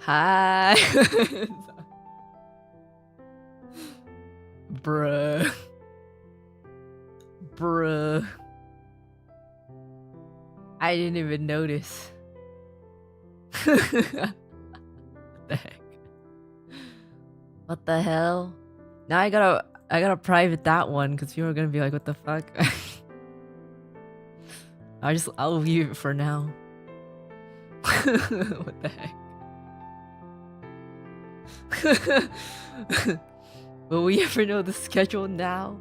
Hi. Bruh. Bruh. I didn't even notice. What the heck? What the hell? Now I gotta private that one because people are gonna be like, what the fuck? I'll leave it for now. What the heck? Will we ever know the schedule now?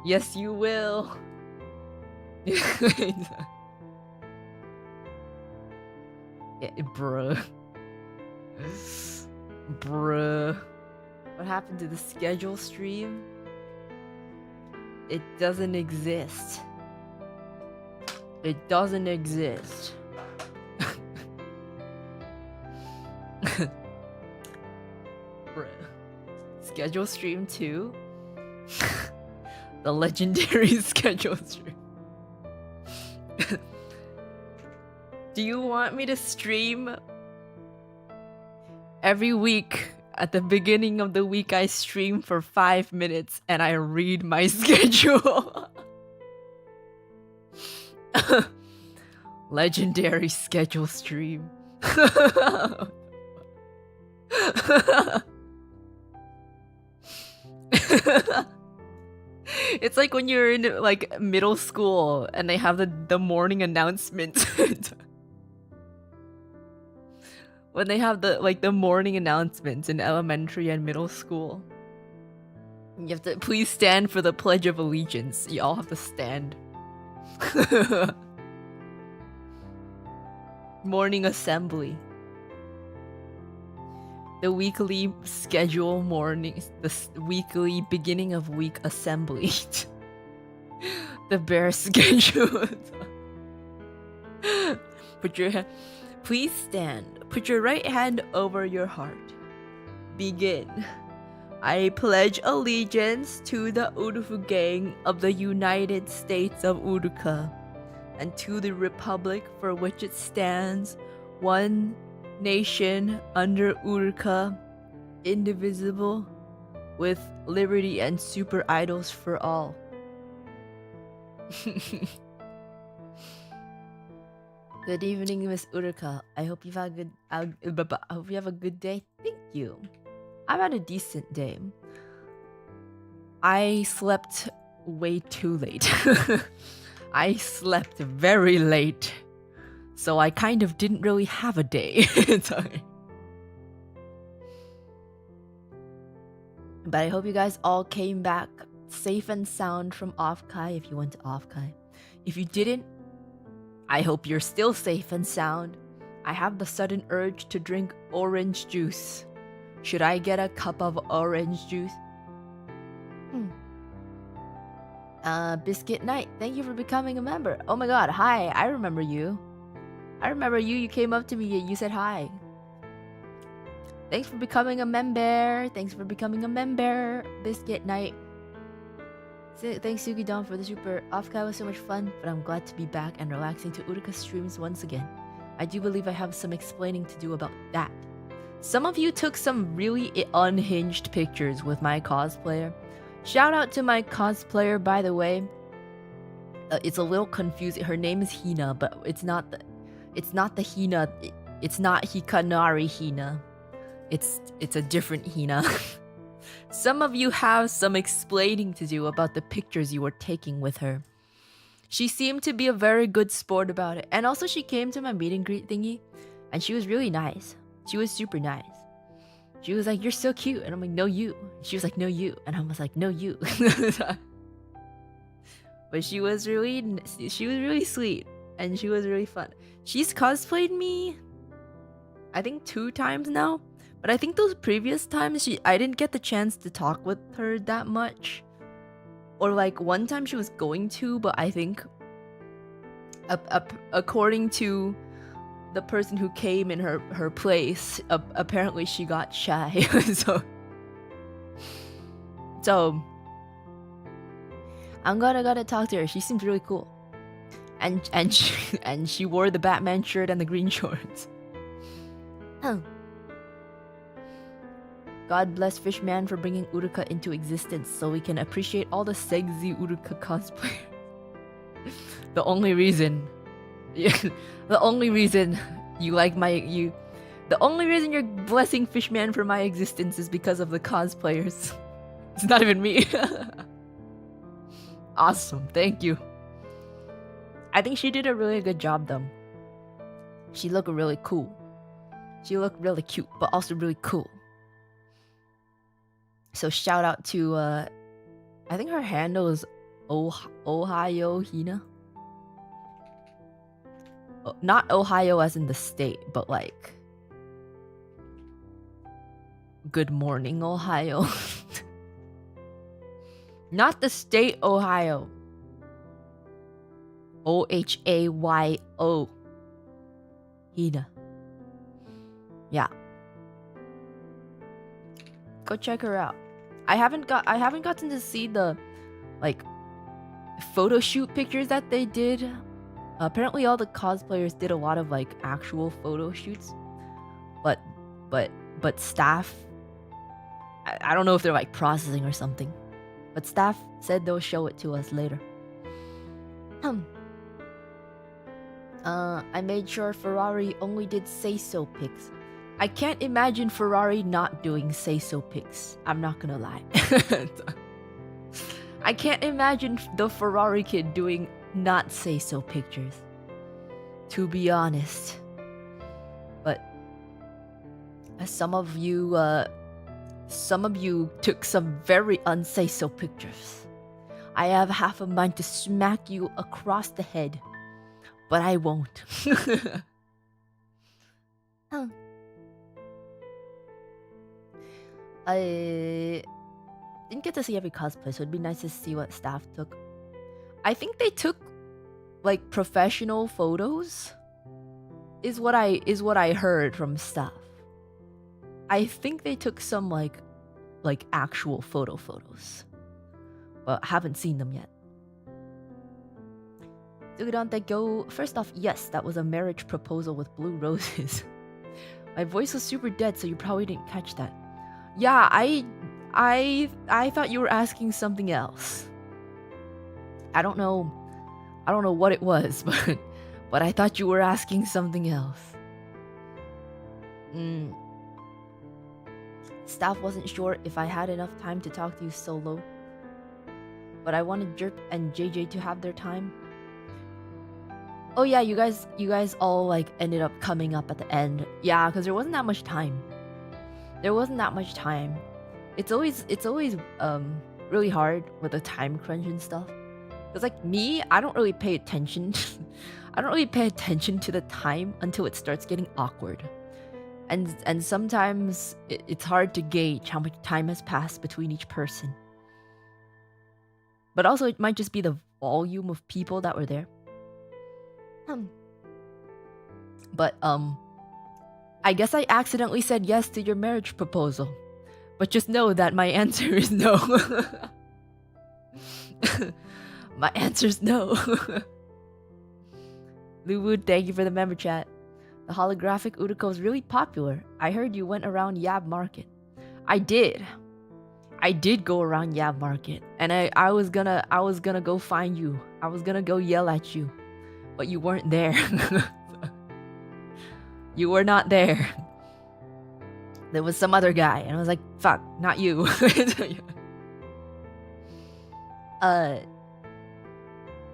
Yes, you will. Yeah, bruh. Bruh. What happened to the schedule stream? It doesn't exist. It doesn't exist. Bruh. Schedule stream 2? The legendary schedule stream. Do you want me to stream every week? At the beginning of the week, I stream for 5 minutes and I read my schedule. Legendary schedule stream. It's like when you're in like middle school and they have the morning announcement. When they have the morning announcements in elementary and middle school. You have to please stand for the Pledge of Allegiance. You all have to stand. Morning assembly. The weekly schedule morning, the weekly beginning of week assembly. The bear schedule. Please stand. Put your right hand over your heart. Begin. I pledge allegiance to the Urufu Gang of the United States of Uruka and to the republic for which it stands, one nation under Uruka, indivisible, with liberty and super idols for all. Good evening, Miss Uruka. I hope you've had I hope you have a good day. Thank you. I've had a decent day. I slept way too late. I slept very late. So I kind of didn't really have a day. Sorry. But I hope you guys all came back safe and sound from Offkai if you went to Offkai. If you didn't, I hope you're still safe and sound. I have the sudden urge to drink orange juice. Should I get a cup of orange juice? Biscuit Knight, thank you for becoming a member. Oh my god, hi, I remember you. You came up to me and you said hi. Thanks for becoming a member. Biscuit Knight. Thanks Sugidon for the super. Offkai was so much fun, but I'm glad to be back and relaxing to Uruka streams once again. I do believe I have some explaining to do about that. Some of you took some really unhinged pictures with my cosplayer. Shout out to my cosplayer, by the way. It's a little confusing. Her name is Hina, but it's not the Hina. It's not Hikanari Hina. It's a different Hina. Some of you have some explaining to do about the pictures you were taking with her. She seemed to be a very good sport about it. And also she came to my meet and greet thingy and she was really nice. She was super nice. She was like, "You're so cute." And I'm like, "No, you." She was like, "No, you." And I was like, "No, you." But she was really sweet and she was really fun. She's cosplayed me, I think 2 times now. But I think those previous times I didn't get the chance to talk with her that much. Or like one time she was going to, but I think according to the person who came in her place, apparently she got shy. so I'm gotta talk to her. She seems really cool. And she wore the Batman shirt and the green shorts. God bless Fish Man for bringing Uruka into existence so we can appreciate all the sexy Uruka cosplayers. The only reason the only reason you like the only reason you're blessing Fish Man for my existence is because of the cosplayers. It's not even me. Awesome, thank you. I think she did a really good job though. She looked really cool. She looked really cute, but also really cool. So shout out to I think her handle is Ohio Hina. Not Ohio as in the state, but like good morning Ohio. Not the state Ohio. OHAYO. Hina. Yeah. Go check her out. I haven't gotten to see the like photo shoot pictures that they did. Apparently all the cosplayers did a lot of like actual photo shoots. But staff, I don't know if they're like processing or something. But staff said they'll show it to us later. I made sure Ferrari only did say-so pics. I can't imagine Ferrari not doing say-so pics. I'm not gonna lie. I can't imagine the Ferrari kid doing not say-so pictures. To be honest. But some of you took some very unsay-so pictures. I have half a mind to smack you across the head, but I won't. I didn't get to see every cosplay, so it'd be nice to see what staff took. I think they took like professional photos. Is what I heard from staff. I think they took some like actual photos, but haven't seen them yet. Sugidante go. First off, yes, that was a marriage proposal with blue roses. My voice was super dead, so you probably didn't catch that. Yeah, I thought you were asking something else. I don't know what it was, but I thought you were asking something else. Staff wasn't sure if I had enough time to talk to you solo, but I wanted Jerp and JJ to have their time. Oh yeah, you guys all like ended up coming up at the end. Yeah, because there wasn't that much time. It's always really hard with a time crunch and stuff. Cause like me, I don't really pay attention. I don't really pay attention to the time until it starts getting awkward. And sometimes it's hard to gauge how much time has passed between each person. But also it might just be the volume of people that were there. But I guess I accidentally said yes to your marriage proposal. But just know that my answer is no. My answer is no. Luwood, thank you for the member chat. The holographic Uruka was really popular. I heard you went around Yab Market. I did go around Yab Market, and I was gonna go find you. I was gonna go yell at you, but you weren't there. You were not there. There was some other guy, and I was like, "Fuck, not you."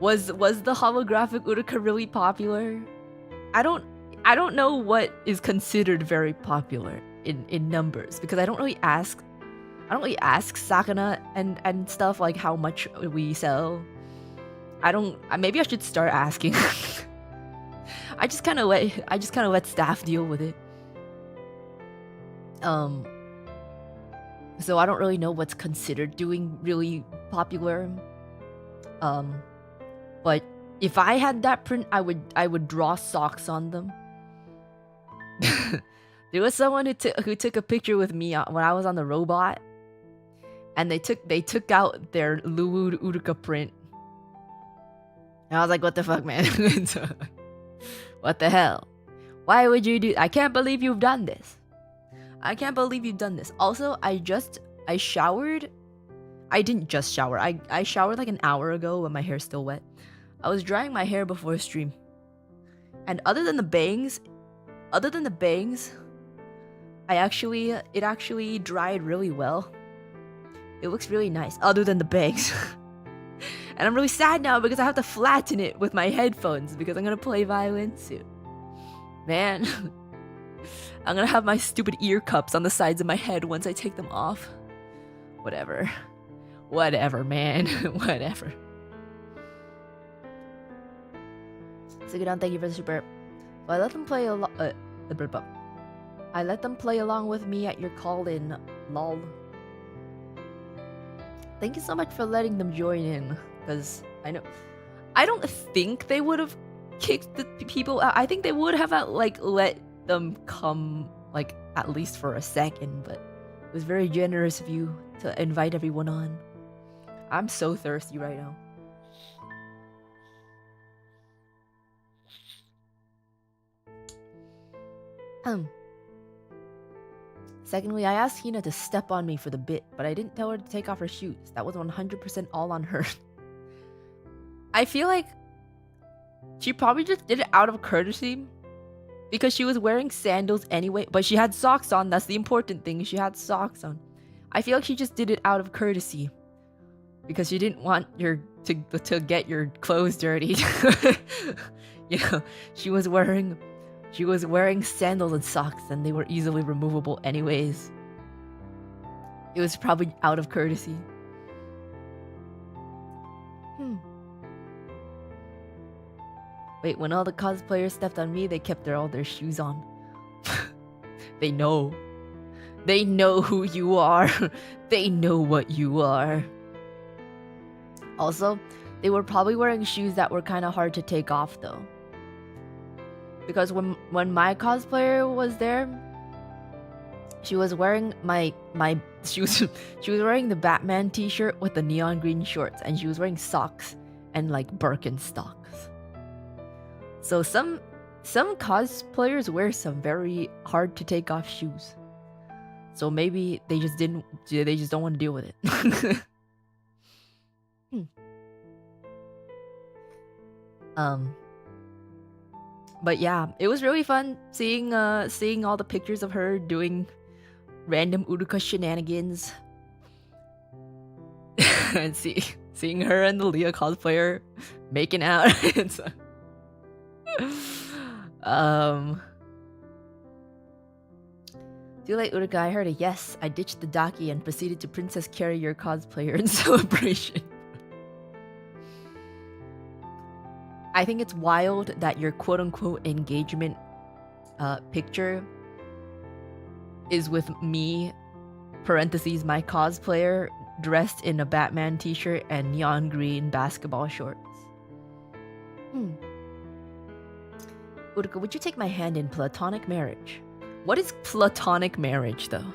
Was the holographic Uruka really popular? I don't know what is considered very popular in numbers, because I don't really ask Sakana and stuff like how much we sell. Maybe I should start asking. I just kind of let staff deal with it. So I don't really know what's considered doing really popular. But if I had that print, I would draw socks on them. There was someone who took a picture with me when I was on the robot, and they took out their Luwood Uruka print. And I was like, what the fuck, man? What the hell? Why would you do? I can't believe you've done this. I can't believe you've done this. Also, I showered. I didn't just shower. I showered like an hour ago when my hair's still wet. I was drying my hair before stream. And other than the bangs, it actually dried really well. It looks really nice, other than the bangs. And I'm really sad now because I have to flatten it with my headphones because I'm gonna play violin soon. Man, I'm gonna have my stupid ear cups on the sides of my head once I take them off. Whatever. Whatever, man. Whatever. So good on, thank you for the super. So I let them play I let them play along with me at your call-in, lol. Thank you so much for letting them join in, because I don't think they would have kicked the people out. I think they would have like let them come like at least for a second, but it was very generous of you to invite everyone on. I'm so thirsty right now. Secondly, I asked Hina to step on me for the bit, but I didn't tell her to take off her shoes. That was 100% all on her. I feel like she probably just did it out of courtesy because she was wearing sandals anyway, but she had socks on. That's the important thing. She had socks on. I feel like she just did it out of courtesy because she didn't want to get your clothes dirty. You know, she was wearing sandals and socks, and they were easily removable anyways. It was probably out of courtesy. Wait, when all the cosplayers stepped on me, they kept all their shoes on. They know. They know who you are. They know what you are. Also, they were probably wearing shoes that were kind of hard to take off though. Because when my cosplayer was there, she was wearing she was wearing the Batman t-shirt with the neon green shorts, and she was wearing socks and like Birkenstocks. So some cosplayers wear some very hard to take off shoes. So maybe they just don't want to deal with it. But yeah, it was really fun seeing all the pictures of her doing random Uruka shenanigans. And seeing her and the Leah cosplayer making out. Too late, Uruka. I heard a yes. I ditched the Daki and proceeded to Princess carry your cosplayer in celebration. I think it's wild that your quote-unquote engagement picture is with me, parentheses, my cosplayer, dressed in a Batman t-shirt and neon green basketball shorts. Uruka, would you take my hand in platonic marriage? What is platonic marriage, though?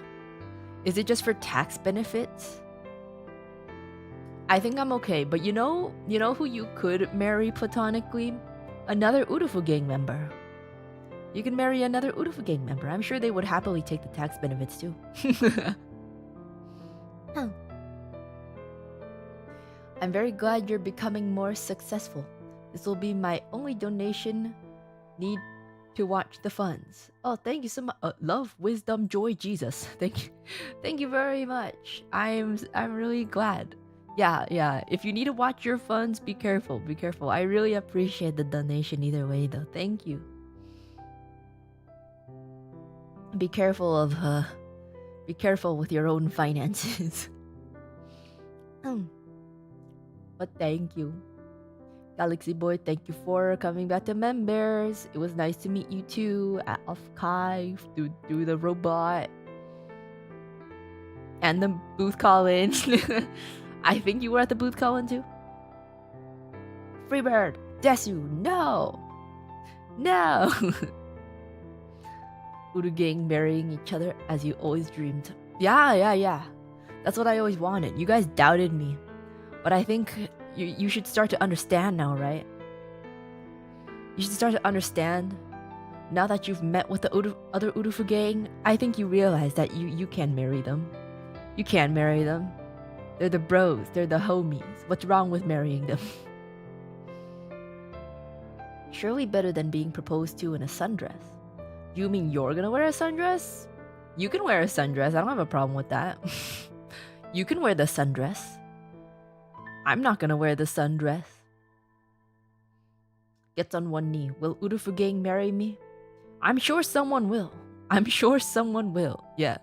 Is it just for tax benefits? I think I'm okay, but you know who you could marry platonically? Another Urufu gang member. You can marry another Urufu gang member. I'm sure they would happily take the tax benefits too. I'm very glad you're becoming more successful. This will be my only donation. Need to watch the funds. Oh, thank you so much. Love, wisdom, joy, Jesus. Thank you very much. I'm really glad. Yeah. If you need to watch your funds, be careful. Be careful. I really appreciate the donation either way, though. Thank you. Be careful with your own finances. But thank you. Galaxy Boy, thank you for coming back to members. It was nice to meet you too at Offkai through the robot. And the booth call-in. I think you were at the booth call-in too. Freebird, Desu, no! Uru gang marrying each other as you always dreamed. Yeah. That's what I always wanted. You guys doubted me. But I think you should start to understand now, right? You should start to understand. Now that you've met with the other Urufu gang, I think you realize that you can marry them. You can marry them. They're the bros, they're the homies. What's wrong with marrying them? Surely better than being proposed to in a sundress. You mean you're gonna wear a sundress? You can wear a sundress, I don't have a problem with that. You can wear the sundress. I'm not gonna wear the sundress. Gets on one knee. Will Urufu gang marry me? I'm sure someone will. I'm sure someone will. Yeah.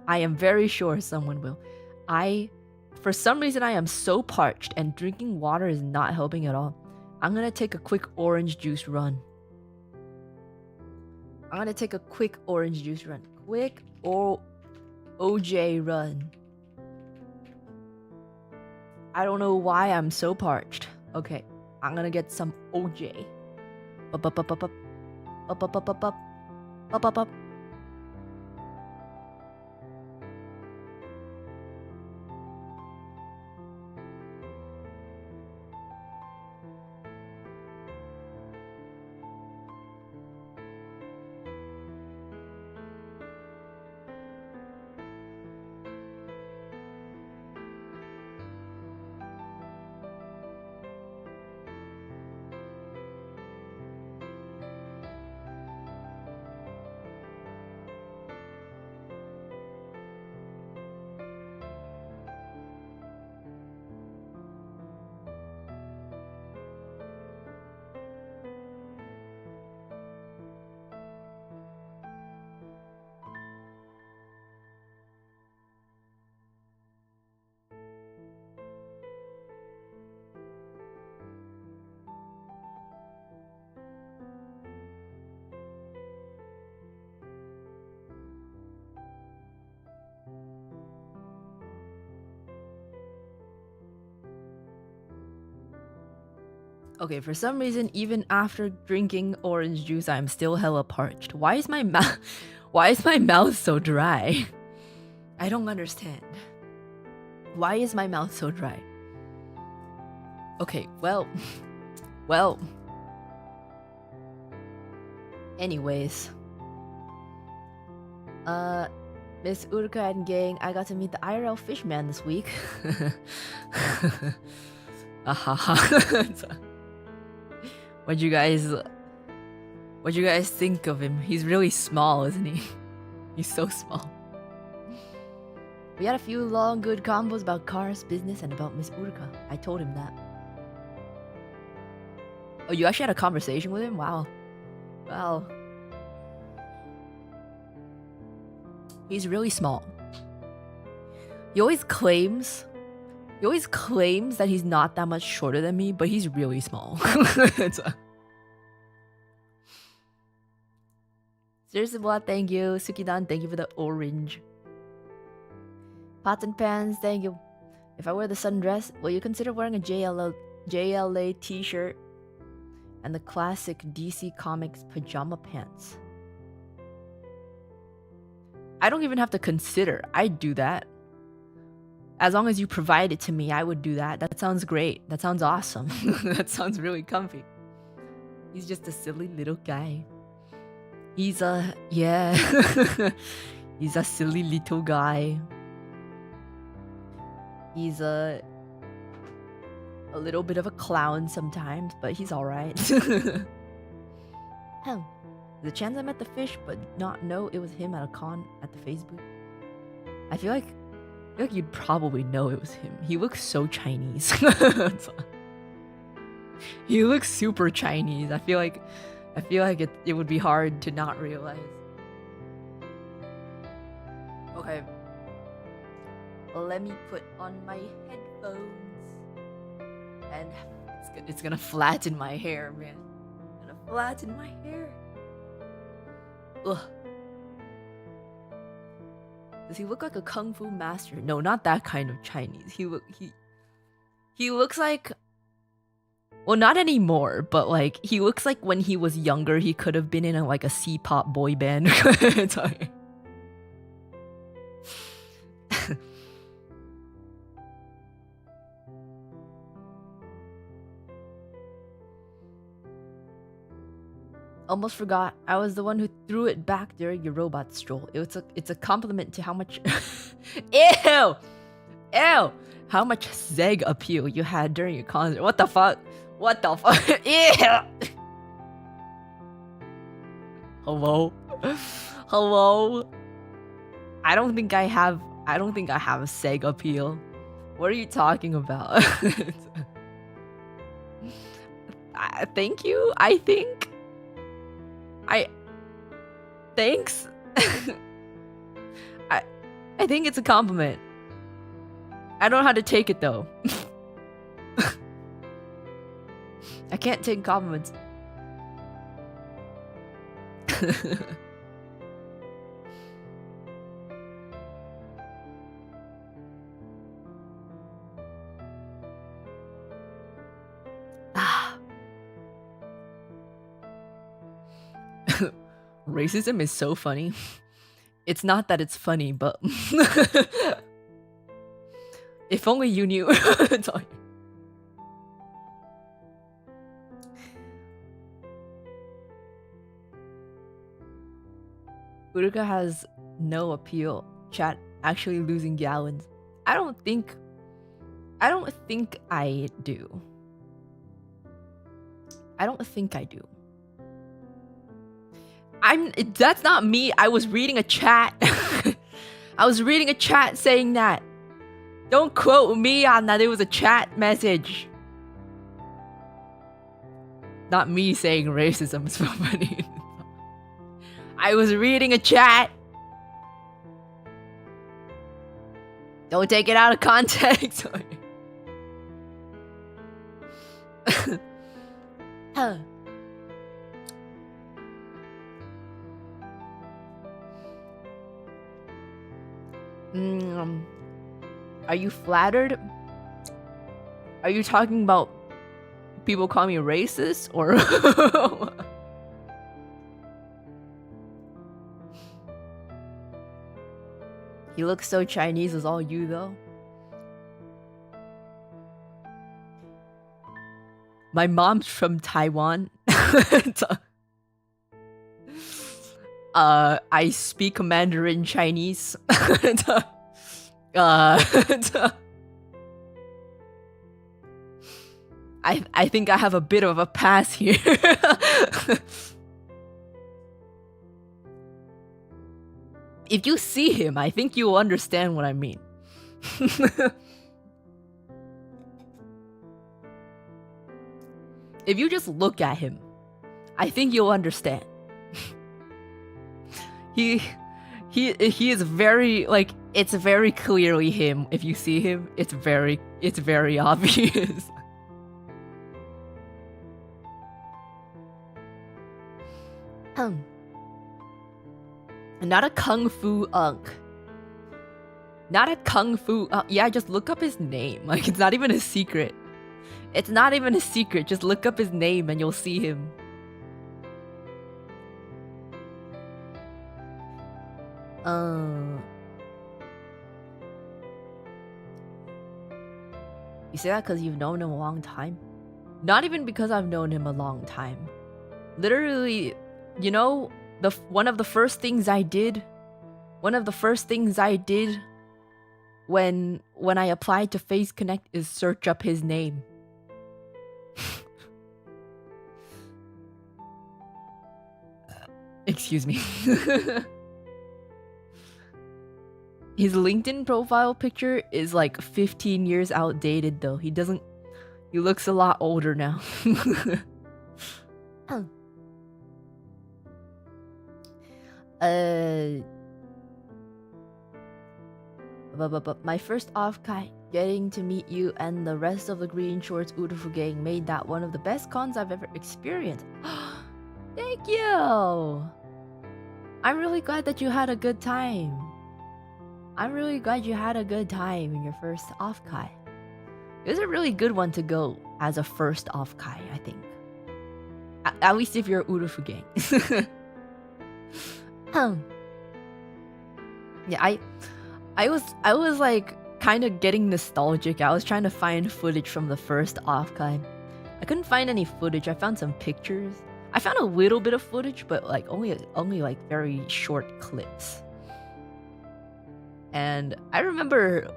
I am very sure someone will. For some reason, I am so parched and drinking water is not helping at all. I'm gonna take a quick orange juice run. Quick OJ run. I don't know why I'm so parched. Okay, I'm gonna get some OJ. Up. Okay, for some reason, even after drinking orange juice, I'm still hella parched. Why is my mouth so dry? I don't understand. Why is my mouth so dry? Okay, well. Anyways. Miss Uruka and gang, I got to meet the IRL Fish Man this week. What'd you guys think of him? He's really small, isn't he? He's so small. We had a few long, good combos about cars, business, and about Miss Uruka. I told him that. Oh, you actually had a conversation with him? Wow. He's really small. He always claims that he's not that much shorter than me, but he's really small. Seriously, what? Thank you. Sukidan, thank you for the orange. Pots and pans, thank you. If I wear the sundress, will you consider wearing a JLA t-shirt and the classic DC Comics pajama pants? I don't even have to consider. I'd do that. As long as you provide it to me, I would do that. That sounds great. That sounds awesome. That sounds really comfy. He's just a silly little guy. He's a silly little guy. He's a little bit of a clown sometimes, but he's alright. Hell, the chance I met the fish, but not know it was him at a con at the Facebook. I feel like you'd probably know it was him. He looks so Chinese. He looks super Chinese. I feel like it would be hard to not realize. Okay. Let me put on my headphones. And it's gonna flatten my hair, man. It's gonna flatten my hair. Ugh. Does he look like a kung fu master? No, not that kind of Chinese. He looks like, well, not anymore, but like he looks like when he was younger, he could have been in a C-pop boy band. Sorry. Almost forgot. I was the one who threw it back during your robot stroll. It's a compliment to how much Ew! Ew! How much Zeg appeal you had during your concert. What the fuck? What the fuck? Ew! Hello? Hello? I don't think I have Seg appeal. What are you talking about? Thank you, I think. Thanks. I think it's a compliment. I don't know how to take it though. I can't take compliments. Racism is so funny. It's not that it's funny, but if only you knew. Uruka has no appeal. Chat actually losing gallons. I don't think I do. I don't think I do. That's not me. I was reading a chat. I was reading a chat saying that. Don't quote me on that. It was a chat message. Not me saying racism is so funny. I was reading a chat. Don't take it out of context. Are you flattered? Are you talking about people call me racist or? You look so Chinese, is all you though. My mom's from Taiwan. I speak Mandarin Chinese. I think I have a bit of a pass here. If you see him, I think you will understand what I mean. If you just look at him, I think you'll understand. He is very, like, it's very clearly him. If you see him, it's very obvious. Not a kung fu unk. Not a kung fu yeah, just look up his name. Like, it's not even a secret. It's not even a secret. Just look up his name and you'll see him. You say that because you've known him a long time? Not even because I've known him a long time. Literally, you know, one of the first things I did when I applied to Face Connect is search up his name. Excuse me. His LinkedIn profile picture is like 15 years outdated though. He looks a lot older now. But my first Offkai, getting to meet you and the rest of the Green Shorts Urufu gang made that one of the best cons I've ever experienced. Thank you! I'm really glad that you had a good time. I'm really glad you had a good time in your first Offkai. It was a really good one to go as a first Offkai, I think. At least if you're Urufu gang. Yeah, I was like kind of getting nostalgic. I was trying to find footage from the first Offkai. I couldn't find any footage. I found some pictures, I found a little bit of footage, but like only like very short clips. And I remember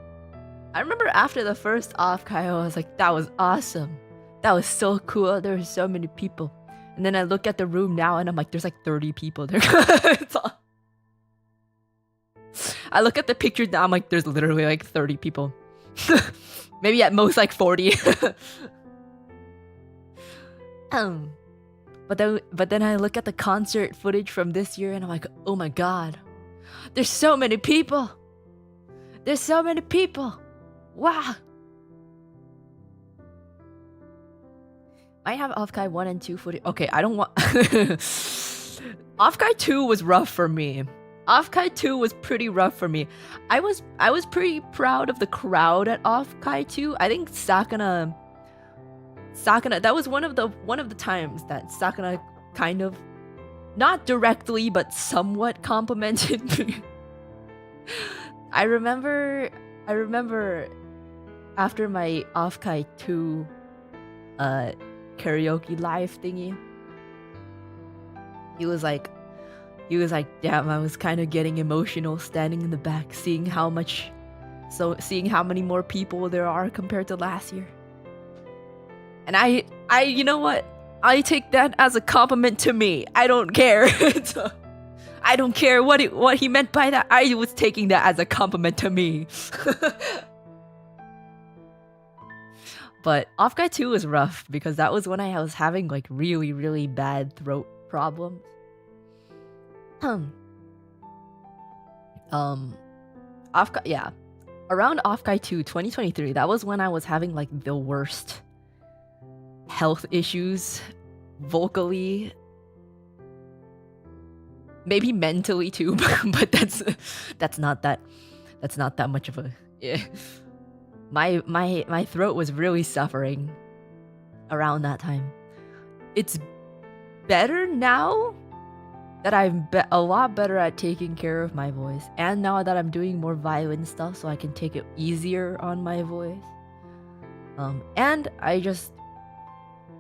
after the first Offkai, I was like, that was awesome. That was so cool. There were so many people. And then I look at the room now and I'm like, there's like 30 people there. I look at the picture now, I'm like, there's literally like 30 people. Maybe at most like 40. But then I look at the concert footage from this year and I'm like, oh my god. There's so many people. There's so many people. Wow. I have Offkai 1 and 2 footage. Okay, I don't want... Offkai 2 was rough for me. Offkai 2 was pretty rough for me. I was pretty proud of the crowd at Offkai 2. I think Sakana, that was one of the times that Sakana kind of, not directly, but somewhat complimented me. I remember after my Offkai 2 karaoke live thingy, he was like, damn, I was kind of getting emotional standing in the back, seeing how many more people there are compared to last year. And I you know what? I take that as a compliment to me. I don't care. I don't care what he meant by that. I was taking that as a compliment to me. But Offkai 2 was rough because that was when I was having like really, really bad throat problems. Offkai, yeah. Around Offkai 2, 2023, that was when I was having like the worst health issues vocally. Maybe mentally too, but that's not that much of a my throat was really suffering around that time. It's better now that I'm a lot better at taking care of my voice, and now that I'm doing more violin stuff so I can take it easier on my voice. And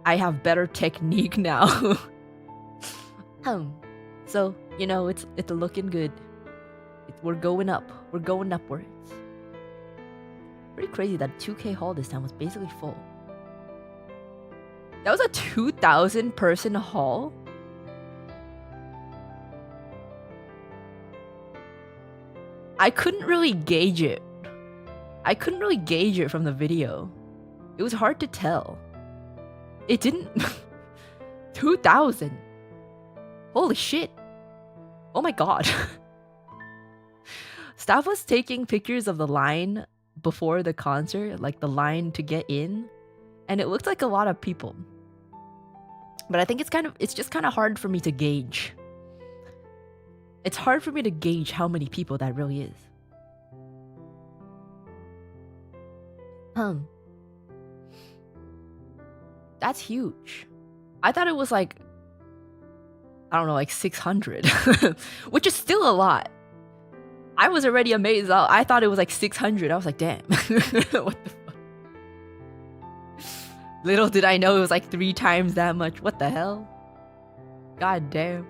I have better technique now. So, you know, it's looking good. We're going up. We're going upwards. Pretty crazy that 2K hall this time was basically full. That was a 2,000 person hall? I couldn't really gauge it. From the video. It was hard to tell. It didn't... 2,000. Holy shit. Oh my god. Staff was taking pictures of the line before the concert, like the line to get in, and it looked like a lot of people. But I think it's just kind of hard for me to gauge. It's hard for me to gauge how many people that really is. That's huge. I thought it was like, I don't know, like 600, which is still a lot. I was already amazed. I thought it was like 600. I was like, damn. What the fuck? Little did I know it was like 3 times that much. What the hell? God damn.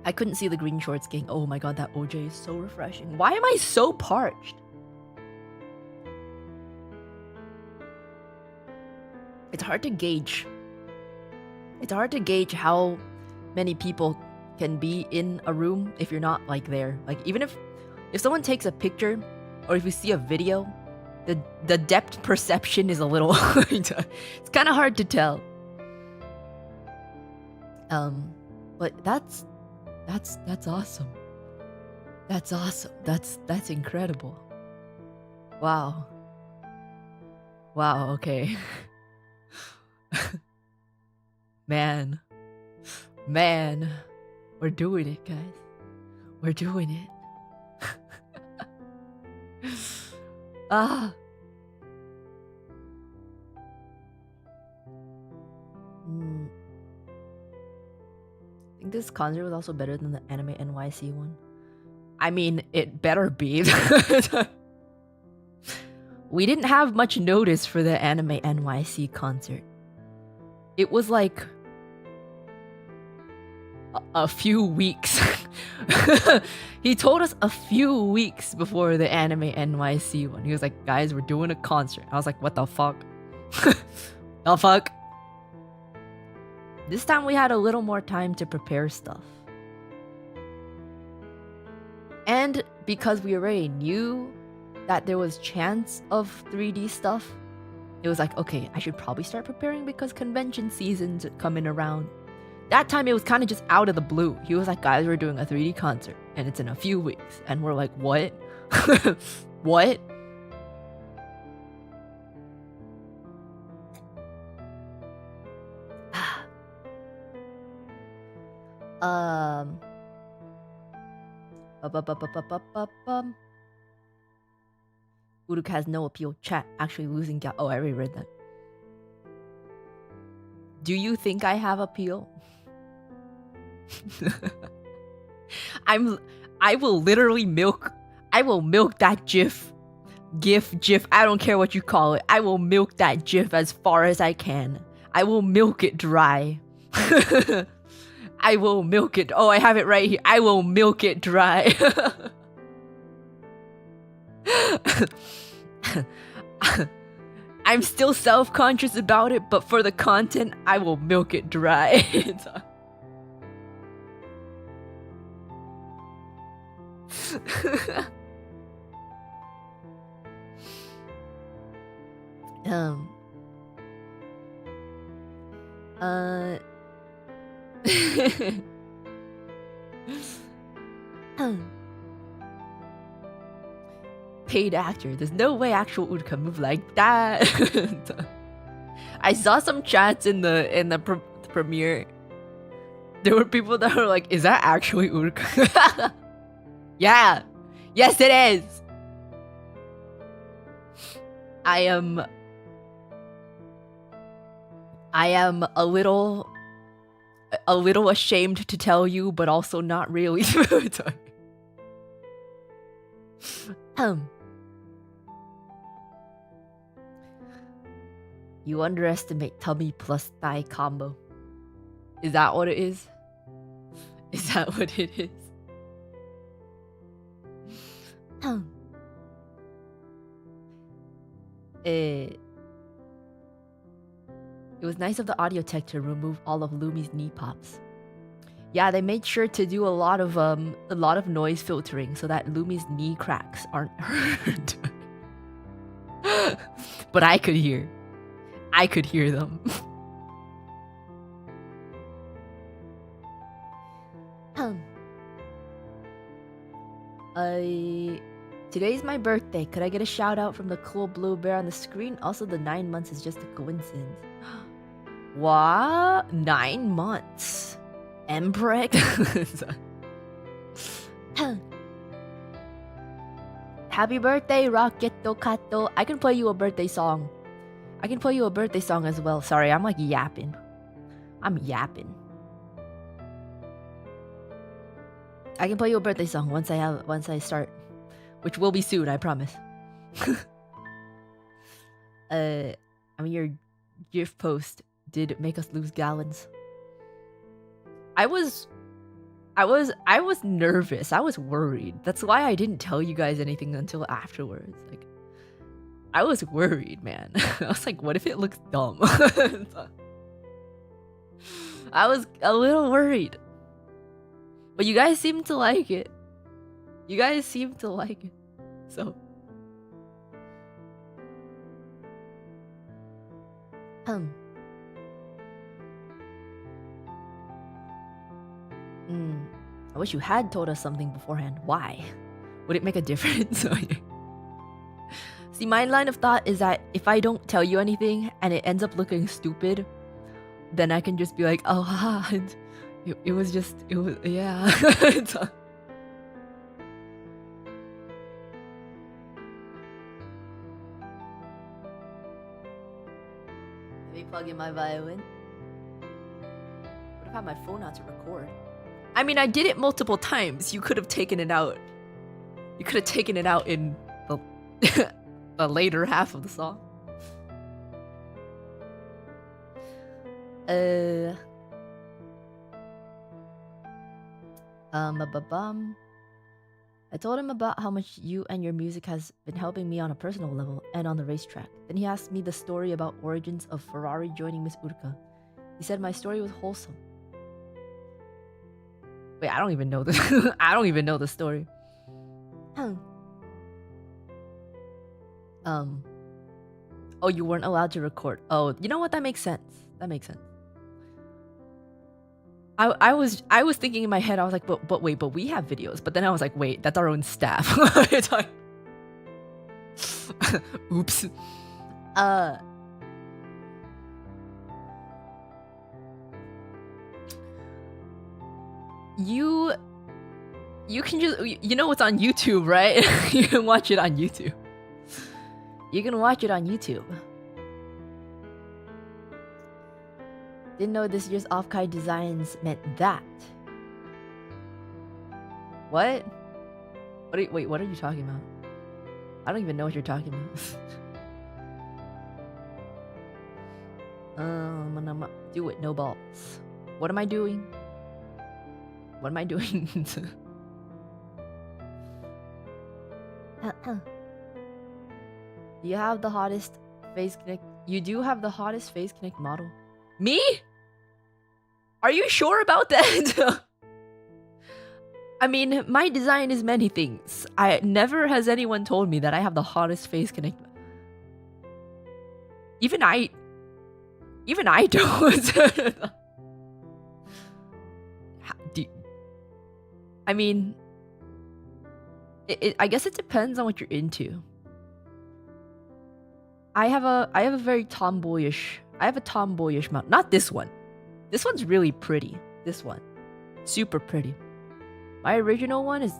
I couldn't see the green shorts gang. Oh my god, that OJ is so refreshing. Why am I so parched? It's hard to gauge. It's hard to gauge how many people can be in a room if you're not like there. Like even if someone takes a picture or if you see a video, the depth perception is a little it's kind of hard to tell. But that's awesome. That's awesome. That's incredible. Wow. Wow, okay. Man, we're doing it, guys. We're doing it. Ah. I think this concert was also better than the Anime NYC one. I mean, it better be. we didn't have much notice for the Anime NYC concert. It was like a few weeks. He told us a few weeks before the Anime NYC one. He was like, guys, we're doing a concert. I was like, what the fuck? The fuck? This time we had a little more time to prepare stuff. And because we already knew that there was chance of 3D stuff, it was like, okay, I should probably start preparing because convention season's coming around. That time it was kind of just out of the blue. He was like, guys, we're doing a 3D concert and it's in a few weeks. And we're like, what? What? Uruka has no appeal. Chat, actually losing gal. Oh, I already read that. Do you think I have appeal? I will literally milk. I will milk that GIF. GIF. I don't care what you call it. I will milk that GIF as far as I can. I will milk it dry. I will milk it. Oh, I have it right here. I will milk it dry. I'm still self-conscious about it, but for the content, I will milk it dry. Paid actor. There's no way actual Uruka move like that. I saw some chats in the premiere. There were people that were like, "Is that actually Uruka?" Yeah. Yes, it is. I am a little ashamed to tell you, but also not really. You underestimate tummy plus thigh combo. Is that what it is? Is that what it is? It was nice of the audio tech to remove all of Lumi's knee pops. Yeah, they made sure to do a lot of noise filtering so that Lumi's knee cracks aren't heard. But I could hear them. Today's my birthday. Could I get a shout out from the cool blue bear on the screen? Also, the 9 months is just a coincidence. What? 9 months? Empreg? Happy birthday, Rocketo Kato. I can play you a birthday song. I can play you a birthday song as well. Sorry, I'm like yapping. I'm yapping. I can play you a birthday song once I start. Which will be soon, I promise. I mean, your GIF post did make us lose gallons. I was nervous. I was worried. That's why I didn't tell you guys anything until afterwards. Like, I was worried, man. I was like, what if it looks dumb? I was a little worried. But you guys seem to like it. You guys seem to like it. So. I wish you had told us something beforehand. Why? Would it make a difference? See, my line of thought is that if I don't tell you anything and it ends up looking stupid, then I can just be like, oh, haha. It was, yeah. Let me plug in my violin. What if I had my phone out to record? I mean, I did it multiple times. You could have taken it out. You could have taken it out in the the later half of the song. I told him about how much you and your music has been helping me on a personal level and on the racetrack. Then he asked me the story about origins of Ferrari joining Miss Uruka. He said my story was wholesome. Wait, I don't even know this. I don't even know the story. Oh, you weren't allowed to record. Oh, you know what? That makes sense. That makes sense. I was thinking in my head, I was like, but wait, but we have videos. But then I was like, wait, that's our own staff. It's like, oops. You can just, you know what's on YouTube, right? You can watch it on YouTube. You can watch it on YouTube. Didn't know this year's Offkai designs meant that. What? Wait, what are you talking about? I don't even know what you're talking about. Do it, no balls. What am I doing? What am I doing? You have the hottest face connect. You do have the hottest face connect model. Me? Are you sure about that? I mean, my design is many things. Never has anyone told me that I have the hottest face connect. Even I don't. I mean, I guess it depends on what you're into. I have a very tomboyish. I have a tomboyish mount. Not this one. This one's really pretty. This one, super pretty. My original one is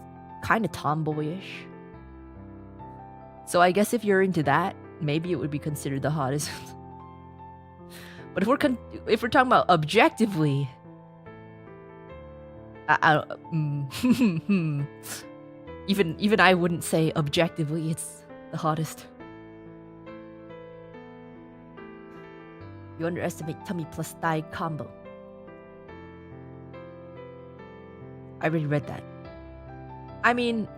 kind of tomboyish. So I guess if you're into that, maybe it would be considered the hottest. But if we're talking about objectively, even I wouldn't say objectively it's the hottest. You underestimate tummy plus thigh combo. I already read that. I mean,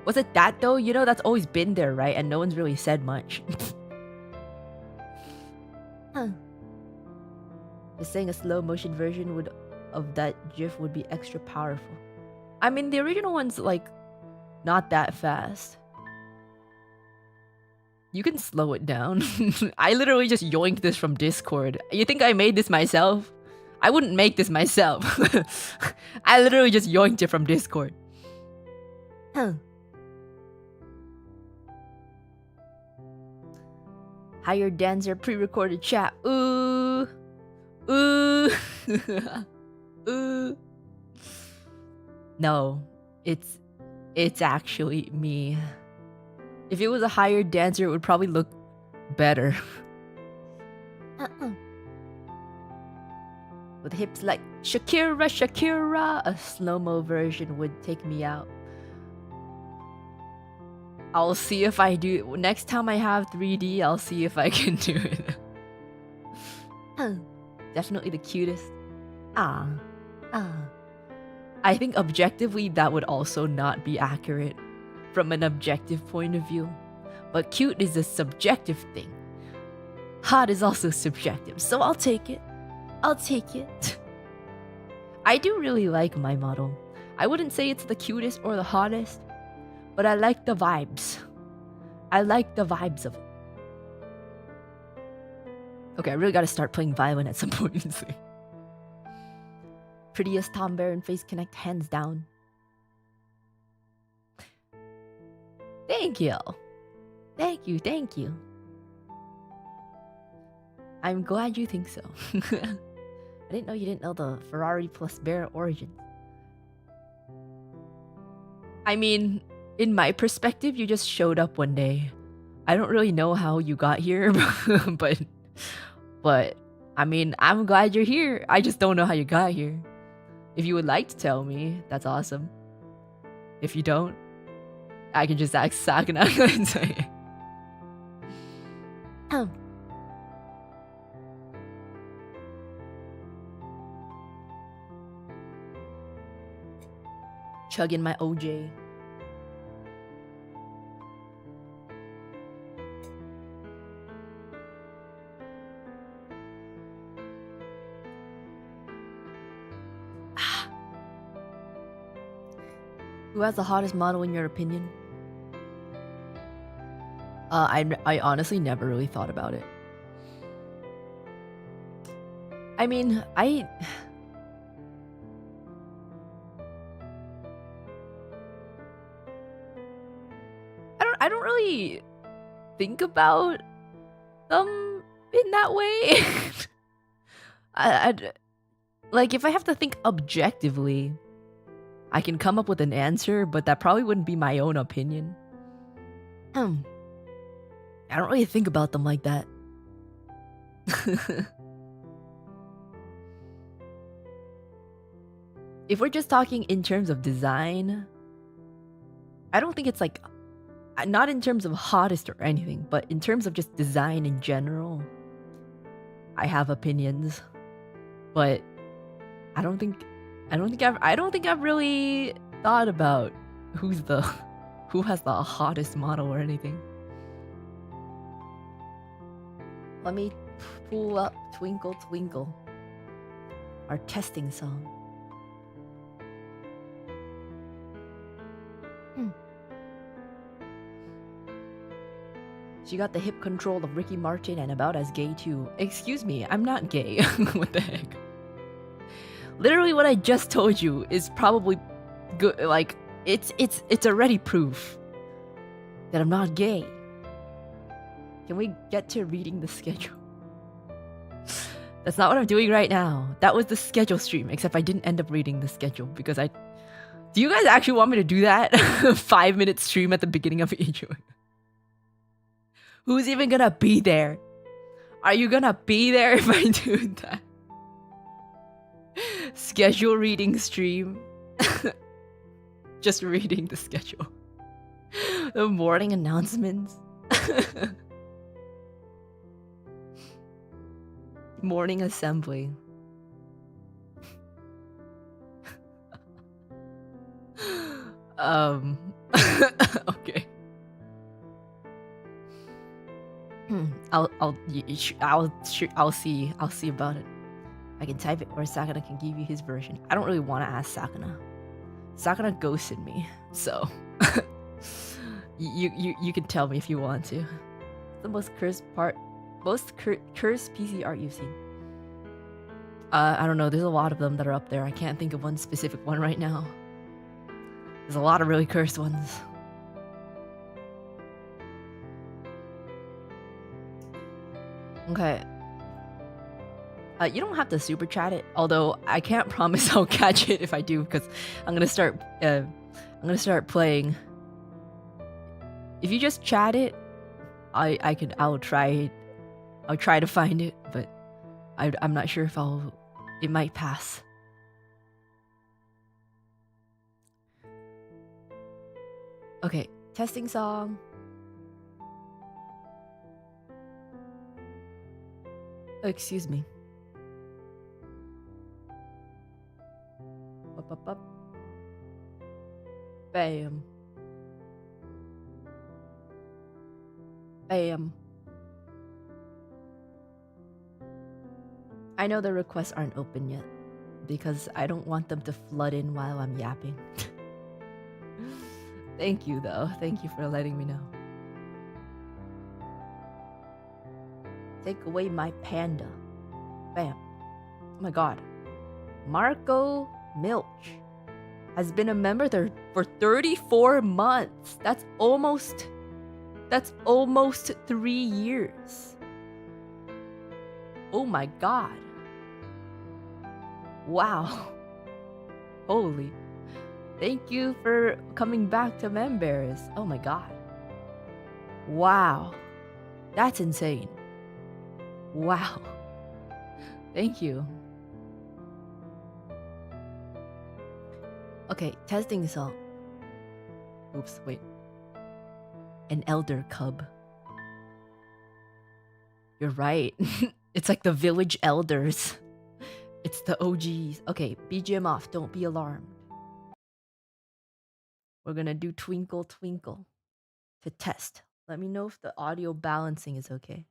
was it that though? You know, that's always been there, right? And no one's really said much. Just saying a slow motion version of that GIF would be extra powerful. I mean, the original one's like not that fast. You can slow it down. I literally just yoinked this from Discord. You think I made this myself? I wouldn't make this myself. I literally just yoinked it from Discord. Hire dancer pre-recorded chat. Ooh. Ooh. Ooh. No, it's actually me. If it was a hired dancer, it would probably look better. With hips like Shakira, a slow-mo version would take me out. I'll see if I do. Next time I have 3D, I'll see if I can do it. Definitely the cutest. I think objectively that would also not be accurate from an objective point of view. But cute is a subjective thing. Hot is also subjective, so I'll take it. I'll take it. I do really like my model. I wouldn't say it's the cutest or the hottest, but I like the vibes. I like the vibes of it. Okay, I really gotta start playing violin at some point. Prettiest Tom Bear and Face Connect, hands down. Thank you. Thank you, thank you. I'm glad you think so. I didn't know you didn't know the Ferrari plus Bear origins. I mean, in my perspective, you just showed up one day. I don't really know how you got here, but I mean, I'm glad you're here. I just don't know how you got here. If you would like to tell me, that's awesome. If you don't, I can just ask Sakana and say Chugging my OJ. Who has the hottest model in your opinion? I honestly never really thought about it. I mean, I don't really think about them in that way. Like, if I have to think objectively, I can come up with an answer, but that probably wouldn't be my own opinion. I don't really think about them like that. If we're just talking in terms of design, I don't think it's like, not in terms of hottest or anything, but in terms of just design in general, I have opinions. But I don't think I've really thought about who has the hottest model or anything. Let me pull up Twinkle Twinkle, our testing song. She got the hip control of Ricky Martin and about as gay too. Excuse me, I'm not gay. What the heck? Literally what I just told you is probably good. Like, it's already proof that I'm not gay. Can we get to reading the schedule? That's not what I'm doing right now. That was the schedule stream, except I didn't end up reading the schedule because do you guys actually want me to do that? 5-minute stream at the beginning of each one? Who's even gonna be there? Are you gonna be there if I do that? Schedule reading stream. Just reading the schedule. The morning announcements. Morning assembly. Okay. I'll see about it. I can type it, or Sakana can give you his version. I don't really want to ask Sakana. Sakana ghosted me, so you can tell me if you want to. The most cursed PC art you've seen. I don't know. There's a lot of them that are up there. I can't think of one specific one right now. There's a lot of really cursed ones. Okay. You don't have to super chat it, although I can't promise I'll catch it if I do, because I'm gonna start playing. If you just chat it, I'll try to find it, but I'm not sure if it might pass. Okay, testing song. Oh, excuse me. Up. Bam. Bam. I know the requests aren't open yet, because I don't want them to flood in while I'm yapping. Thank you, though. Thank you for letting me know. Take away my panda. Bam. Oh my god. Marco Milch has been a member there for 34 months. That's almost 3 years. Oh my god. Wow. Holy. Thank you for coming back to members. Oh my god. Wow. That's insane. Wow. Thank you. Okay, testing song. Oops, wait. An elder cub. You're right. It's like the village elders. It's the OGs. Okay, BGM off. Don't be alarmed. We're gonna do Twinkle Twinkle to test. Let me know if the audio balancing is okay.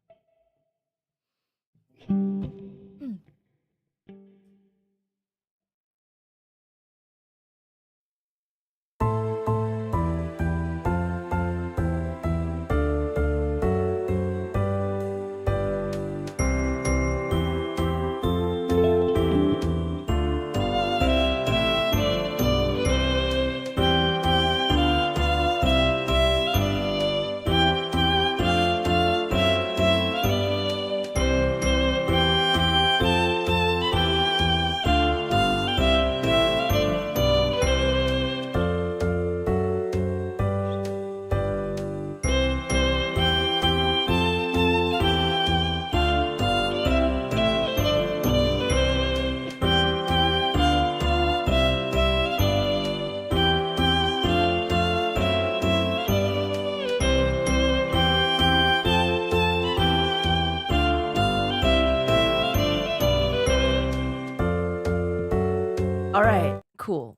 All right, cool.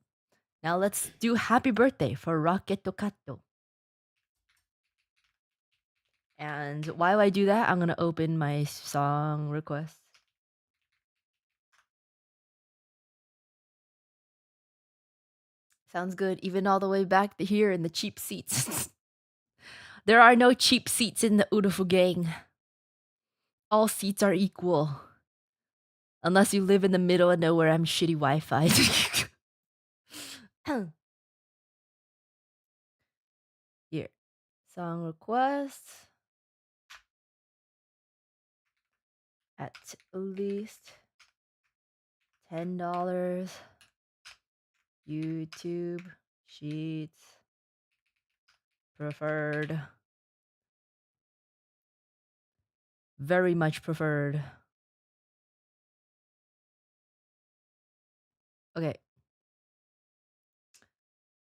Now let's do happy birthday for Rocket Tokato. And while I do that, I'm going to open my song request. Sounds good, even all the way back to here in the cheap seats. There are no cheap seats in the Urufu gang. All seats are equal. Unless you live in the middle of nowhere, I'm shitty Wi-Fi. Here. Song request. At least $10. YouTube. Sheets. Preferred. Very much preferred. Okay.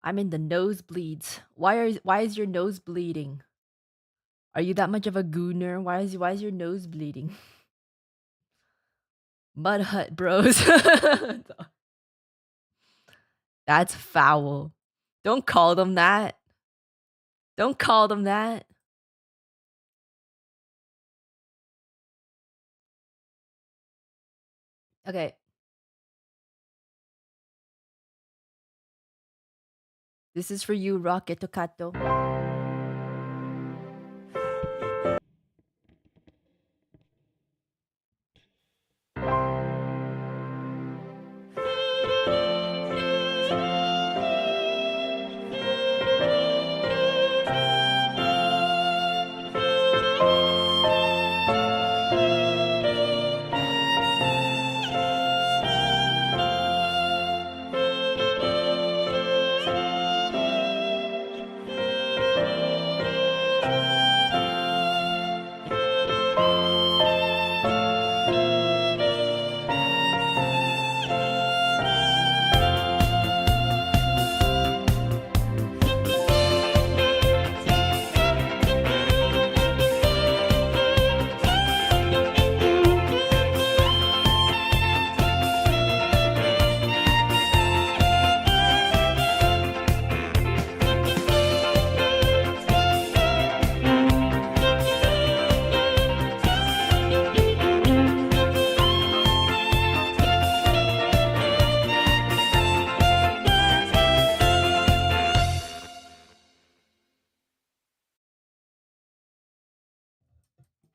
I'm in the nosebleeds. Why is your nose bleeding? Are you that much of a gooner? Why is your nose bleeding? Mud Hut Bros. That's foul. Don't call them that. Don't call them that. Okay. This is for you, Rocket Tokato.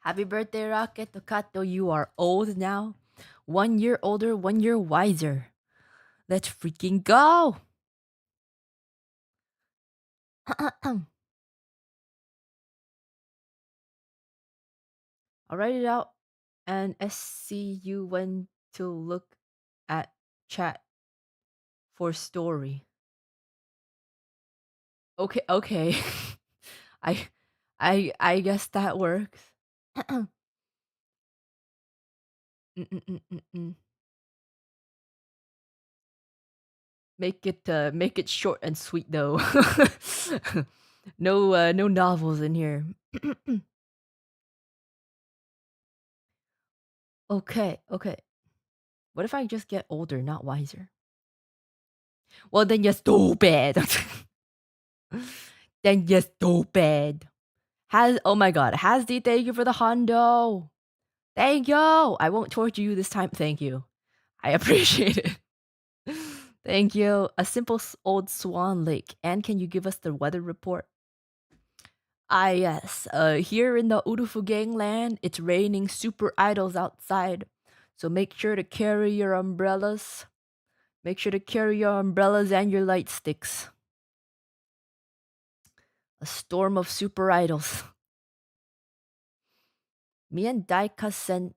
Happy birthday, Rocket Tokato. You are old now. 1 year older, 1 year wiser. Let's freaking go. I'll write it out and SCU when to look at chat for story. Okay. I guess that works. Make it short and sweet though. No novels in here. Okay, okay. What if I just get older, not wiser? Well, then you're stupid. Then you're stupid. Oh my god, Hasdi, thank you for the Hondo. Thank you. I won't torture you this time. Thank you. I appreciate it. Thank you. A simple old Swan Lake. And can you give us the weather report? Ah, yes. Here in the Urufu gangland, it's raining super idols outside. So make sure to carry your umbrellas. Make sure to carry your umbrellas and your light sticks. A storm of super idols. Me and Daika sent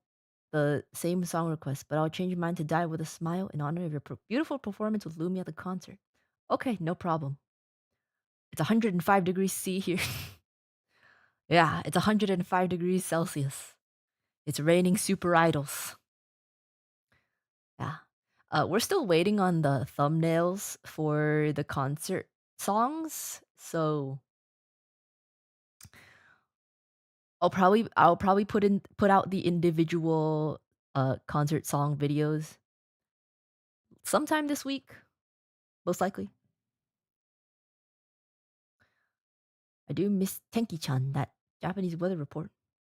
the same song request, but I'll change mine to Die with a Smile in honor of your beautiful performance with Lumi at the concert. Okay, no problem. It's 105 degrees C here. Yeah, it's 105 degrees Celsius. It's raining super idols. Yeah. We're still waiting on the thumbnails for the concert songs, so I'll probably put out the individual concert song videos sometime this week, most likely. I do miss Tenki-chan, that Japanese weather report.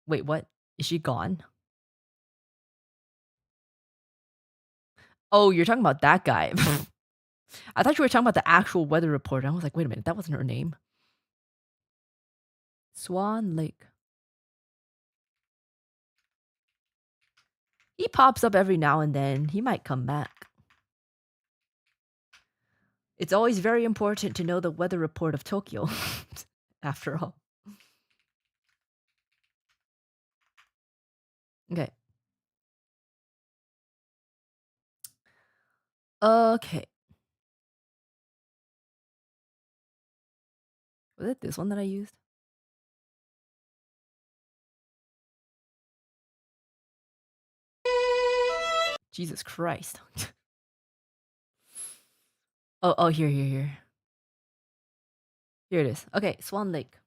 Wait, what? Is she gone? Oh, you're talking about that guy. I thought you were talking about the actual weather report. I was like, wait a minute, that wasn't her name. Swan Lake. He pops up every now and then. He might come back. It's always very important to know the weather report of Tokyo, after all. Okay. Okay. Was it this one that I used? Jesus Christ. Oh, here. Here it is. Okay, Swan Lake.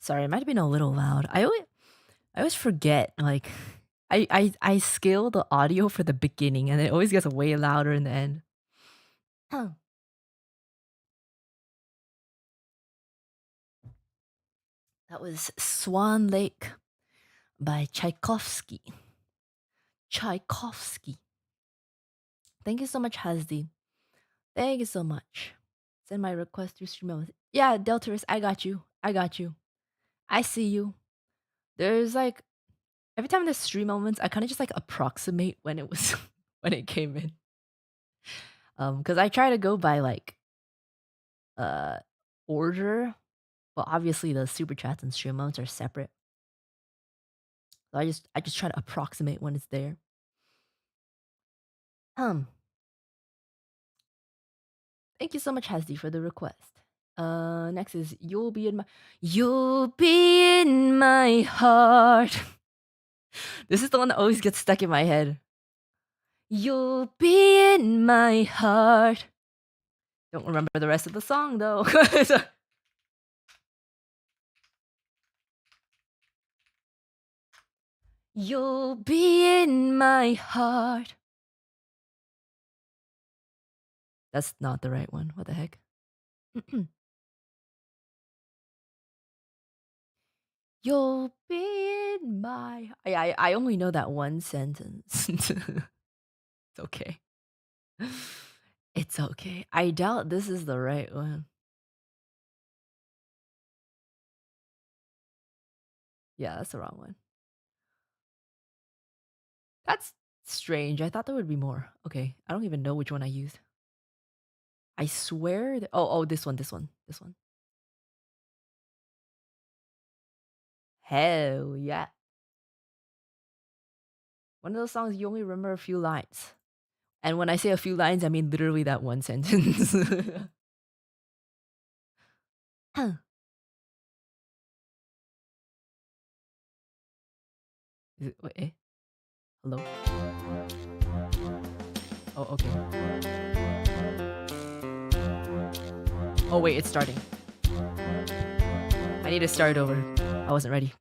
Sorry, it might have been a little loud. I always forget, like, I scale the audio for the beginning, and it always gets way louder in the end. Oh. That was Swan Lake by Tchaikovsky. Tchaikovsky. Thank you so much, Hasdi. Thank you so much. Send my request through StreamElements. Yeah, Deltarus, I got you. I got you. I see you. There's like every time there's StreamElements, I kind of just like approximate when it was when it came in. Because I try to go by like uh order. Well, obviously the super chats and StreamElements are separate. So I just try to approximate when it's there. Thank you so much, Hasdi, for the request. Next is You'll Be in My Heart. This is the one that always gets stuck in my head. You'll be in my heart. Don't remember the rest of the song though. You'll be in my heart. That's not the right one. What the heck? You'll be in my... I only know that one sentence. It's okay. It's okay. I doubt this is the right one. Yeah, that's the wrong one. That's strange. I thought there would be more. Okay, I don't even know which one I used. I swear that... Oh, this one. Hell yeah. One of those songs you only remember a few lines. And when I say a few lines, I mean literally that one sentence. Wait, hello? Oh, okay. Oh, wait, it's starting. I need to start over. I wasn't ready.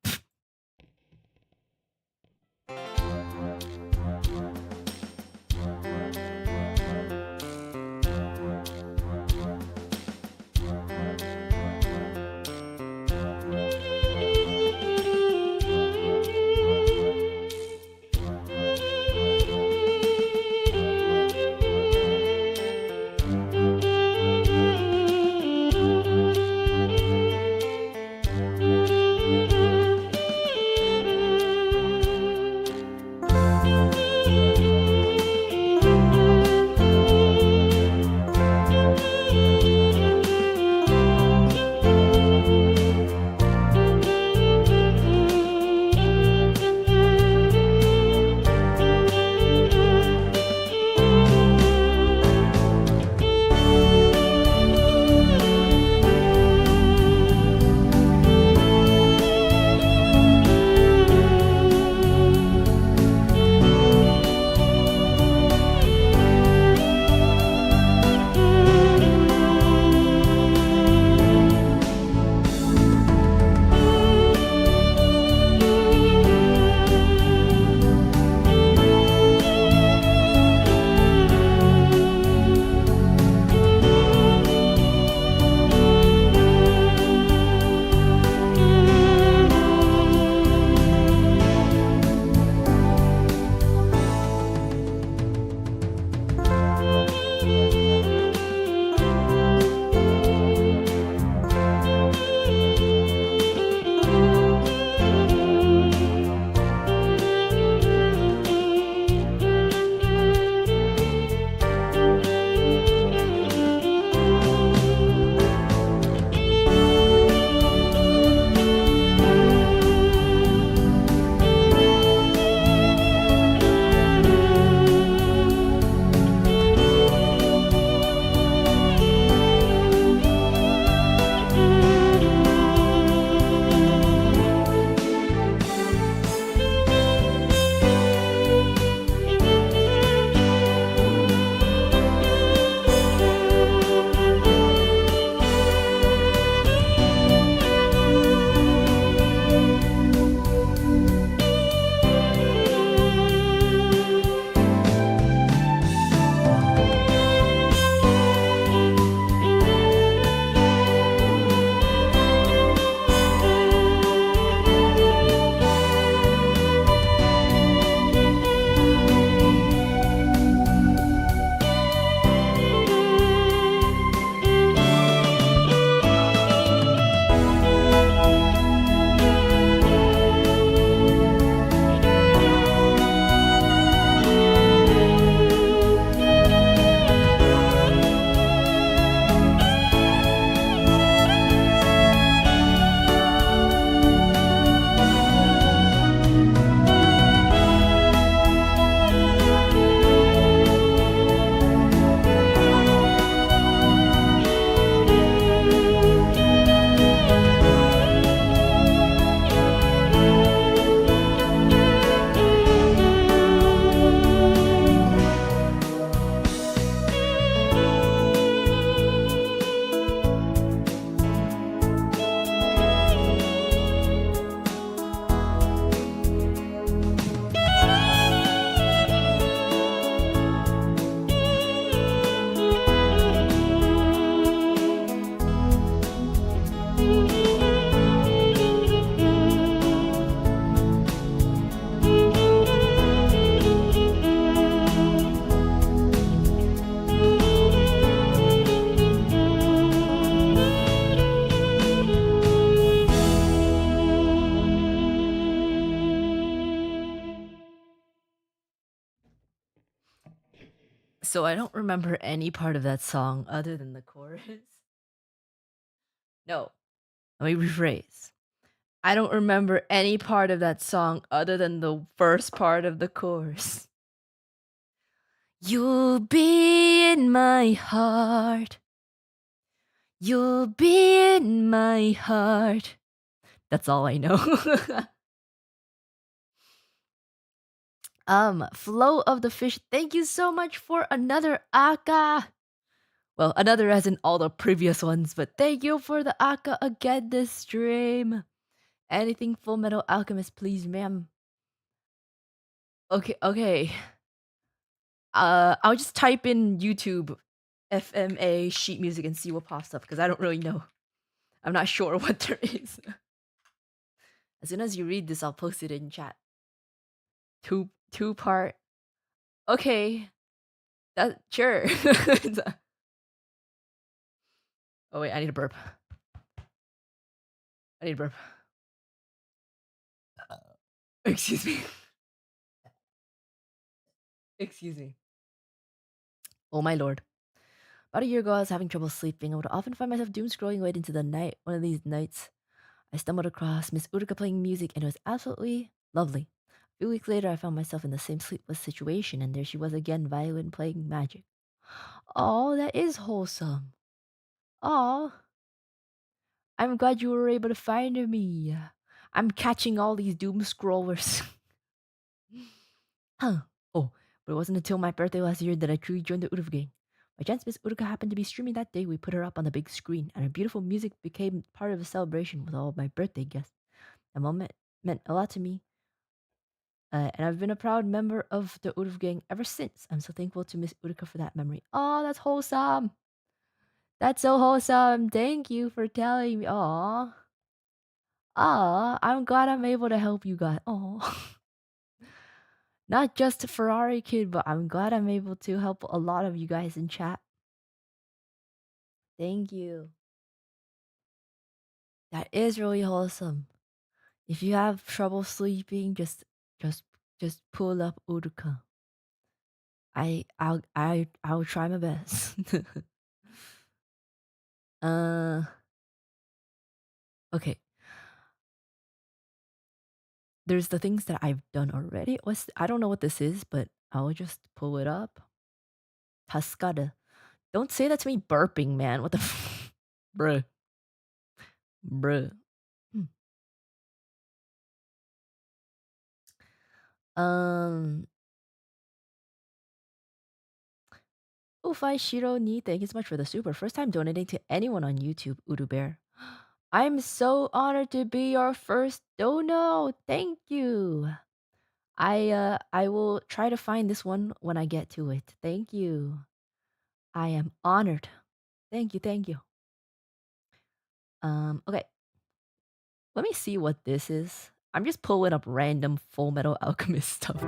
So I don't remember any part of that song other than the chorus. No, let me rephrase. I don't remember any part of that song other than the first part of the chorus. You'll be in my heart. You'll be in my heart. That's all I know. Flow of the Fish, thank you so much for another Aka. Well, another as in all the previous ones, but thank you for the Aka again this stream. Anything Full Metal Alchemist, please, ma'am. Okay. I'll just type in YouTube FMA sheet music and see what pops up because I don't really know. I'm not sure what there is. As soon as you read this, I'll post it in chat. Two part. Okay. That sure. Oh wait, I need a burp. Excuse me. Excuse me. Oh my lord. About a year ago, I was having trouble sleeping. I would often find myself doom scrolling late into the night. One of these nights, I stumbled across Miss Uruka playing music, and it was absolutely lovely. A few weeks later, I found myself in the same sleepless situation, and there she was again, violin playing magic. Oh, that is wholesome. Oh, I'm glad you were able to find me. I'm catching all these doom scrollers. Huh. Oh, but it wasn't until my birthday last year that I truly joined the Uruv gang. By chance, Miss Uruka happened to be streaming that day. We put her up on the big screen, and her beautiful music became part of the celebration with all of my birthday guests. That moment meant a lot to me, and I've been a proud member of the Uruv gang ever since. I'm so thankful to Miss Uruka for that memory. Oh, that's wholesome. That's so wholesome. Thank you for telling me. Aw. Aw, I'm glad I'm able to help you guys. Aw. Not just a Ferrari kid, but I'm glad I'm able to help a lot of you guys in chat. Thank you. That is really wholesome. If you have trouble sleeping, just pull up Uruka. I'll try my best. Okay. There's the things that I've done already. I don't know what this is, but I'll just pull it up. Tascada. Don't say that to me burping, man. What the bruh. Bruh. Hmm. Um Ufai Shiro ni, thank you so much for the super. First time donating to anyone on YouTube, Udu Bear. I'm so honored to be your first dono. Thank you. I will try to find this one when I get to it. Thank you. I am honored. Thank you. Okay. Let me see what this is. I'm just pulling up random Full Metal Alchemist stuff.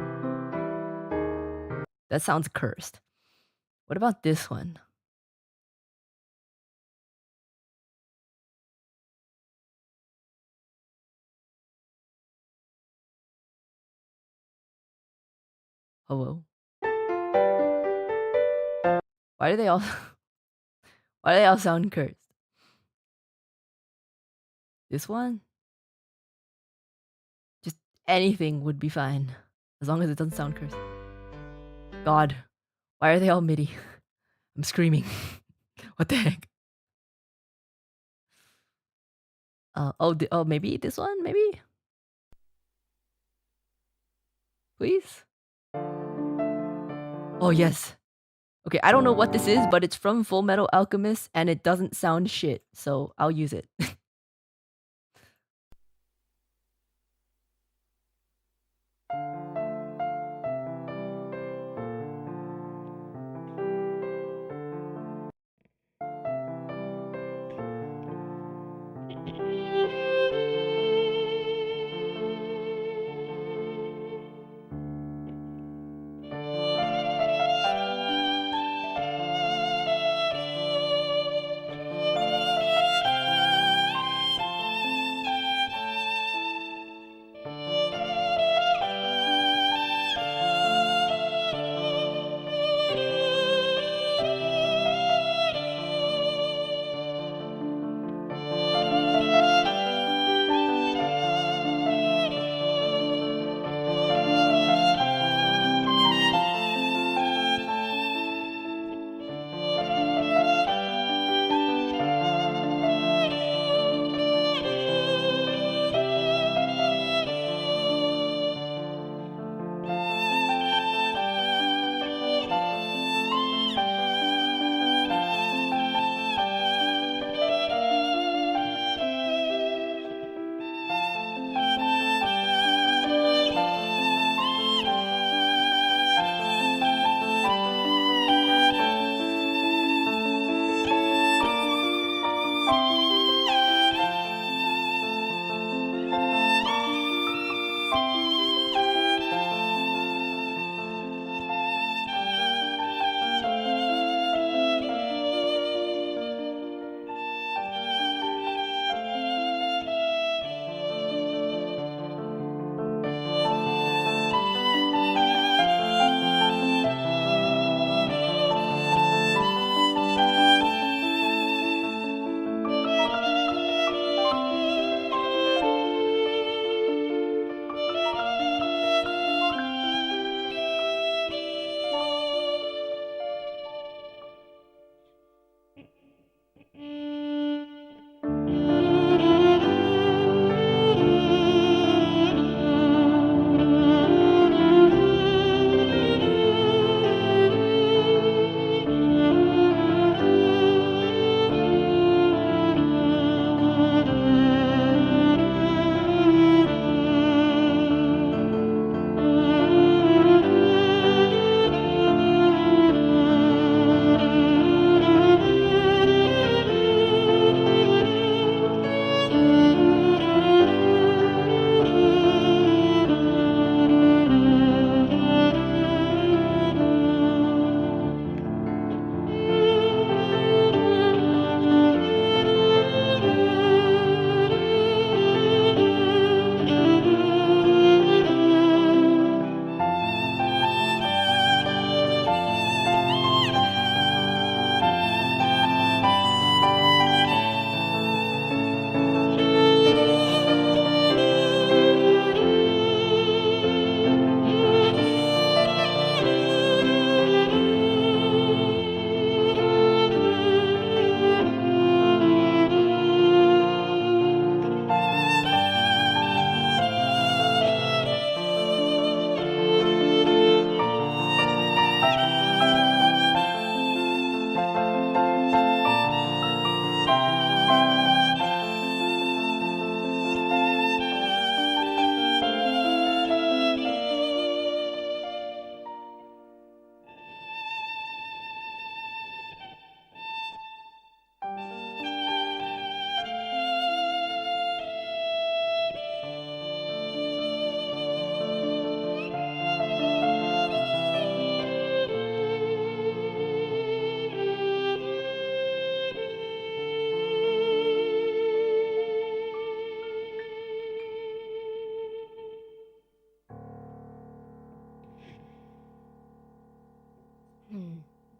That sounds cursed. What about this one? Hello? Why do they all why do they all sound cursed? This one? Just anything would be fine. As long as it doesn't sound cursed. God. Why are they all MIDI? I'm screaming. What the heck? Maybe this one? Maybe? Please? Oh, yes. Okay, I don't know what this is, but it's from Full Metal Alchemist, and it doesn't sound shit, so I'll use it.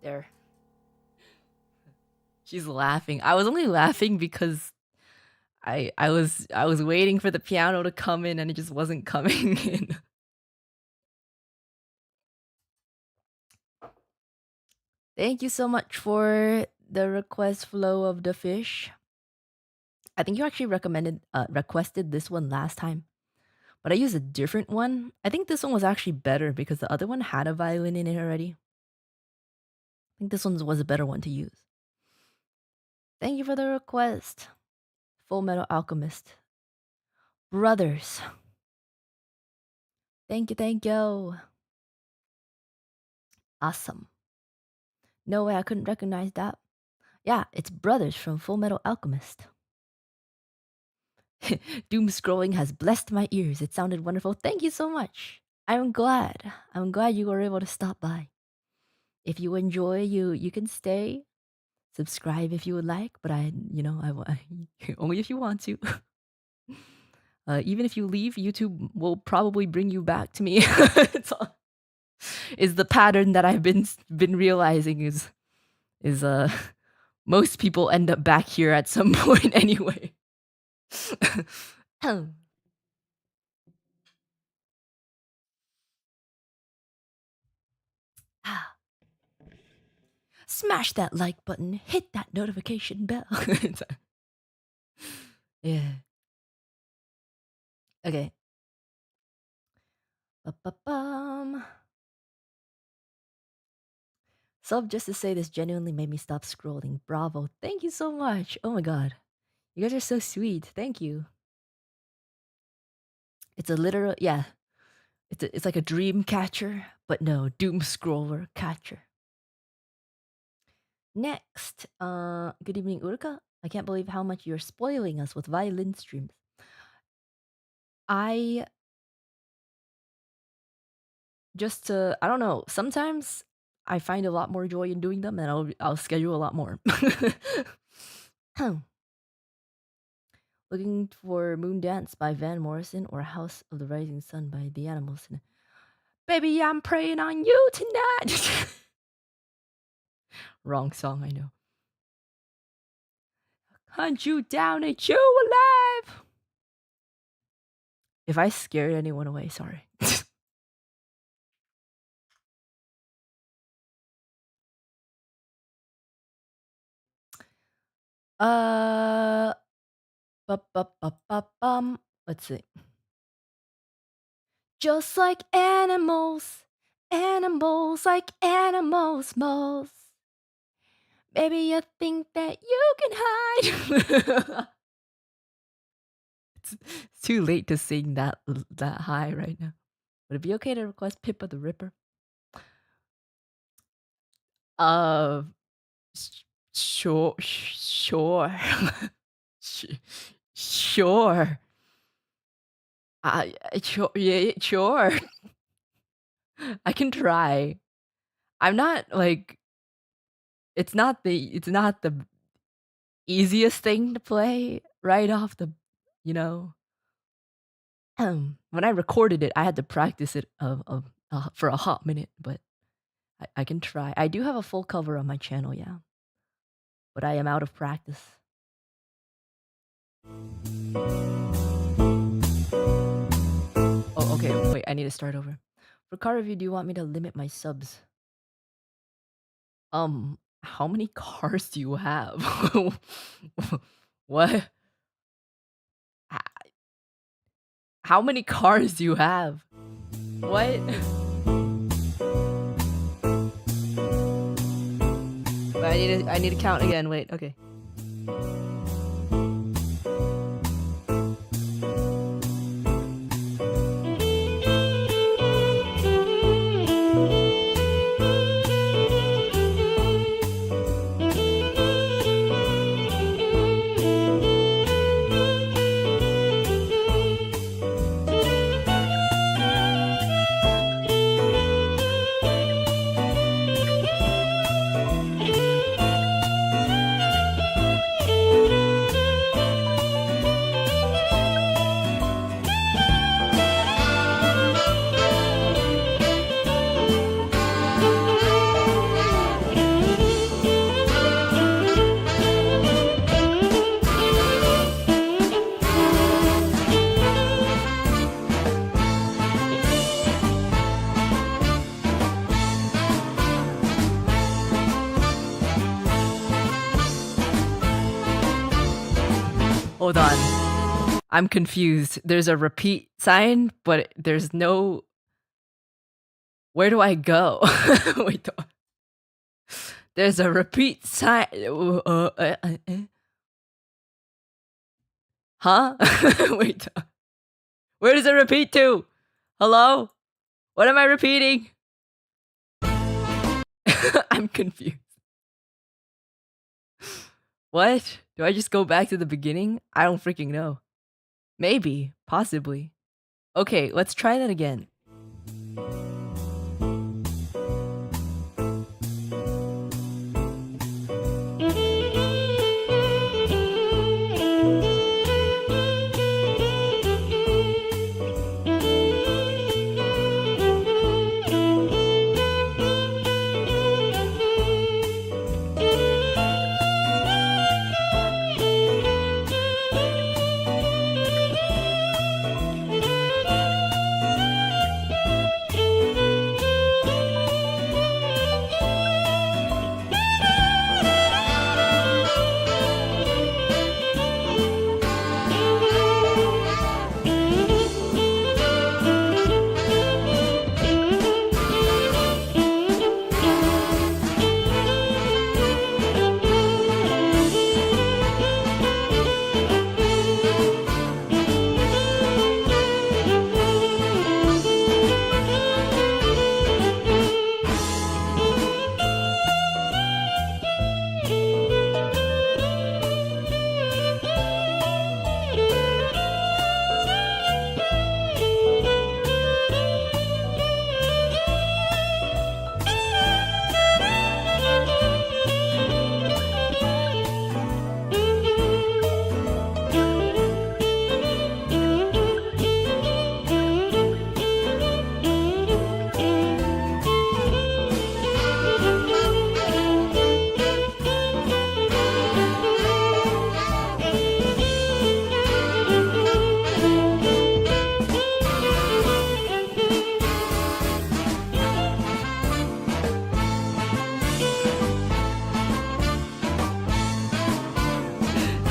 There. She's laughing. I was only laughing because I was waiting for the piano to come in and it just wasn't coming in. Thank you so much for the request flow of the fish. I think you actually requested this one last time, but I used a different one. I think this one was actually better because the other one had a violin in it already. I think this one was a better one to use. Thank you for the request. Full Metal Alchemist. Brothers. Thank you, thank you. Awesome. No way, I couldn't recognize that. Yeah, it's Brothers from Full Metal Alchemist. Doom scrolling has blessed my ears. It sounded wonderful. Thank you so much. I'm glad. I'm glad you were able to stop by. If you enjoy, you can stay. Subscribe if you would like, but I only if you want to. Even if you leave, YouTube will probably bring you back to me. Is the pattern that I've been realizing is most people end up back here at some point anyway. Smash that like button, hit that notification bell. Yeah. Okay. Ba-ba-bum. Sub just to say this genuinely made me stop scrolling. Bravo. Thank you so much. Oh my god. You guys are so sweet. Thank you. It's a literal, yeah. It's like a dream catcher, but no, doom scroller catcher. Next, good evening, Uruka. I can't believe how much you're spoiling us with violin streams. I don't know. Sometimes I find a lot more joy in doing them, and I'll schedule a lot more. Looking for Moon Dance by Van Morrison or House of the Rising Sun by The Animals. Baby, I'm praying on you tonight. Wrong song, I know. Hunt you down and you alive. If I scared anyone away, sorry. Let's see. Just like animals, animals like animals, moles. Maybe you think that you can hide. It's too late to sing that high right now. Would it be okay to request Pippa the Ripper? Sure. Sure. Sure. I can try. I'm not like it's not the easiest thing to play right off the, you know. When I recorded it, I had to practice it for a hot minute, but I can try. I do have a full cover on my channel, yeah. But I am out of practice. Oh, okay. Wait, I need to start over. For car review, do you want me to limit my subs? How many cars do you have? What? How many cars do you have? What? I need to count again. Wait, okay. Hold on. I'm confused. There's a repeat sign, but there's no... Where do I go? Wait. There's a repeat sign. Huh? Wait. Where does it repeat to? Hello? What am I repeating? I'm confused. What? Do I just go back to the beginning? I don't freaking know. Maybe. Possibly. Okay, let's try that again.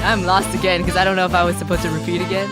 I'm lost again because I don't know if I was supposed to repeat again.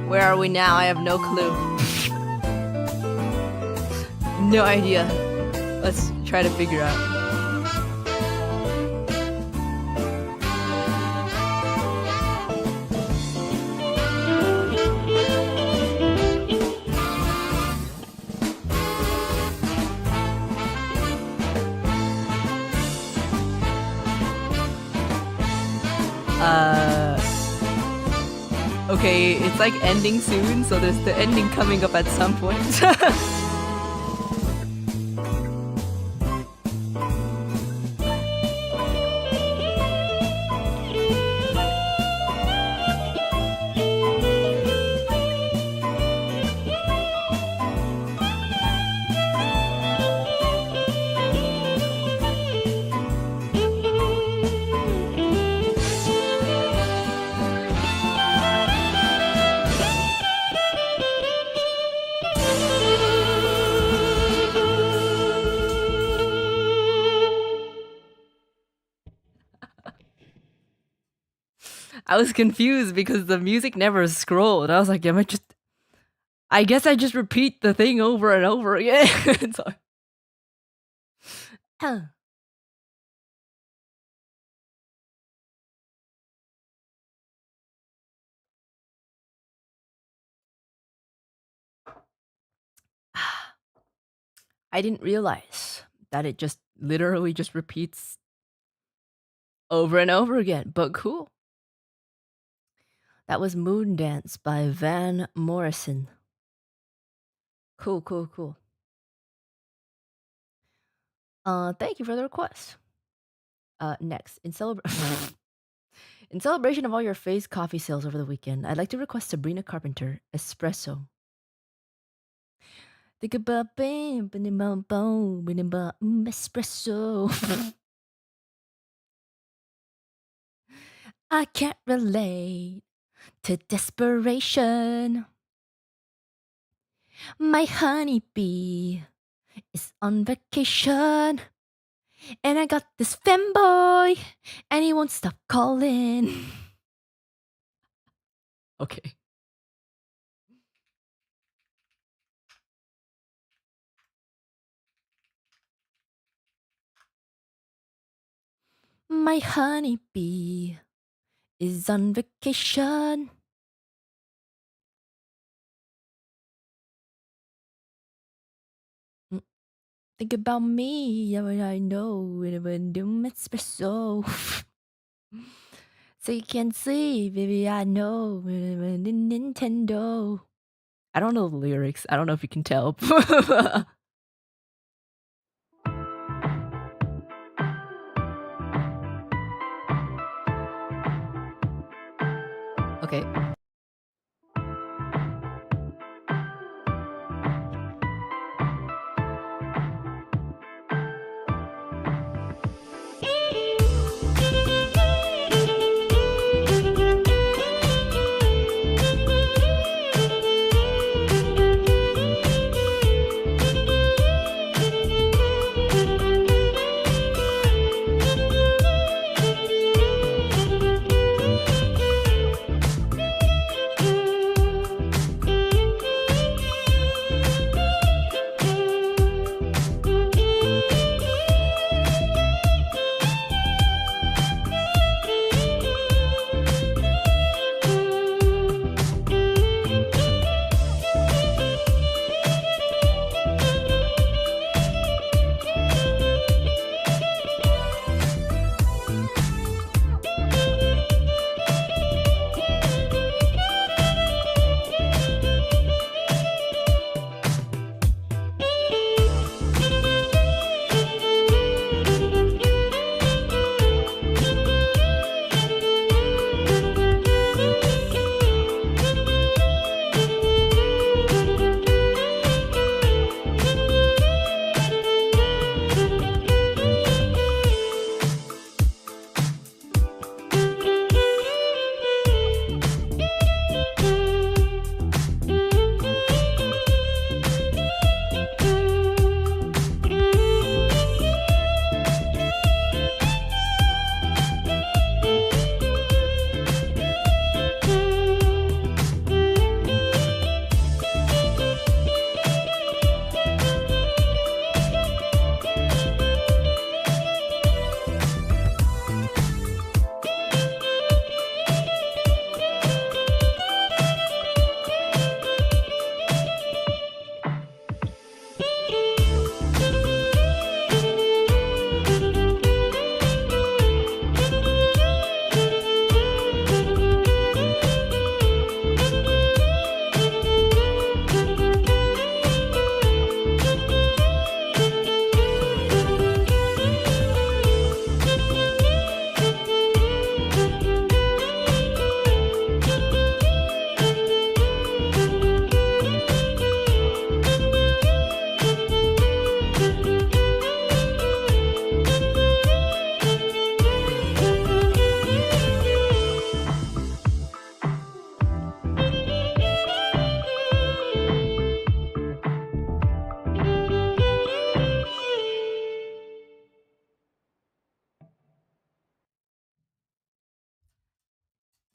Where are we now? I have no clue. No idea. Let's try to figure out. Okay, it's like ending soon, so there's the ending coming up at some point. I was confused because the music never scrolled. I was like, I guess I just repeat the thing over and over again. So, I didn't realize that it just literally just repeats over and over again, but cool. That was Moon Dance by Van Morrison. Cool, cool, cool. Thank you for the request. Next, in celebration of all your Phase coffee sales over the weekend, I'd like to request Sabrina Carpenter, Espresso. Think about espresso. I can't relate to desperation. My honeybee is on vacation. And I got this femboy, and he won't stop calling. Okay. My honeybee is on vacation. Think about me, yeah, I know when do espresso. So you can see, baby, I know when Nintendo. I don't know the lyrics. I don't know if you can tell. Okay.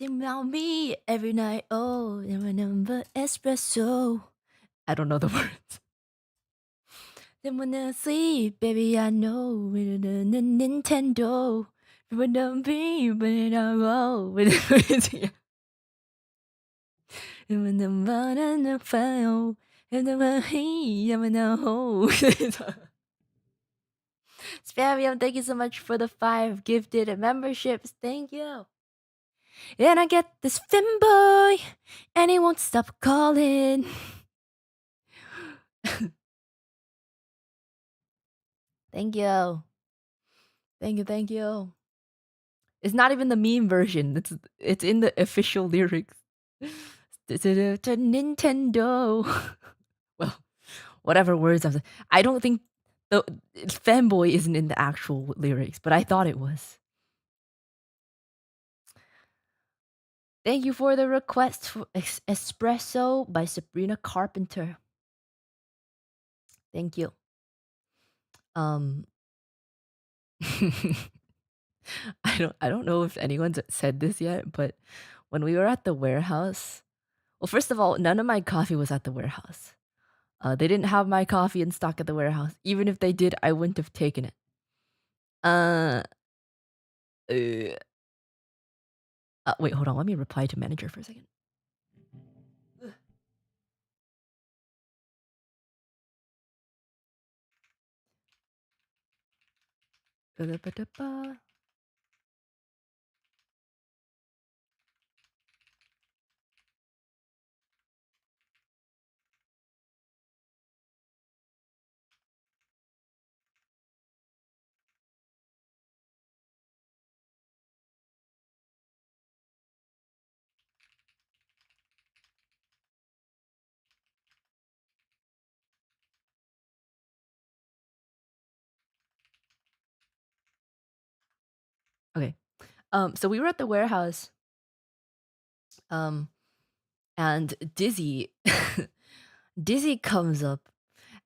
Think about me every night. Oh, number espresso. I don't know the words. Then when I sleep, baby, I know Nintendo. When I'm be, when I roll, when I'm on the file, and I'm in a hole. Spamium, thank you so much for the 5 gifted memberships. Thank you. And I get this femboy, and he won't stop calling. Thank you. Thank you. It's not even the meme version. It's in the official lyrics. Nintendo. Well, whatever words I don't think the fanboy isn't in the actual lyrics, but I thought it was. Thank you for the request for Espresso by Sabrina Carpenter. Thank you. I don't know if anyone's said this yet, but when we were at the warehouse, well, first of all, none of my coffee was at the warehouse. They didn't have my coffee in stock at the warehouse. Even if they did, I wouldn't have taken it. Wait, hold on. Let me reply to manager for a second. Okay. So we were at the warehouse. And Dizzy Dizzy comes up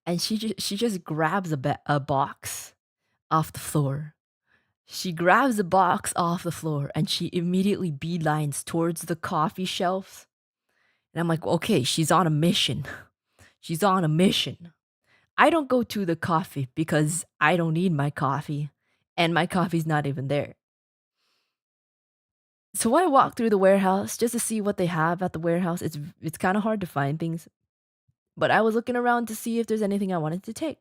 and she just grabs a box off the floor. She grabs a box off the floor and she immediately beelines towards the coffee shelves. And I'm like, okay, she's on a mission. She's on a mission. I don't go to the coffee because I don't need my coffee. And my coffee's not even there. So I walk through the warehouse just to see what they have at the warehouse. It's kind of hard to find things. But I was looking around to see if there's anything I wanted to take.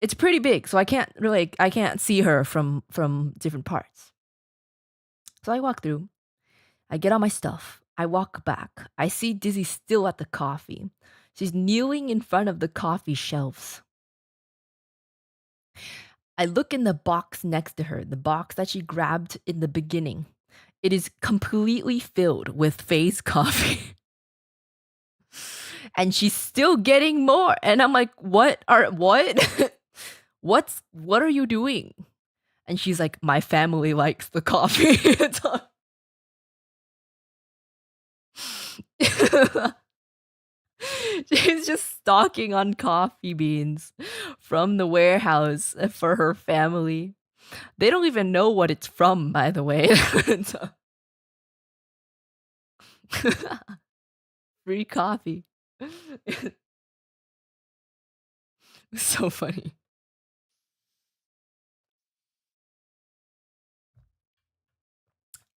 It's pretty big, so I can't see her from different parts. So I walk through. I get all my stuff. I walk back. I see Dizzy still at the coffee. She's kneeling in front of the coffee shelves. I look in the box next to her, the box that she grabbed in the beginning. It is completely filled with Faye's coffee. And she's still getting more. And I'm like, what? What are you doing? And she's like, my family likes the coffee. She's just stocking on coffee beans from the warehouse for her family. They don't even know what it's from, by the way. Free coffee. So funny.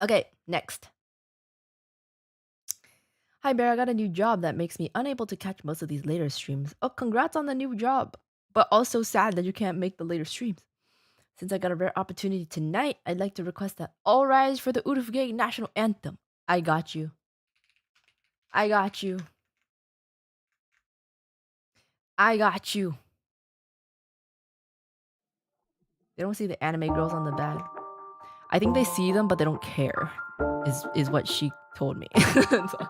Okay, next. Hi Bear, I got a new job that makes me unable to catch most of these later streams. Oh, congrats on the new job. But also sad that you can't make the later streams. Since I got a rare opportunity tonight, I'd like to request that all rise for the Urufgay national anthem. I got you. I got you. I got you. They don't see the anime girls on the bed. I think they see them, but they don't care. Is what she told me. So.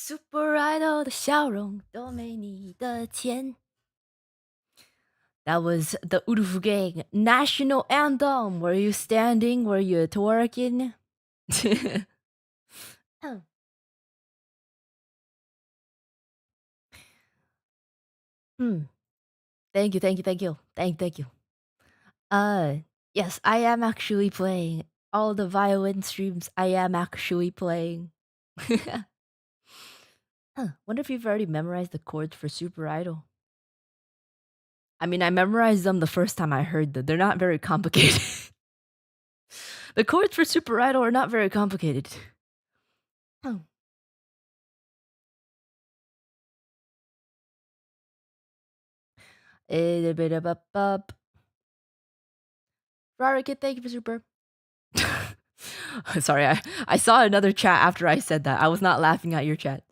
Super Idol 的笑容都没你的甜。That was the Urufu Gang national anthem. Were you standing? Were you twerking? Hmm. Thank you, thank you, thank you. Thank you. Uh yes, I am actually playing. All the violin streams I am actually playing. Wonder if you've already memorized the chords for Super Idol. I mean, I memorized them the first time I heard them. They're not very complicated. The chords for Super Idol are not very complicated. Oh. A bit of a bub. Ferrari Kid, thank you for Super. Sorry, I saw another chat after I said that. I was not laughing at your chat.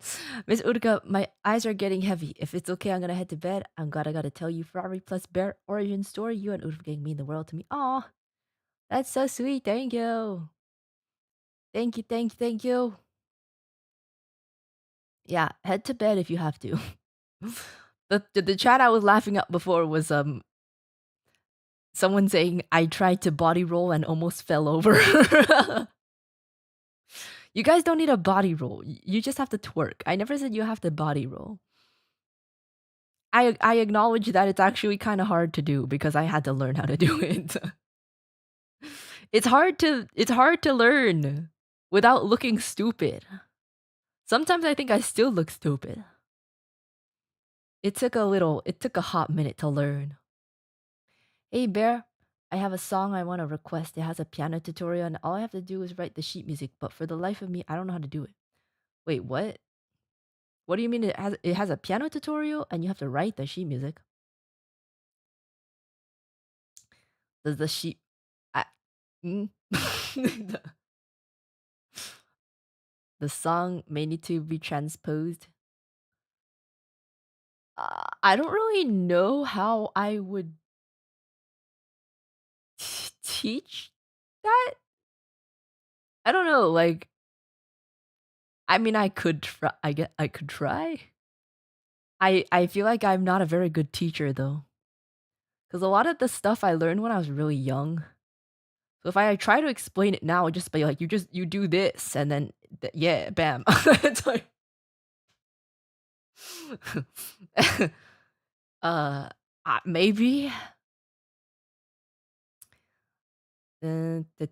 Miss Uruka, my eyes are getting heavy. If it's okay, I'm gonna head to bed. I'm glad I gotta tell you Ferrari plus Bear origin story. You and Uruka gang mean the world to me. Aw, that's so sweet. Thank you. Thank you, thank you, thank you. Yeah, head to bed if you have to. The chat I was laughing at before was someone saying I tried to body roll and almost fell over. You guys don't need a body roll. You just have to twerk. I never said you have to body roll. I acknowledge that it's actually kind of hard to do because I had to learn how to do it. It's hard to learn without looking stupid. Sometimes I think I still look stupid. It took a hot minute to learn. Hey Bear, I have a song I want to request. It has a piano tutorial and all I have to do is write the sheet music, but for the life of me, I don't know how to do it. Wait, what? What do you mean it has a piano tutorial and you have to write the sheet music? Does the sheet I, mm? the, the song may need to be transposed. I don't really know how I would teach that. I don't know. Like, I mean, I could try. I could try. I feel like I'm not a very good teacher though, because a lot of the stuff I learned when I was really young. So if I try to explain it now, it'd just be like you do this and then yeah, bam. It's like, uh, maybe. Do you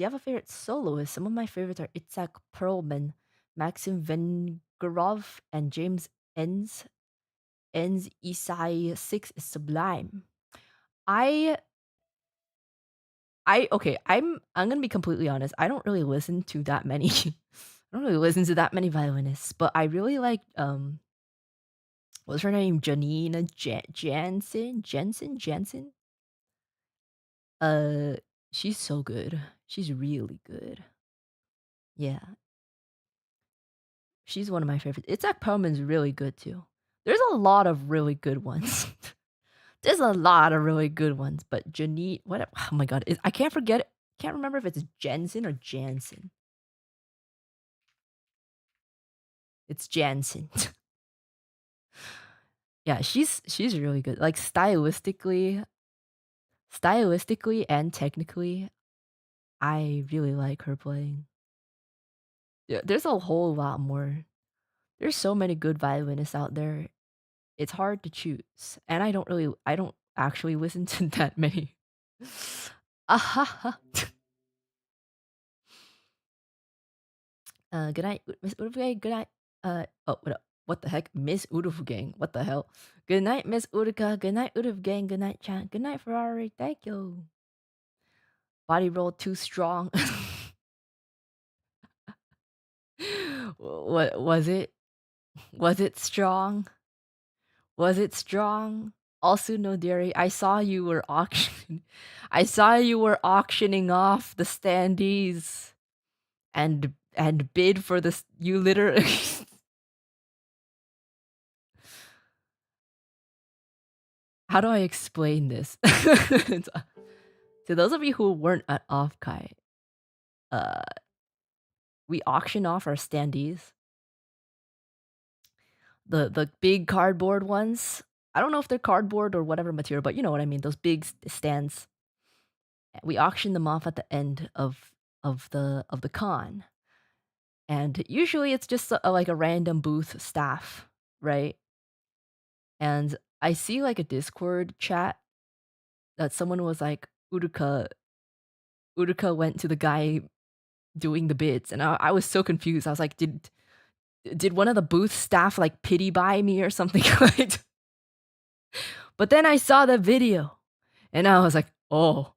have a favorite soloist? Some of my favorites are Itzhak Perlman, Maxim Vengerov, and James Enns. Enns Isai 6 is sublime. I okay, I'm gonna be completely honest. I don't really listen to that many. I don't really listen to that many violinists, but I really like what's her name? Janina Jansen. Uh, she's so good. She's really good. Yeah, she's one of my favorites. Itzhak Perlman's really good too. There's a lot of really good ones. There's a lot of really good ones, but Janine, what? Oh my god, I can't forget it. Can't remember if it's Jensen or Jansen. It's Jansen. Yeah, she's really good. Like stylistically and technically, I really like her playing. Yeah, there's a whole lot more. There's so many good violinists out there. It's hard to choose, and I don't actually listen to that many. Ahaha. Good night, Miss Urufuge. Good night. Oh, what the heck, Miss Urufuge? What the hell? Good night, Miss Uruka. Good night, Urufuge. Good night, Chan. Good night, Ferrari. Thank you. Body roll too strong. What was it? Was it strong? Was it strong? Also, no dairy. I saw you were auction. I saw you were auctioning off the standees and bid for this. You literally. How do I explain this? To those of you who weren't at Offkai, uh, we auction off our standees. The big cardboard ones. I don't know if they're cardboard or whatever material, but you know what I mean. Those big stands. We auction them off at the end of the con, and usually it's just like a random booth staff, right? And I see like a Discord chat that someone was like, Uruka went to the guy doing the bids, and I was so confused. I was like, did one of the booth staff like pity buy me or something? But then I saw the video, and I was like, oh,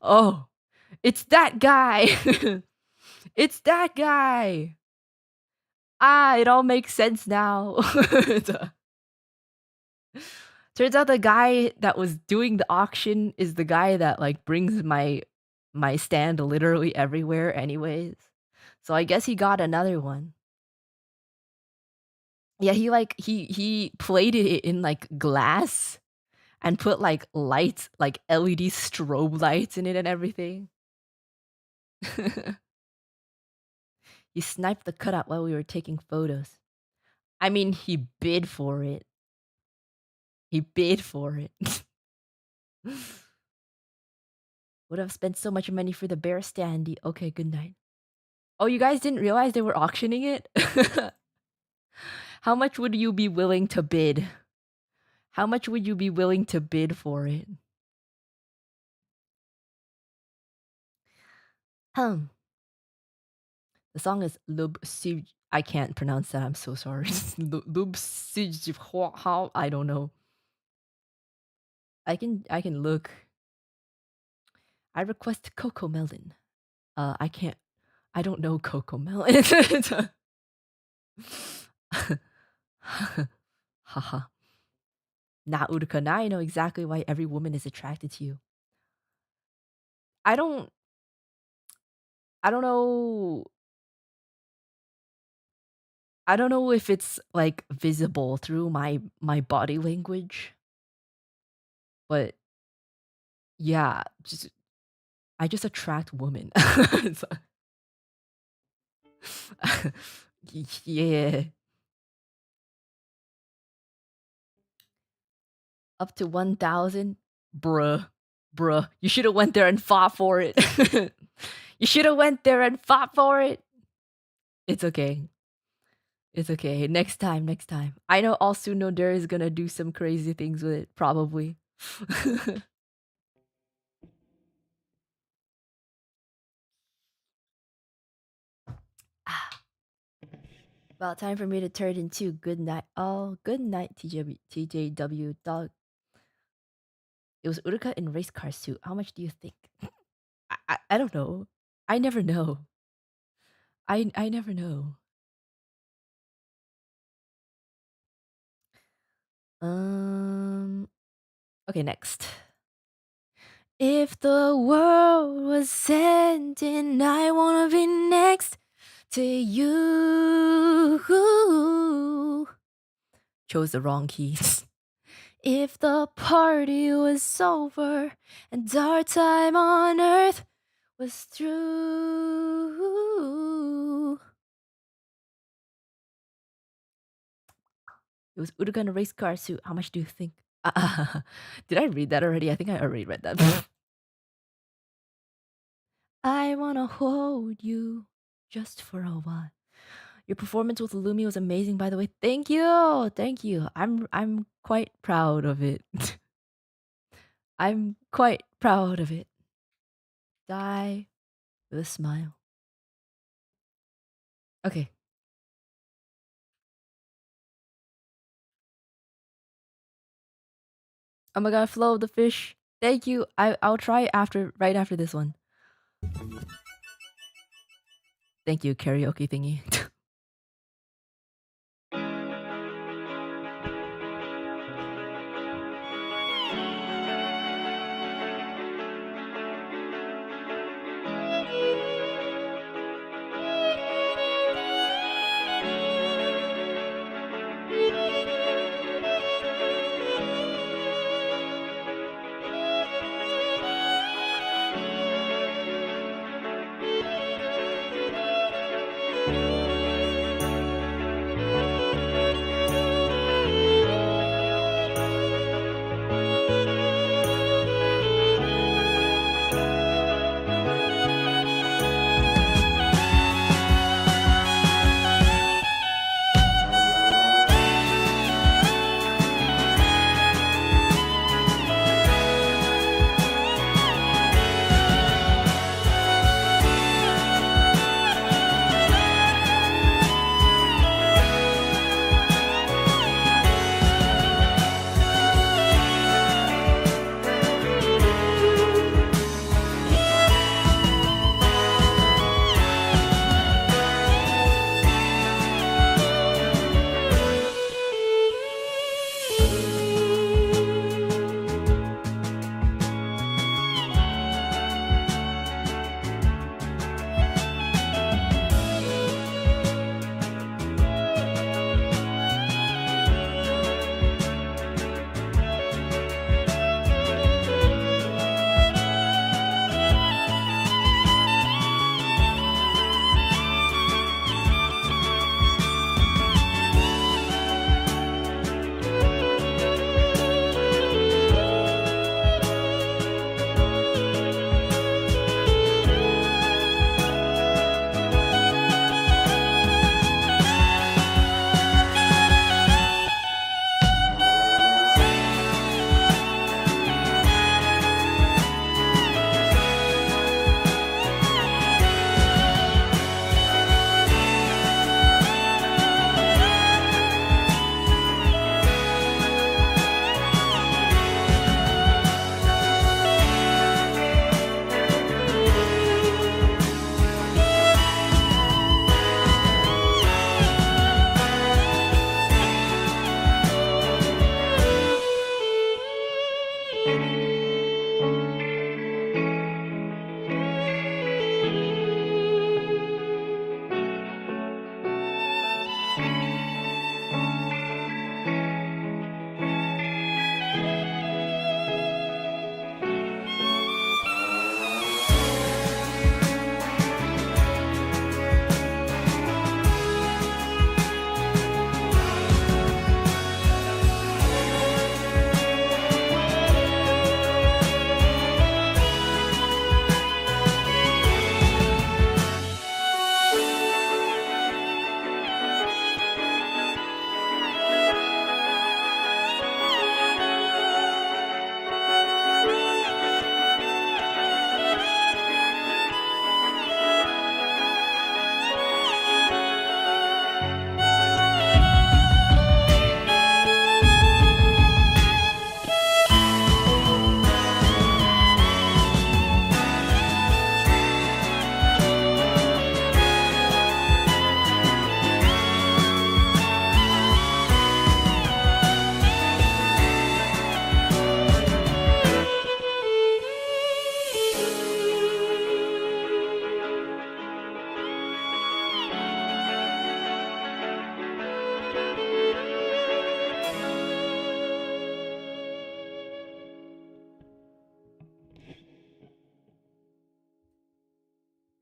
oh, it's that guy. It's that guy. Ah, it all makes sense now. Turns out the guy that was doing the auction is the guy that like brings my stand literally everywhere anyways. So I guess he got another one. Yeah, he plated it in like glass and put like lights, like LED strobe lights in it and everything. He sniped the cutout while we were taking photos. I mean, he bid for it. He bid for it. Would have spent so much money for the bear standee. Okay, good night. Oh, you guys didn't realize they were auctioning it? How much would you be willing to bid? How much would you be willing to bid for it? The song is Lub Sij. I can't pronounce that. I'm so sorry. Lub Sij. How? I don't know. I can look. I request Coco Melon. I can't. I don't know Coco Melon. Haha. Nah, Uruka, now I know exactly why every woman is attracted to you. I don't know. I don't know if it's like visible through my body language, but yeah, I just attract women. Yeah. Up to 1,000? Bruh. Bruh. You should have went there and fought for it. You should have went there and fought for it. It's okay. It's okay. Next time. I know also know there is gonna do some crazy things with it, probably. Well, time for me to turn into good night. Oh, good night, TJW dog. It was Uruka in race car suit. How much do you think? I don't know. I never know. I never know. Okay, next. If the world was ending, I wanna be next to you. Chose the wrong keys. If the party was over and our time on earth was through. It was Uruka in a race car suit. How much do you think? Did I read that already? I think I already read that. I wanna hold you just for a while. Your performance with Lumi was amazing, by the way. Thank you. Thank you. I'm quite proud of it. I'm quite proud of it. Die with a smile. Okay. Oh my god, Flow of the Fish. Thank you. I'll try right after this one. Thank you, karaoke thingy.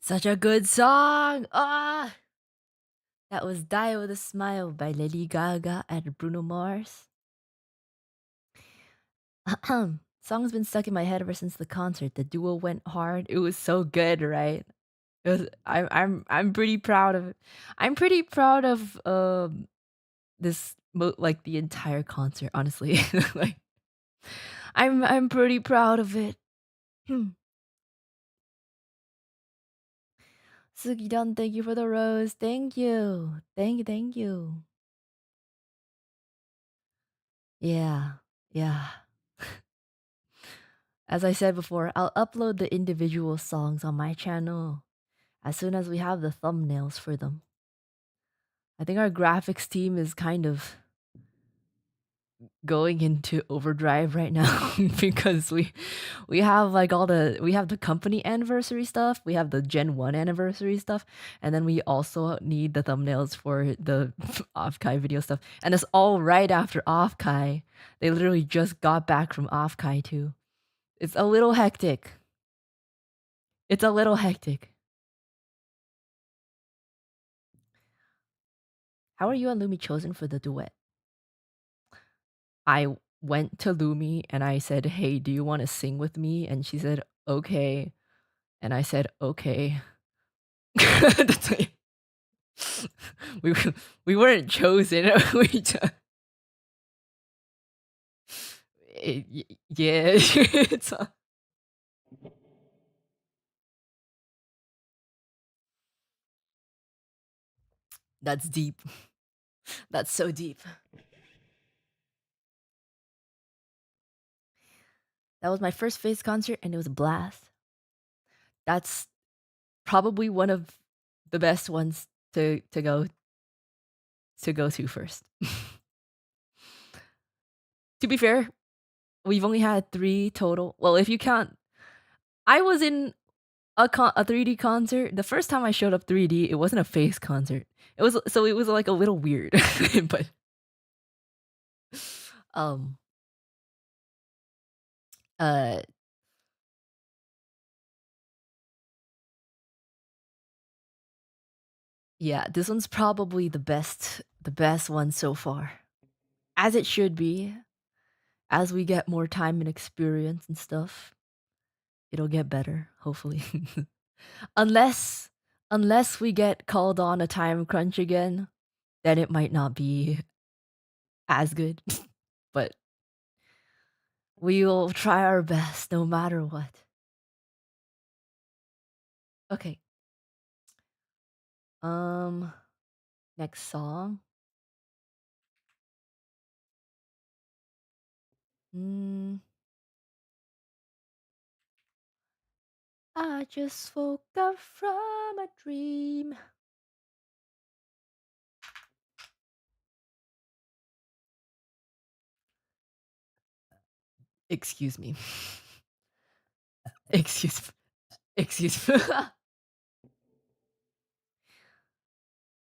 Such a good song! Ah! That was Die With A Smile by Lady Gaga and Bruno Mars. Song's been stuck in my head ever since the concert. The duo went hard. It was so good, right? It was, I'm pretty proud of it. I'm pretty proud of like the entire concert, honestly. Like I'm pretty proud of it. Sugi-dan, thank you for the rose. Thank you. Thank you, thank you. Yeah. Yeah. As I said before, I'll upload the individual songs on my channel as soon as we have the thumbnails for them. I think our graphics team is kind of going into overdrive right now because we have like we have the company anniversary stuff, we have the Gen 1 anniversary stuff, and then we also need the thumbnails for the Offkai video stuff. And it's all right after Offkai. They literally just got back from Offkai too. It's a little hectic. It's a little hectic. How are you and Lumi chosen for the duet? I went to Lumi and I said, "Hey, do you want to sing with me?" And she said, "Okay." And I said, "Okay." That's like- we we weren't chosen. We just, yeah, it's that's deep. That's so deep. That was my first Face concert and it was a blast. That's probably one of the best ones to go to first. To be fair, we've only had 3 total. Well, if you count, I was in a 3D concert. The first time I showed up 3D, it wasn't a Face concert. It was like a little weird. But um uh yeah, this one's probably the best one so far. As it should be. As we get more time and experience and stuff, it'll get better, hopefully. unless unless we get called on a time crunch again, then it might not be as good. But we will try our best no matter what. Okay. Um Next song. Mm, I just woke up from a dream. Excuse me. Excuse excuse me.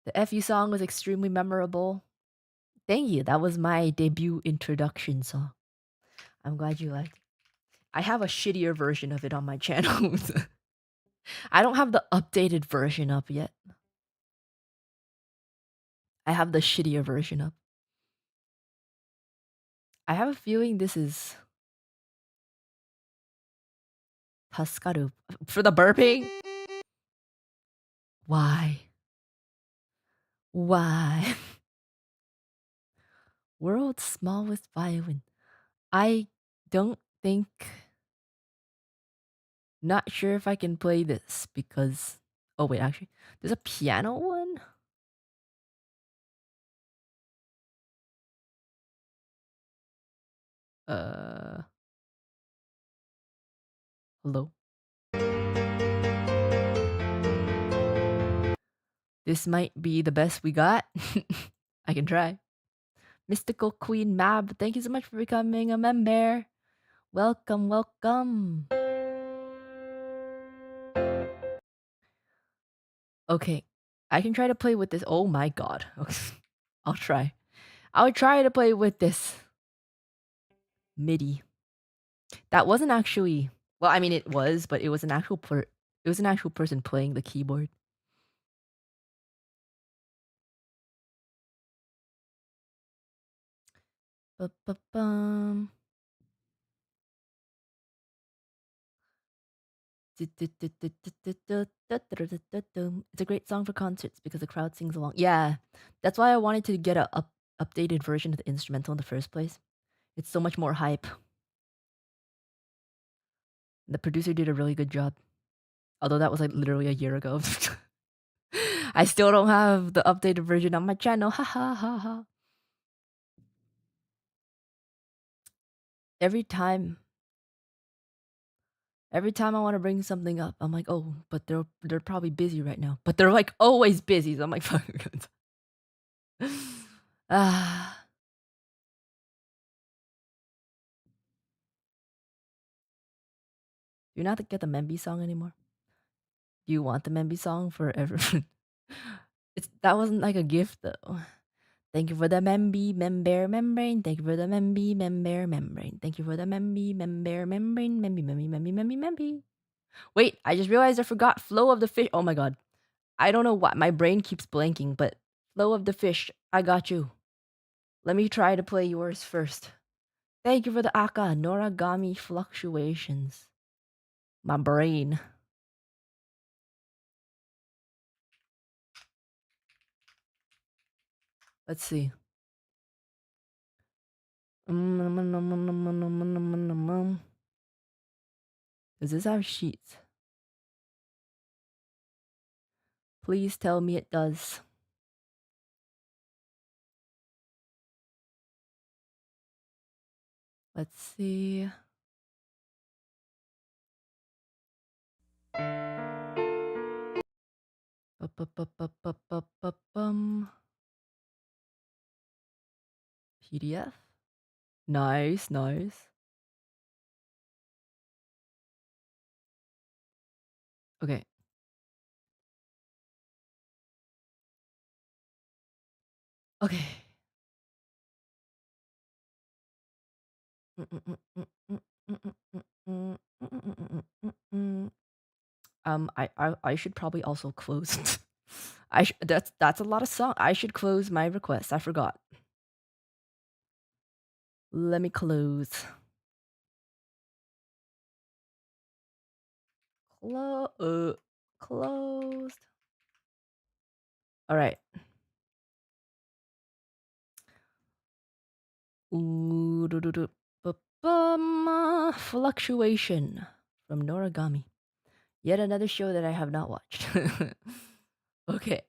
The FU song was extremely memorable. Thank you. That was my debut introduction song. I'm glad you liked it. I have a shittier version of it on my channel. I don't have the updated version up yet. I have the shittier version up. I have a feeling this is Tuskaru. For the burping? Why? Why? World's smallest violin. I don't think. Not sure if I can play this because. Oh, wait, actually. There's a piano one? Uh. Hello? This might be the best we got. I can try. Mystical Queen Mab, thank you so much for becoming a member. Welcome, welcome. Okay, I can try to play with this. Oh my god. I'll try. I'll try to play with this MIDI. That wasn't actually. Well, I mean, it was, but it was an actual It was an actual person playing the keyboard. Ba-ba-bum. It's a great song for concerts because the crowd sings along. Yeah, that's why I wanted to get a updated version of the instrumental in the first place. It's so much more hype. The producer did a really good job. Although that was like literally a year ago. I still don't have the updated version on my channel. Ha ha ha ha. Every time I want to bring something up, I'm like, oh, but they're probably busy right now. But they're like always busy. So I'm like, fuck. Ah, you're not to get the Memby song anymore. Do you want the Memby song forever? It's that wasn't like a gift though. Thank you for the Memby member membrane. Thank you for the Memby member membrane. Thank you for the Memby member membrane. Memby. Wait, I just realized I forgot Flow of the Fish. Oh my god. I don't know why my brain keeps blanking, but Flow of the Fish, I got you. Let me try to play yours first. Thank you for the Aka Noragami fluctuations. My brain. Let's see. Does this have sheets? Please tell me it does. Let's see. PDF? Nice, nice. Okay. Okay. I should probably also close. That's a lot of song. I should close my request. I forgot. Let me close. Closed. All right. Fluctuation from Noragami. Yet another show that I have not watched. Okay.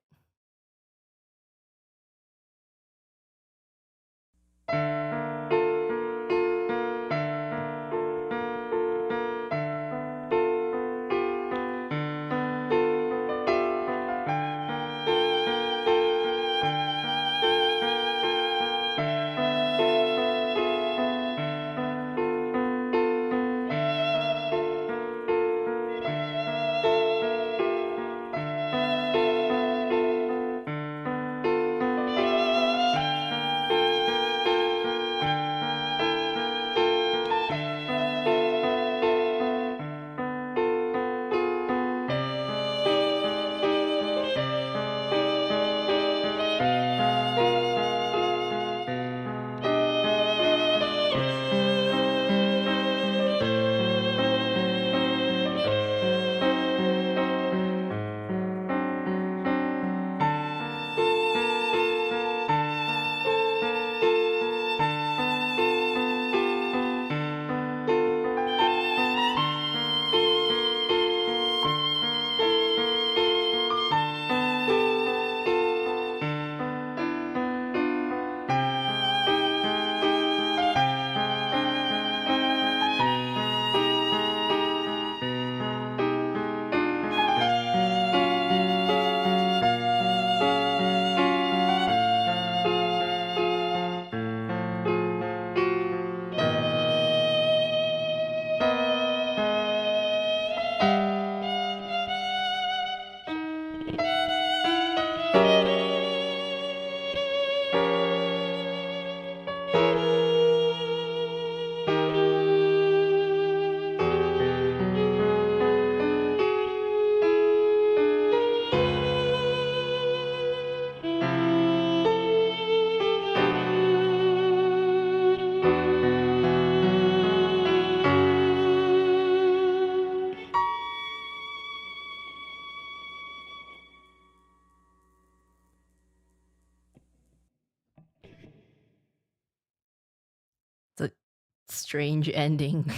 Strange ending.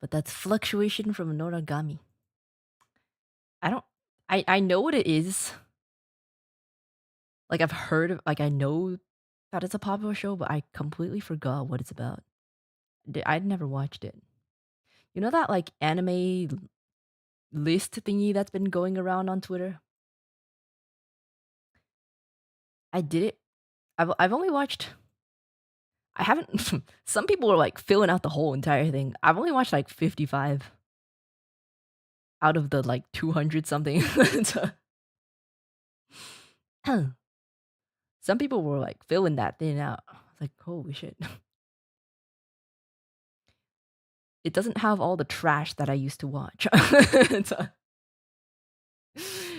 But that's Fluctuation from Noragami. I know what it is. Like I've heard of, like I know that it's a popular show, but I completely forgot what it's about. I'd never watched it. You know that like anime list thingy that's been going around on Twitter? I did it. I've only watched. I haven't. Some people were like filling out the whole entire thing. I've only watched like 55 out of the like 200 something. Some people were like filling that thing out. I was like, holy shit. It doesn't have all the trash that I used to watch.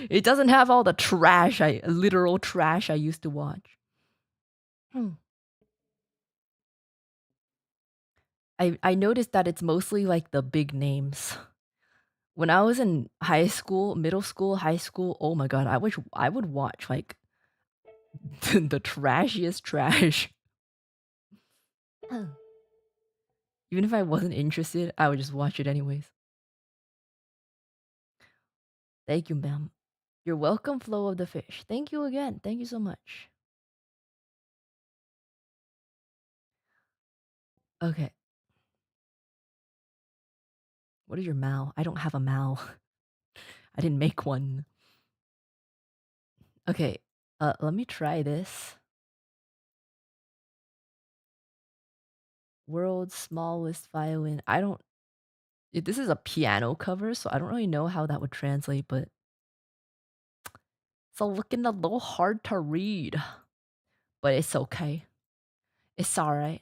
It doesn't have all the trash, literal trash I used to watch. I noticed that it's mostly like the big names. When I was in high school, middle school, high school, oh my god, I would watch like the trashiest trash. Even if I wasn't interested, I would just watch it anyways. Thank you, ma'am. You're welcome, Flow of the Fish. Thank you again. Thank you so much. Okay. What is your Mao? I don't have a Mao. I didn't make one. Okay. Let me try this. World's smallest violin. This is a piano cover, so I don't really know how that would translate, but it's looking a little hard to read. But it's okay. It's alright.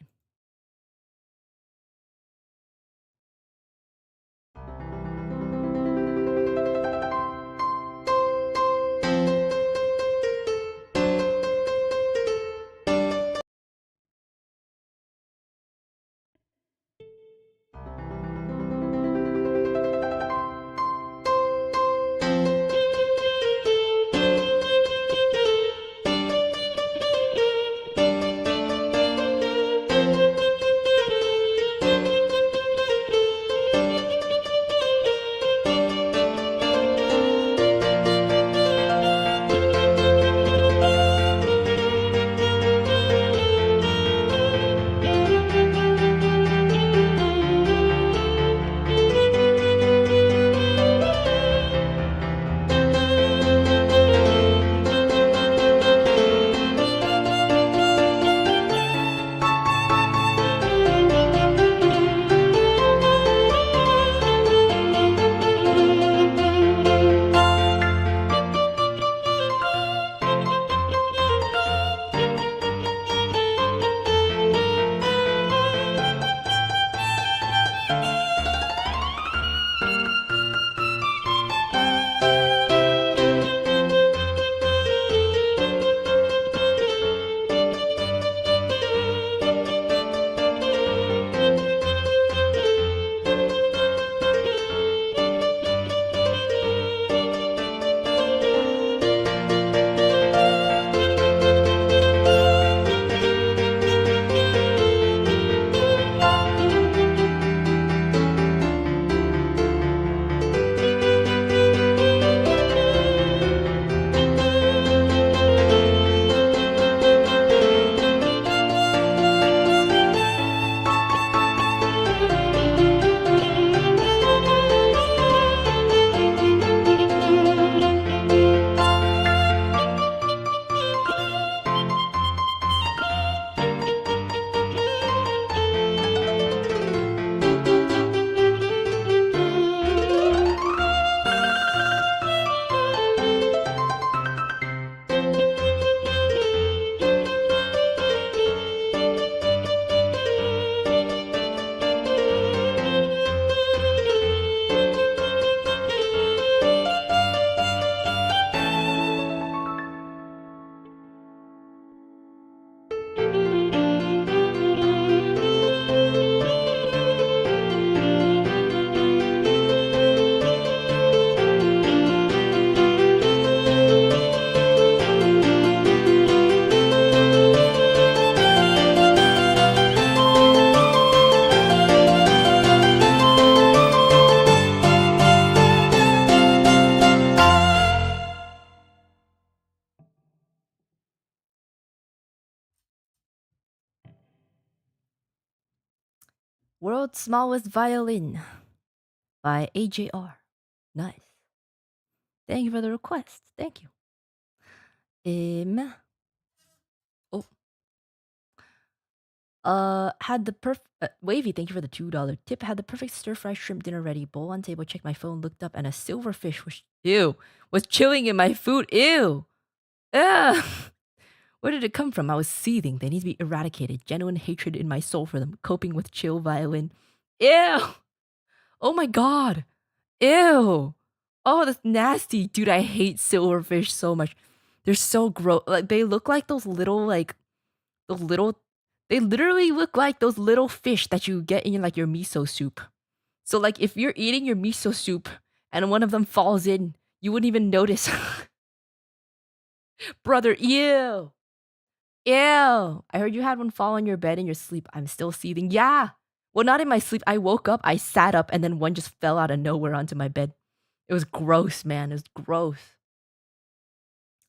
World's Smallest Violin by AJR. Nice. Thank you for the request. Thank you. Had the Wavy, thank you for the $2 tip. Had the perfect stir-fry shrimp dinner ready. Bowl on table, checked my phone, looked up, and a silverfish was chilling in my food. Ew. Ugh. Where did it come from? I was seething. They need to be eradicated. Genuine hatred in my soul for them. Coping with chill violin. Ew. Oh my god. Ew. Oh, that's nasty. Dude, I hate silverfish so much. They're so gross. Like, they look like those little, they literally look like those little fish that you get in like your miso soup. So like if you're eating your miso soup and one of them falls in, you wouldn't even notice. Brother, ew. Ew. I heard you had one fall on your bed in your sleep. I'm still seething. Yeah. Well, not in my sleep. I woke up, I sat up, and then one just fell out of nowhere onto my bed. It was gross, man. It was gross.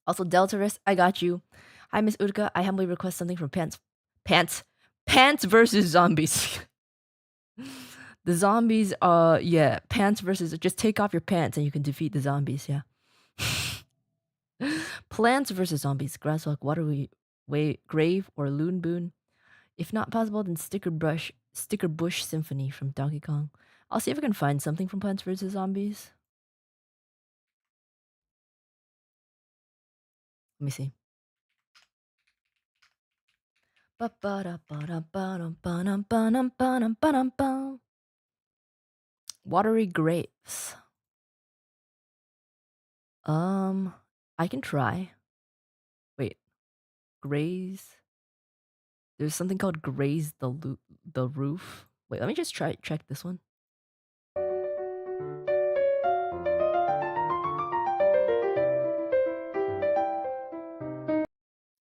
Also, Deltarus, I got you. Hi, Miss Uruka. I humbly request something from Pants versus Zombies. The zombies, yeah, Pants versus, just take off your pants and you can defeat the zombies, yeah. Plants versus Zombies, Grasswalk, Grave, or Loon Boon. If not possible, then Sticker Bush Symphony from Donkey Kong. I'll see if I can find something from Plants vs. Zombies. Let me see. Watery Grapes. I can try. Wait. Graze. There's something called Graze the Roof. Wait, let me just check this one.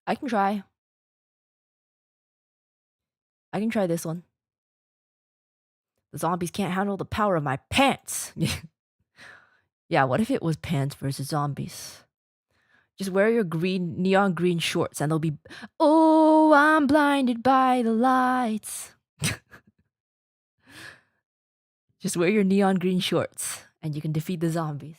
I can try. I can try this one. The zombies can't handle the power of my pants. Yeah, what if it was Pants versus Zombies? Just wear your neon green shorts and they'll be, oh, I'm blinded by the lights. Just wear your neon green shorts and you can defeat the zombies.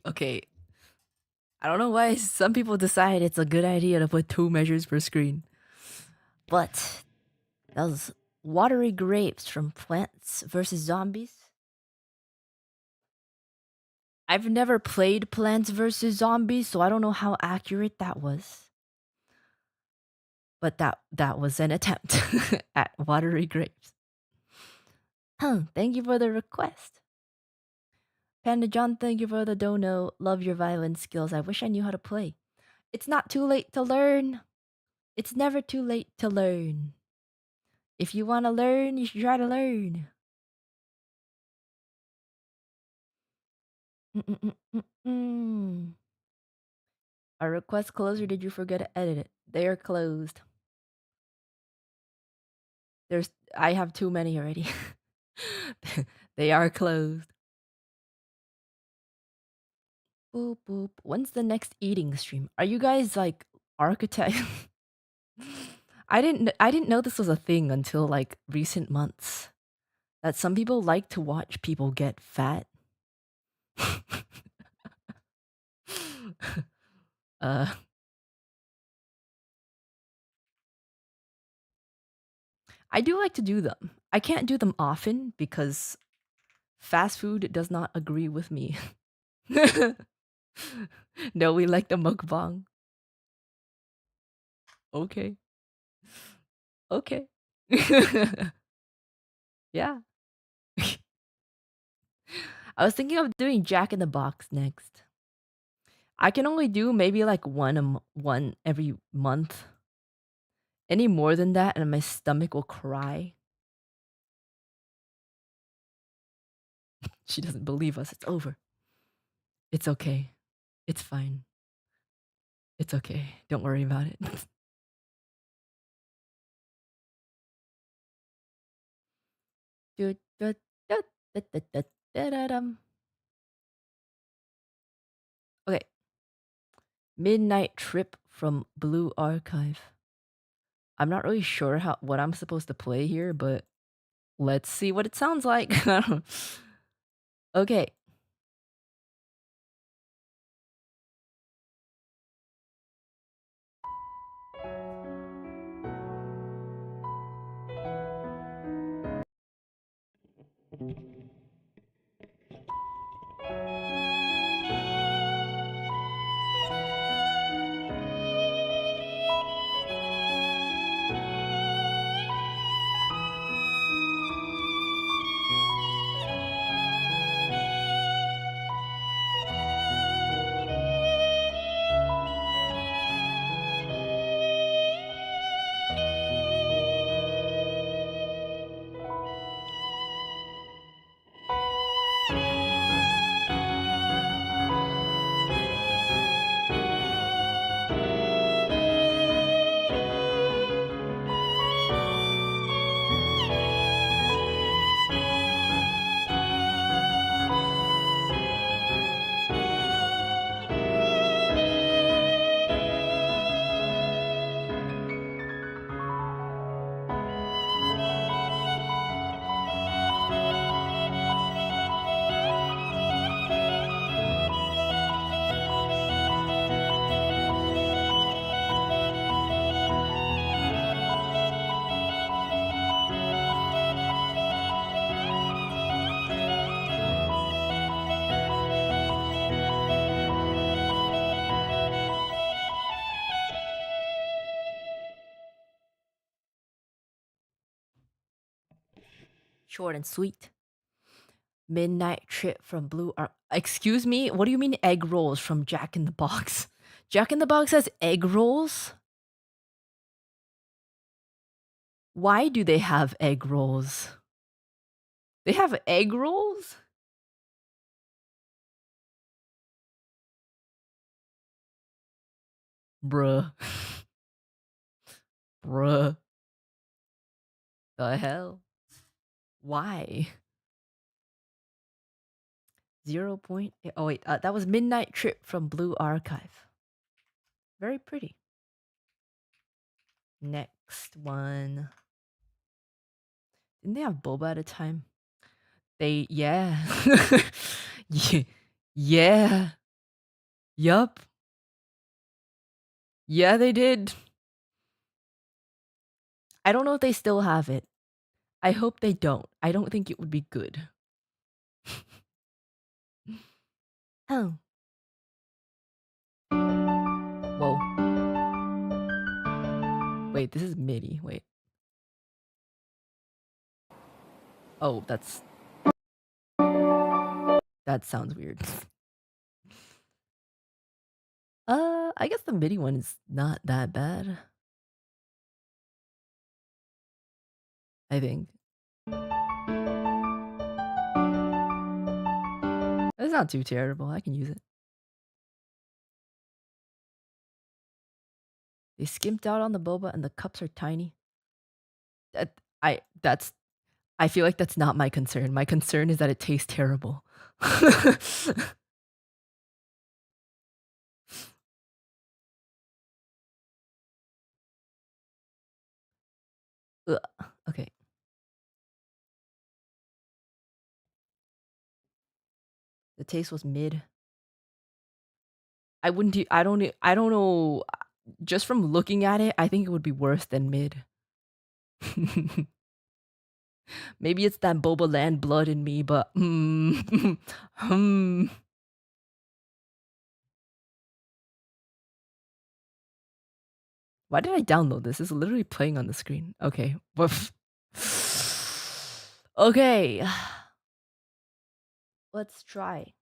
Okay. I don't know why some people decide it's a good idea to put 2 measures per screen. But those watery grapes from Plants vs. Zombies. I've never played Plants vs. Zombies, so I don't know how accurate that was. But that was an attempt at watery grapes. Thank you for the request. Panda John, thank you for the dono. Love your violin skills. I wish I knew how to play. It's not too late to learn. It's never too late to learn. If you want to learn, you should try to learn. Are requests closed or did you forget to edit it? They are closed. I have too many already. They are closed. Boop boop. When's the next eating stream? Are you guys like architect? I didn't know this was a thing until like recent months. That some people like to watch people get fat. uh I do like to do them. I can't do them often because fast food does not agree with me. No, we like the mukbang. Okay. Okay. Yeah. I was thinking of doing Jack in the Box next. I can only do maybe like one every month. Any more than that and my stomach will cry. She doesn't believe us. It's over. It's okay. It's fine. It's okay. Don't worry about it. Okay. Midnight Trip from Blue Archive. I'm not really sure what I'm supposed to play here, but let's see what it sounds like. Okay. Short and sweet. Midnight Trip from Blue Ar. Excuse me? What do you mean egg rolls from Jack in the Box? Jack in the Box has egg rolls? Why do they have egg rolls? They have egg rolls? Bruh. Bruh. The hell? Why? 0. Oh wait, that was Midnight Trip from Blue Archive. Very pretty. Next one. Didn't they have boba at a time? Yeah. Yeah. Yeah. Yup. Yeah, they did. I don't know if they still have it. I hope they don't. I don't think it would be good. Oh. Whoa. Wait, this is MIDI. Wait. Oh, that sounds weird. I guess the MIDI one is not that bad. I think. It's not too terrible. I can use it. They skimped out on the boba and the cups are tiny. That that's I feel like that's not my concern. My concern is that it tastes terrible. Ugh. Okay. The taste was mid. I wouldn't do, I don't know. Just from looking at it, I think it would be worse than mid. Maybe it's that Boba Land blood in me, but Why did I download this? It's literally playing on the screen. Okay. Okay. Let's try.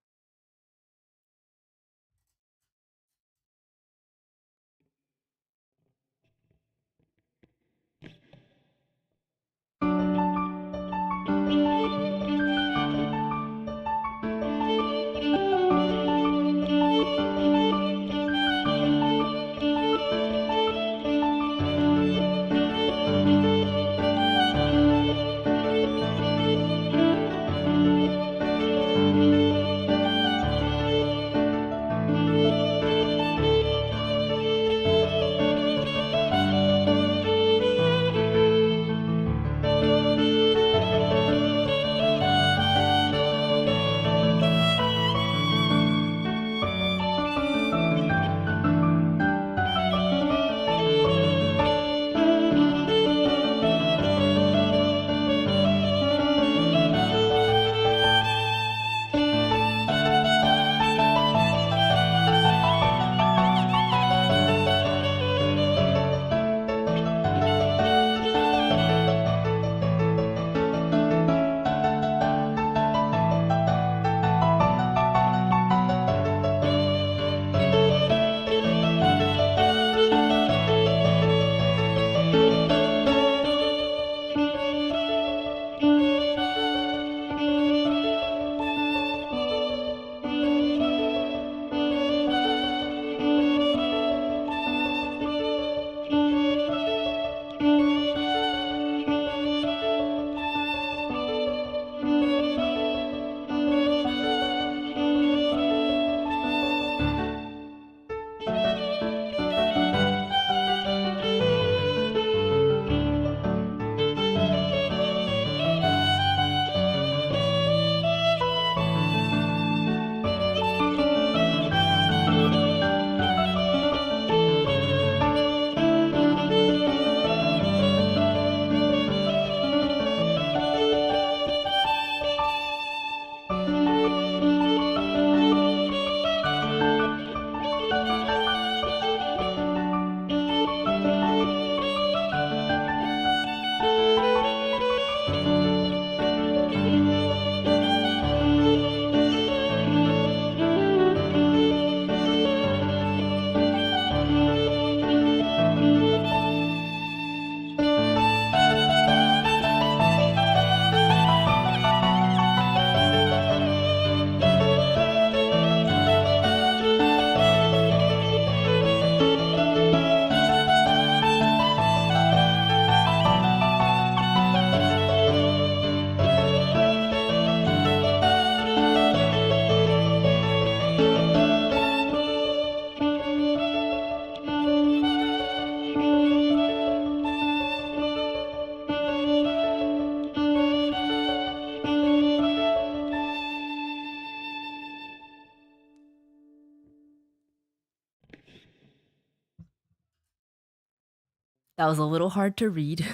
That was a little hard to read.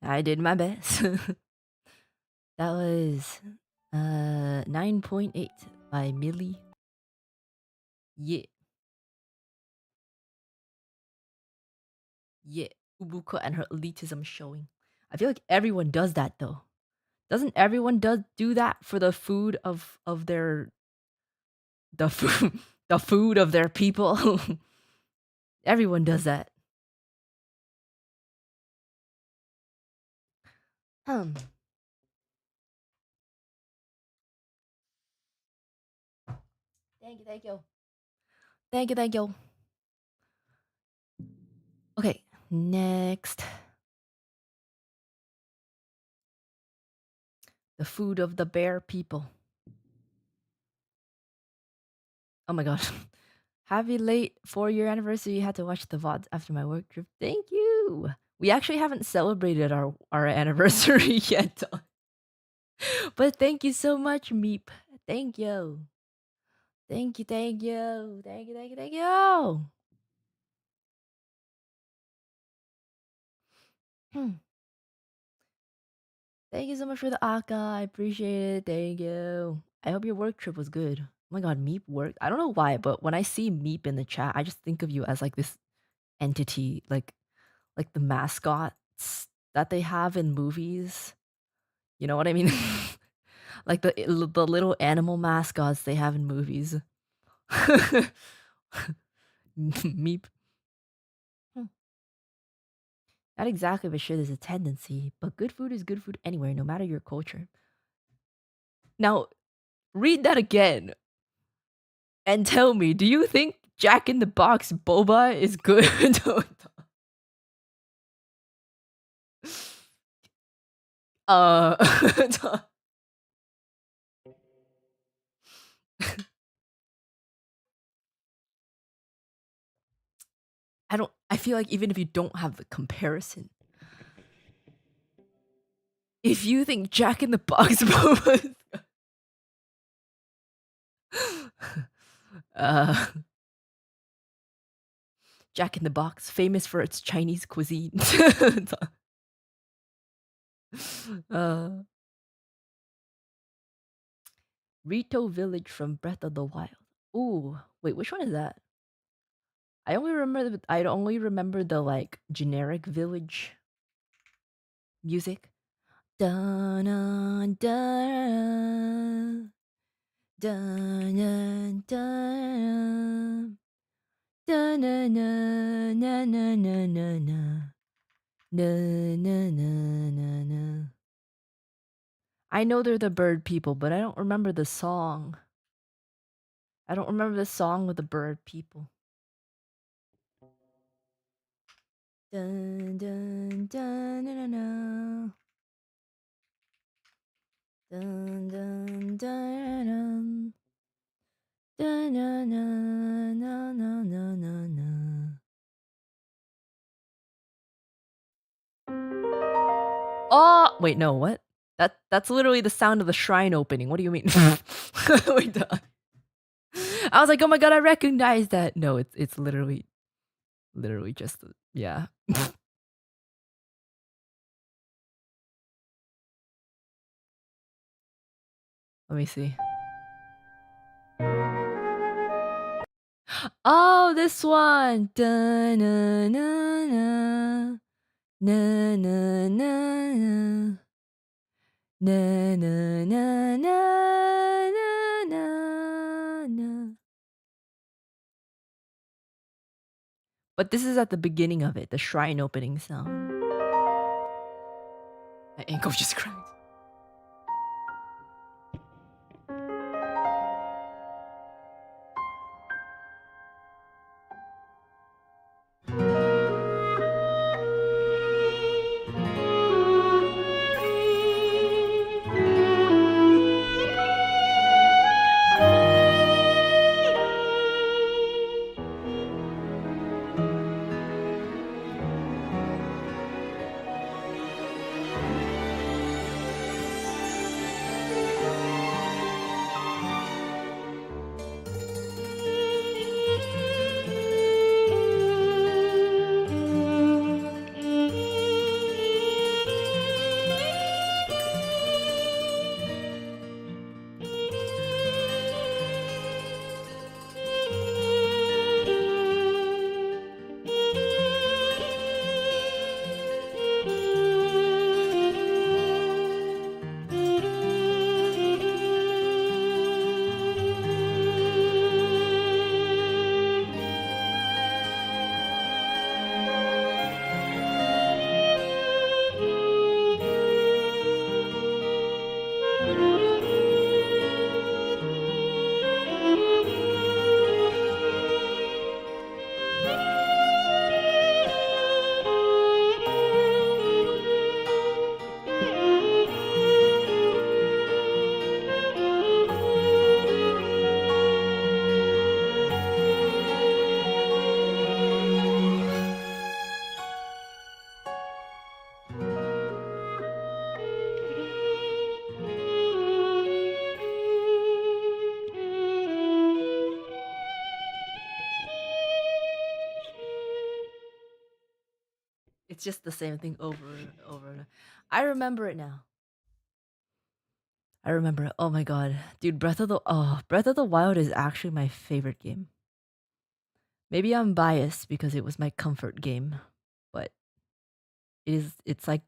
I did my best. That was 9.8 by Millie. Yeah. Yeah. Ubuka and her elitism showing. I feel like everyone does that though. Doesn't everyone do that for the food of their the food the food of their people? Everyone does that. Um. Thank you, thank you. Thank you, thank you. Okay, next. The food of the bear people. Oh my god. Happy late 4-year anniversary. You had to watch the VODs after my work trip. Thank you. We actually haven't celebrated our anniversary yet. But thank you so much, Meep. Thank you. Thank you, thank you. Thank you, thank you, thank you. Hmm. Thank you so much for the Aka. I appreciate it. Thank you. I hope your work trip was good. Oh my god, Meep worked. I don't know why, but when I see Meep in the chat, I just think of you as like this entity, like the mascots that they have in movies. You know what I mean? Like the little animal mascots they have in movies. Meep. Hmm. Not exactly, but sure, there's a tendency. But good food is good food anywhere, no matter your culture. Now, read that again and tell me, do you think Jack in the Box boba is good? uh, I feel like even if you don't have the comparison, if you think Jack in the Box boba is uh Jack in the Box, famous for its Chinese cuisine. uh, Rito Village from Breath of the Wild. Ooh, wait, which one is that? I only remember the like generic village music. Dun dun dun dun dun dun na na na na na na na na na na. I know they're the bird people, but I don't remember the song. I don't remember the song with the bird people. Dun dun dun na na na. Dun dun dun dun dun na na na na na na. Oh wait, no, what? That's literally the sound of the shrine opening. What do you mean? Wait, I was like, oh my god, I recognize that. No, it's literally just yeah. Let me see. Oh, this one. Da, na, na, na. Na, na, na, na. Na, na, na, na, na, na, na. But this is at the beginning of it, the shrine opening sound. My ankle just cracked. just the same thing over and over. I remember it now. I remember it. Oh my god. Dude, Breath of the Wild is actually my favorite game. Maybe I'm biased because it was my comfort game, but it's like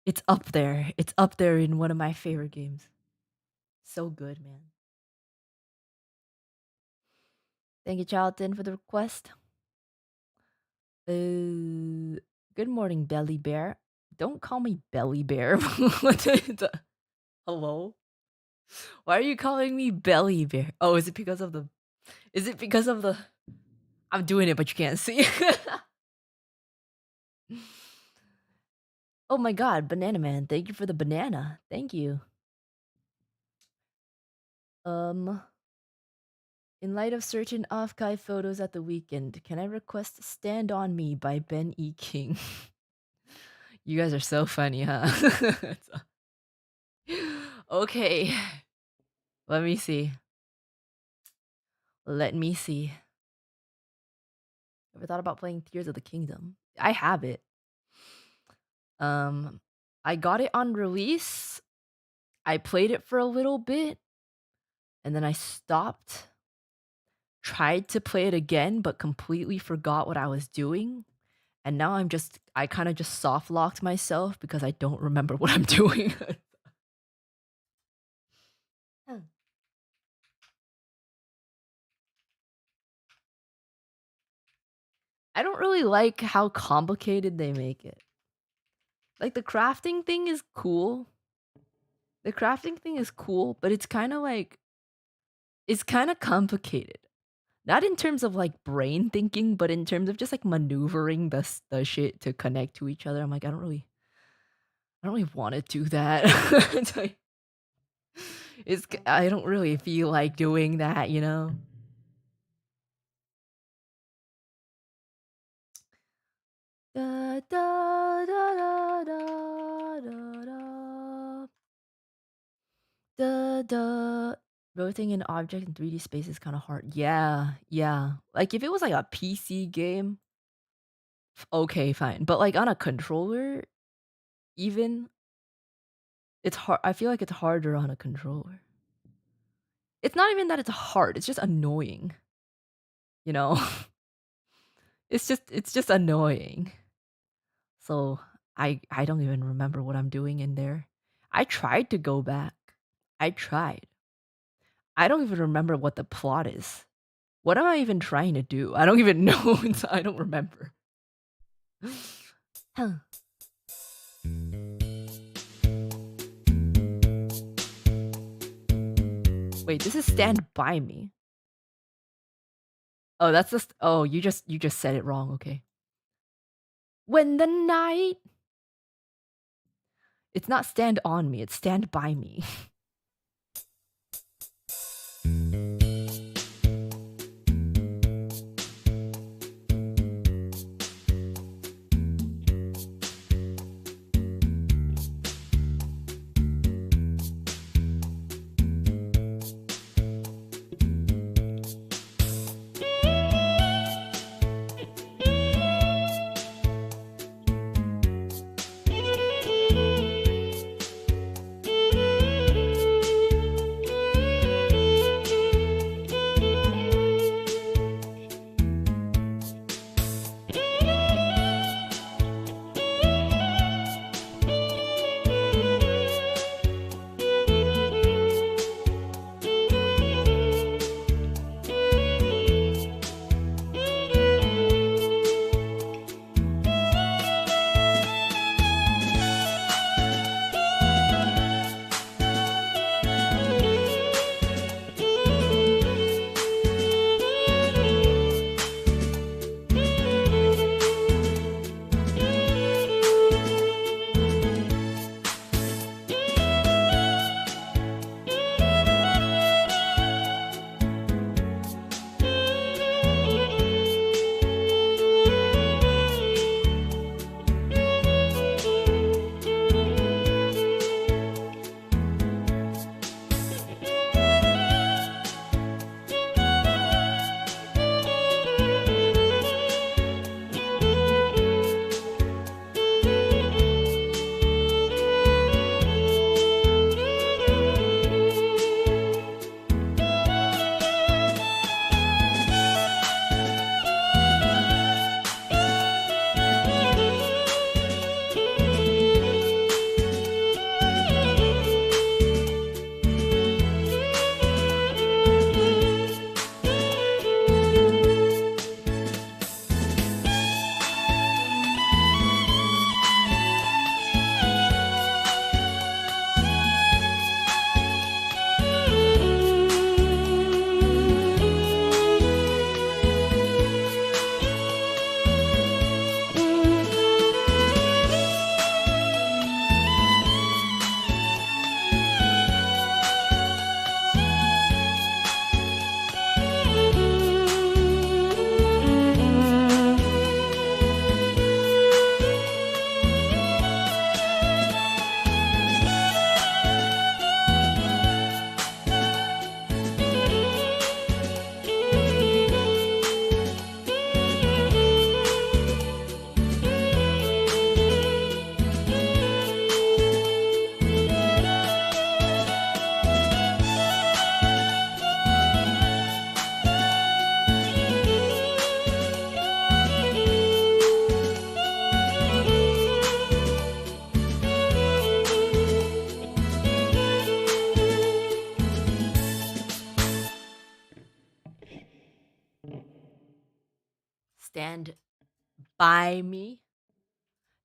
it's up there. It's up there in one of my favorite games. So good, man. Thank you, Charlton, for the request. Good morning, Belly Bear. Don't call me Belly Bear. Hello? Why are you calling me Belly Bear? Oh, is it because of the... Is it because of the... I'm doing it, but you can't see. Oh my god, Banana Man. Thank you for the banana. Thank you. In light of certain Offkai photos at the weekend, can I request Stand On Me by Ben E. King? You guys are so funny, huh? Okay. Let me see. Let me see. Ever thought about playing Tears of the Kingdom? I have it. I got it on release. I played it for a little bit, and then I stopped. Tried to play it again, but completely forgot what I was doing. And now I kind of just soft locked myself because I don't remember what I'm doing. I don't really like how complicated they make it. Like the crafting thing is cool. The crafting thing is cool, but it's kind of like it's kind of complicated. Not in terms of like brain thinking, but in terms of just like maneuvering the shit to connect to each other. I'm like, I don't really want to do that. It's like, I don't really feel like doing that, you know? Da, da, da, da, da, da, da. Da. Rotating an object in 3D space is kind of hard. Yeah. Like if it was like a PC game, okay, fine. But like on a controller, even it's hard. I feel like it's harder on a controller. It's not even that it's hard. It's just annoying. You know? It's just annoying. So I don't even remember what I'm doing in there. I tried to go back. I tried. I don't even remember what the plot is. What am I even trying to do? I don't even know. I don't remember. Huh. Wait, this is Stand By Me. Oh, that's just... Oh, you just said it wrong. Okay. When the night... It's not Stand On Me. It's Stand By Me. Stand by Me,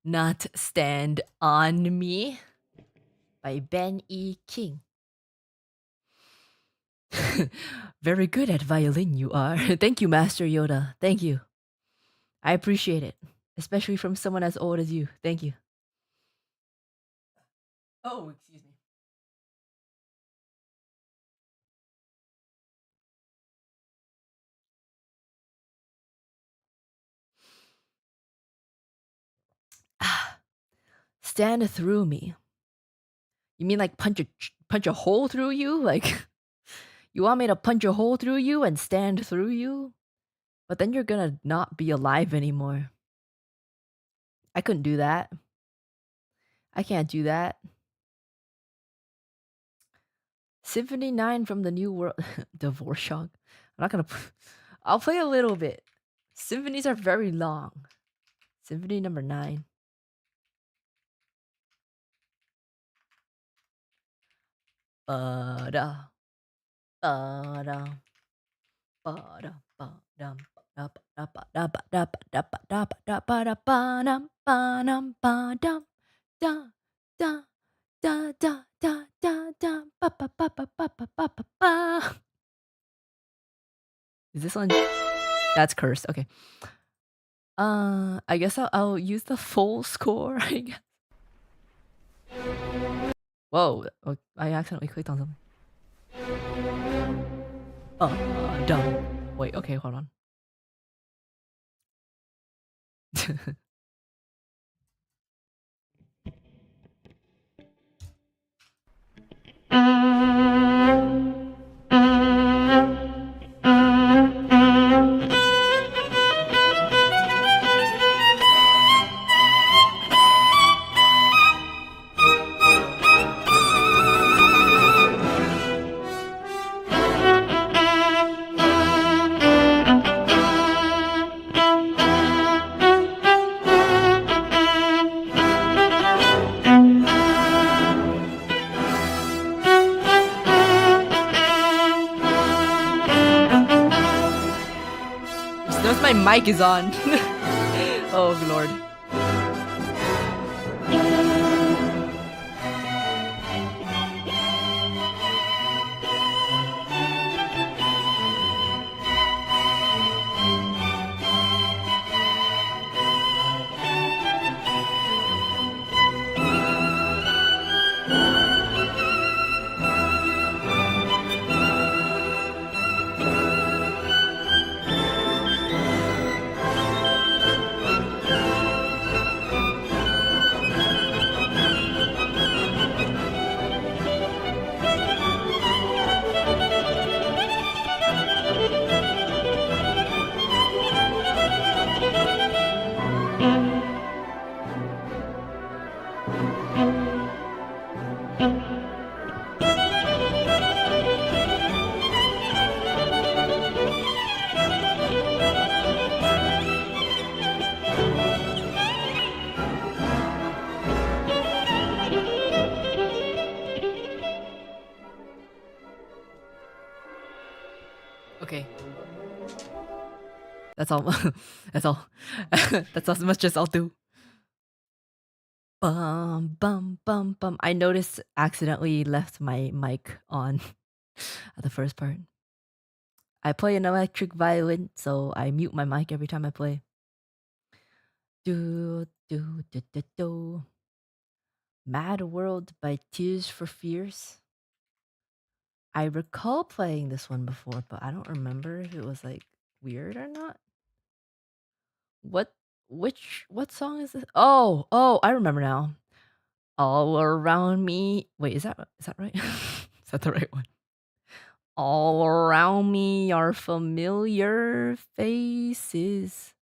Not Stand on Me by Ben E. King. Very good at violin, you are. Thank you, Master Yoda. Thank you. I appreciate it, especially from someone as old as you. Thank you. Oh, excuse me. Ah, stand through me. You mean like punch a hole through you? Like you want me to punch a hole through you and stand through you? But then you're gonna not be alive anymore. I couldn't do that. I can't do that. Symphony 9 from the New World Divorce Shock. I'm not gonna I'll play a little bit. Symphonies are very long. Symphony number 9. Ba-da. Ba-da. Ba-da. Ba-dum. Ba-da-ba-da-ba-da-ba-da-ba-da-ba-da-ba-dum. Ba-dum. Ba-dum. Da. Da. Da. Da. Da. Da. Da. Ba-ba-ba-ba-ba-ba-ba-ba. Is this one? That's cursed. Okay. I guess I'll use the full score, I guess. Whoa, oh, I accidentally clicked on something. Dumb. Wait, okay, hold on. Notice my mic is on. Oh, Lord. Okay. That's all. That's all. That's as much as I'll do. Bum bum bum bum. I noticed accidentally left my mic on at the first part. I play an electric violin, so I mute my mic every time I play. Do do do do do. Mad World by Tears for Fears. I recall playing this one before, but I don't remember if it was like weird or not. What song is this? Oh, I remember now. All around me. Wait, is that right? Is that the right one? All around me are familiar faces.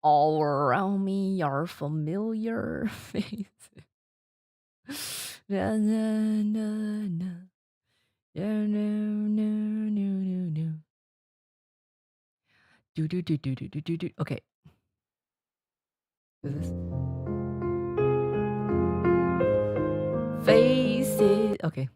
All around me are familiar faces. Na, na, na, na. No, no, no, no, no, no. Do do do do do do do do. Okay. Who's this? Faces. Okay.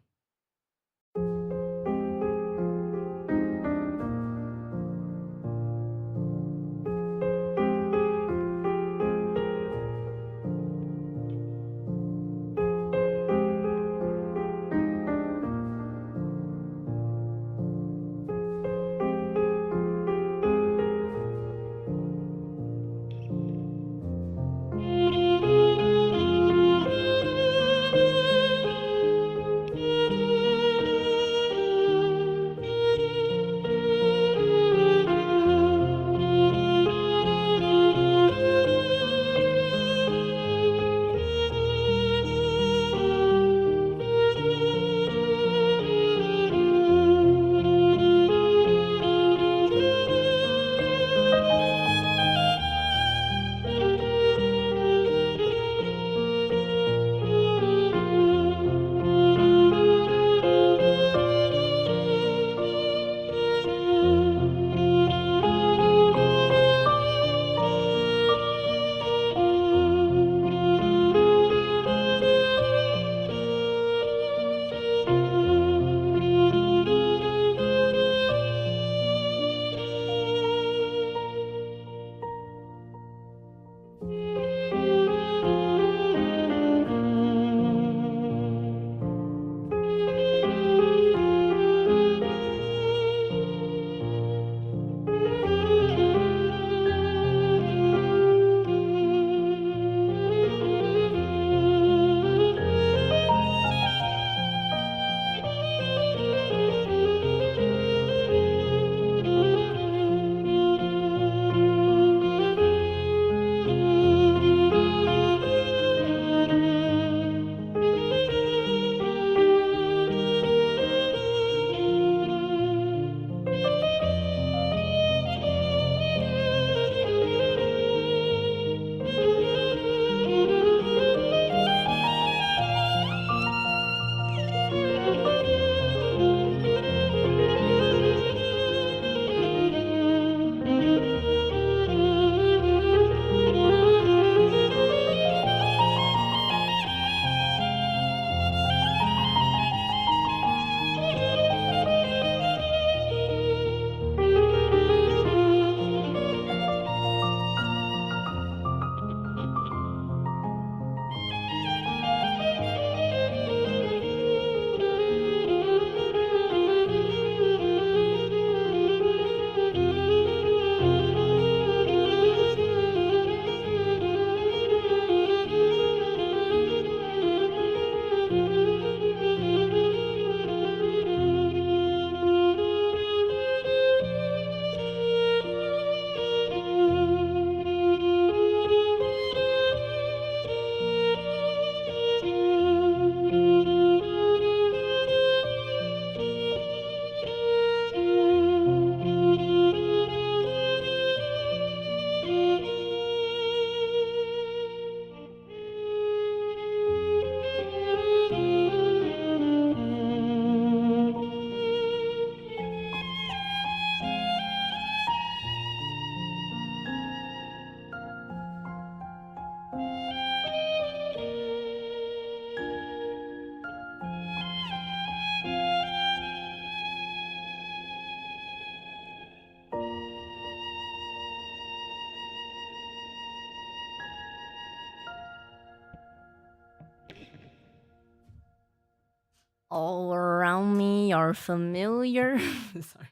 All around me are familiar. Sorry.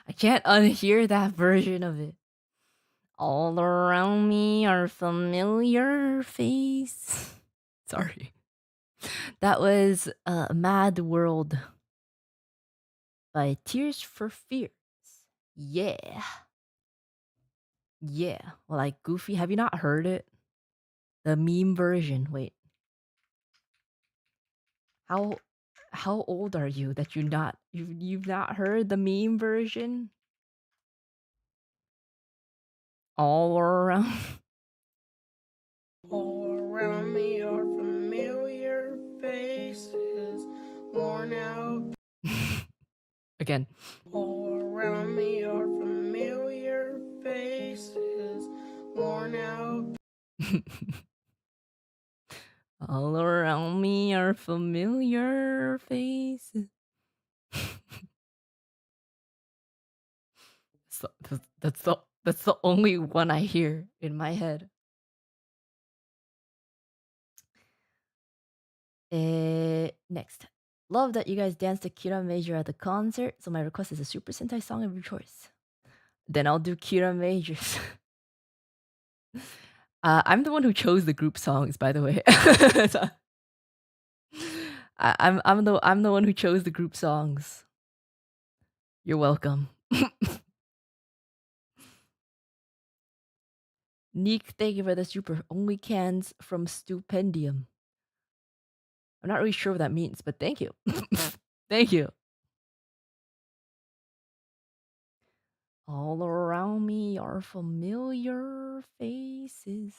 I can't unhear that version of it. All around me are familiar face. Sorry. That was Mad World by Tears for Fears. Yeah. Yeah. Well, like Goofy, have you not heard it? The meme version. Wait. How how old are you that you've not heard the meme version? All around. All around me are familiar faces, worn out. Again. All around me are familiar faces, worn out All around me are familiar faces. That's the only one I hear in my head. Next. Love that you guys danced to Kira Major at the concert, so my request is a Super Sentai song of your choice. Then I'll do Kira Majors. I'm the one who chose the group songs, by the way. So, I'm the one who chose the group songs. You're welcome. Neek, thank you for the super. Only cans from Stupendium. I'm not really sure what that means, but thank you. Thank you. All around me are familiar faces.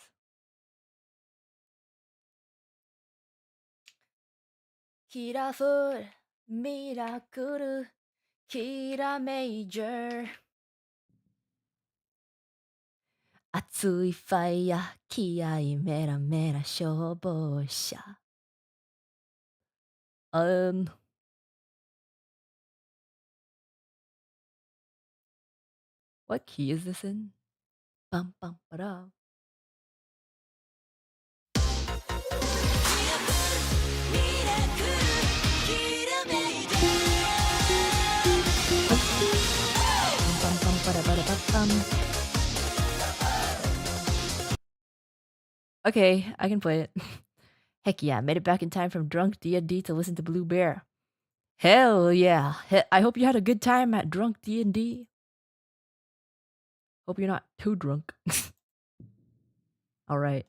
Kira full, miracle, Kira major. 熱いファイヤー、気合いメラメラ消防車。What key is this in? Bum bum ba-da. Bum bum ba-da-ba-da-ba-bum. Okay, I can play it. Heck yeah, made it back in time from Drunk D&D to listen to Blue Bear. Hell yeah. I hope you had a good time at Drunk D&D. Hope you're not too drunk. All right.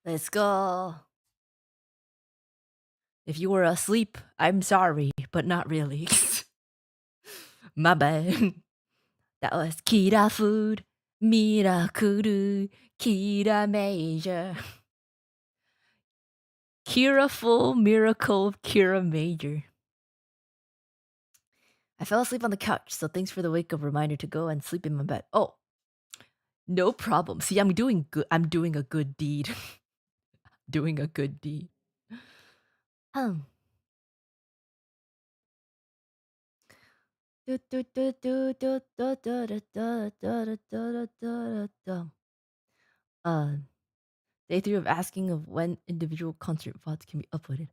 Let's go. If you were asleep, I'm sorry, but not really. My bad. That was Kira Food, Mirakuru, Kira Major. Kira Full, Miracle, Kira Major. I fell asleep on the couch, so thanks for the wake up reminder to go and sleep in my bed. Oh, no problem. See, I'm doing good. I'm doing a good deed. Doing a good deed. Um. Uh, Day 3 of asking of when individual concert VODs can be uploaded.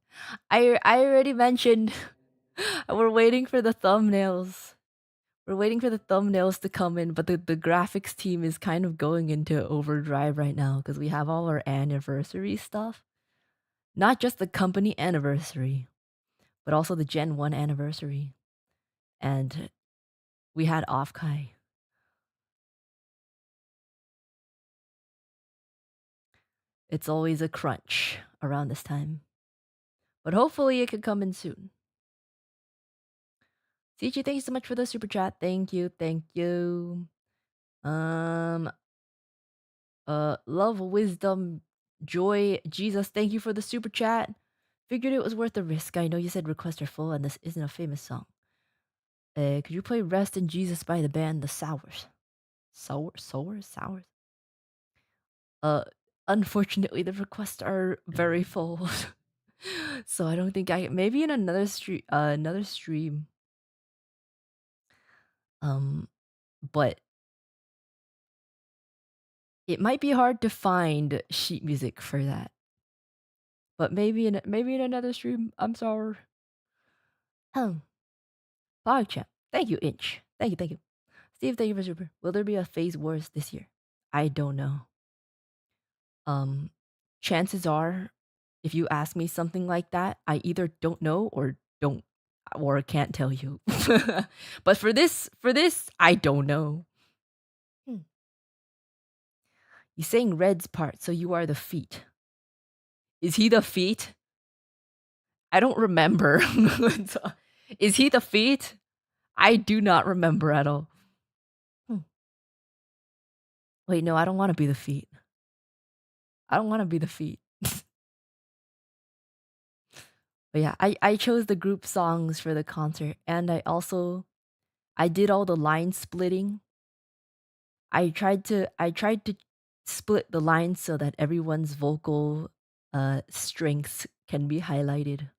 I already mentioned we're waiting for the thumbnails. We're waiting for the thumbnails to come in, but the graphics team is kind of going into overdrive right now because we have all our anniversary stuff. Not just the company anniversary, but also the Gen 1 anniversary. And we had Offkai. It's always a crunch around this time. But hopefully it could come in soon. CG, thank you so much for the super chat. Thank you, thank you. Love, wisdom, joy, Jesus, thank you for the super chat. Figured it was worth the risk. I know you said requests are full and this isn't a famous song. Could you play Rest in Jesus by the band The Sours? Sours? Unfortunately the requests are very full. So I don't think maybe in another stream. But it might be hard to find sheet music for that. But maybe in another stream. I'm sorry. PogChamp. Thank you, Inch. Thank you. Steve, thank you for super. Will there be a Phase Wars this year? I don't know. Chances are, if you ask me something like that, I either don't know or can't tell you. But for this, I don't know. You saying Red's part, so you are the feet. Is he the feet? I don't remember. Is he the feet? I do not remember at all. Wait, no, I don't want to be the feet. I don't want to be the feet. But yeah, I chose the group songs for the concert, and I did all the line splitting. I tried to split the lines so that everyone's vocal strengths can be highlighted.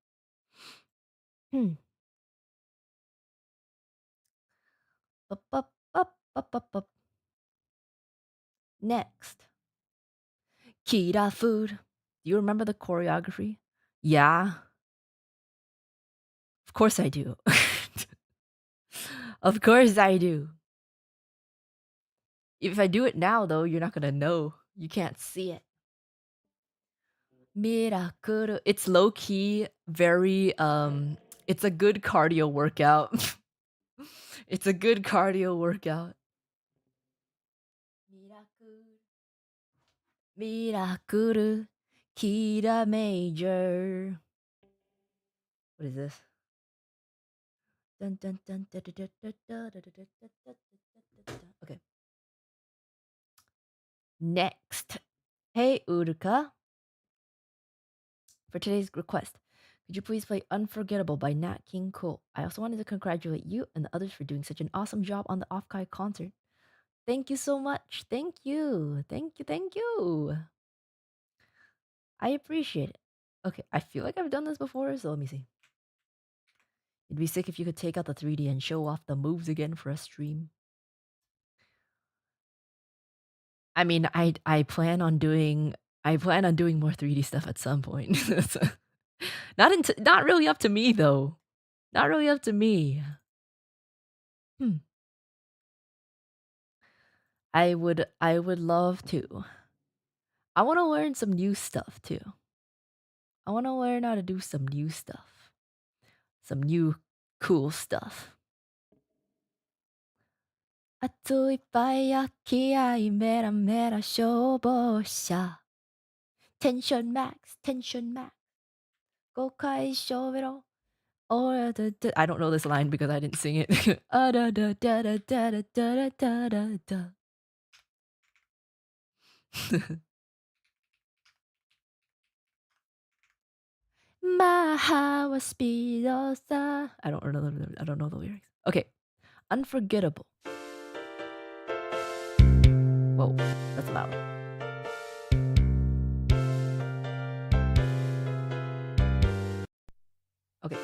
Bup, bup, bup, bup, bup, bup. Next, Kira Food. Do you remember the choreography? Yeah. Of course I do. Of course I do. If I do it now, though, you're not gonna know. You can't see it. Mirakuru. It's low key, very it's a good cardio workout. It's a good cardio workout. Mirakuru. Kira Major. What is this? Okay. Next. Hey Uruka. For today's request, could you please play Unforgettable by Nat King Cole? I also wanted to congratulate you and the others for doing such an awesome job on the Offkai concert. Thank you so much. Thank you. I appreciate it. Okay, I feel like I've done this before, so let me see. It'd be sick if you could take out the 3D and show off the moves again for a stream. I mean, I plan on doing more 3D stuff at some point. Not really up to me though. Not really up to me. I would love to. I want to learn some new stuff too. I want to learn how to do some new stuff. Some new cool stuff. 熱いいっぱい焼き合いメラメラ消防車 Tension max, tension max. Gokai shovero. Or I don't know this line because I didn't sing it. Da da da da da da da da da da. Mahawa speedosa. I don't know the lyrics. Okay. Unforgettable. Whoa, that's loud. Okay.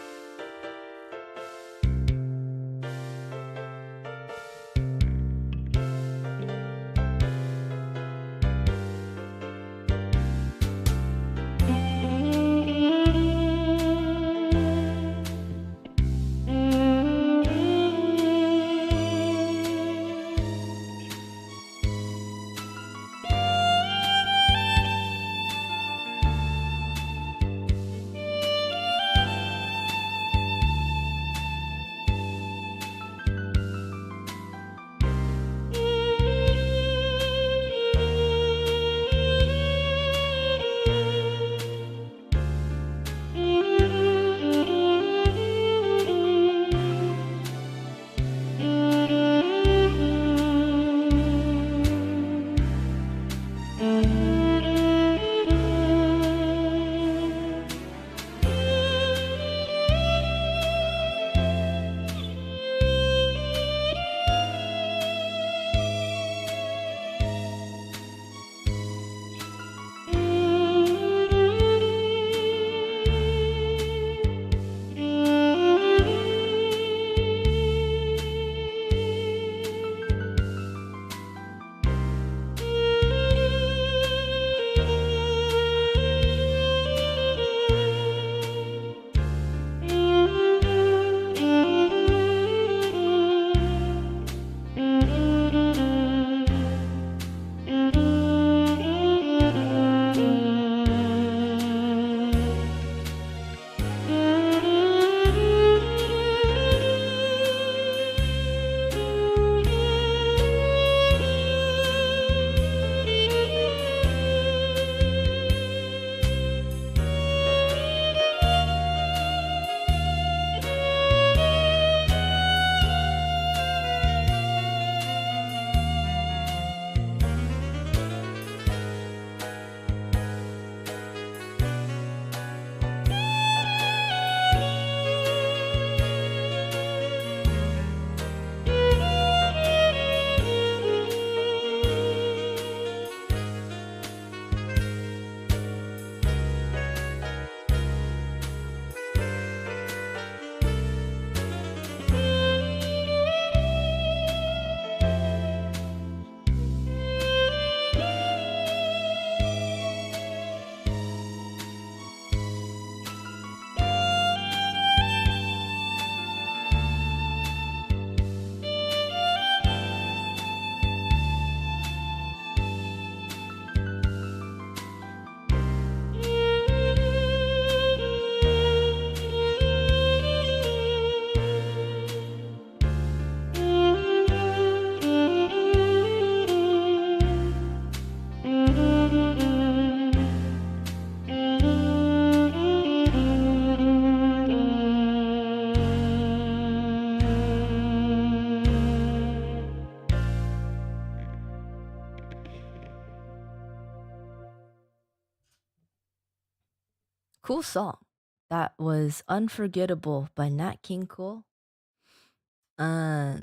Cool song. That was Unforgettable by Nat King Cole. I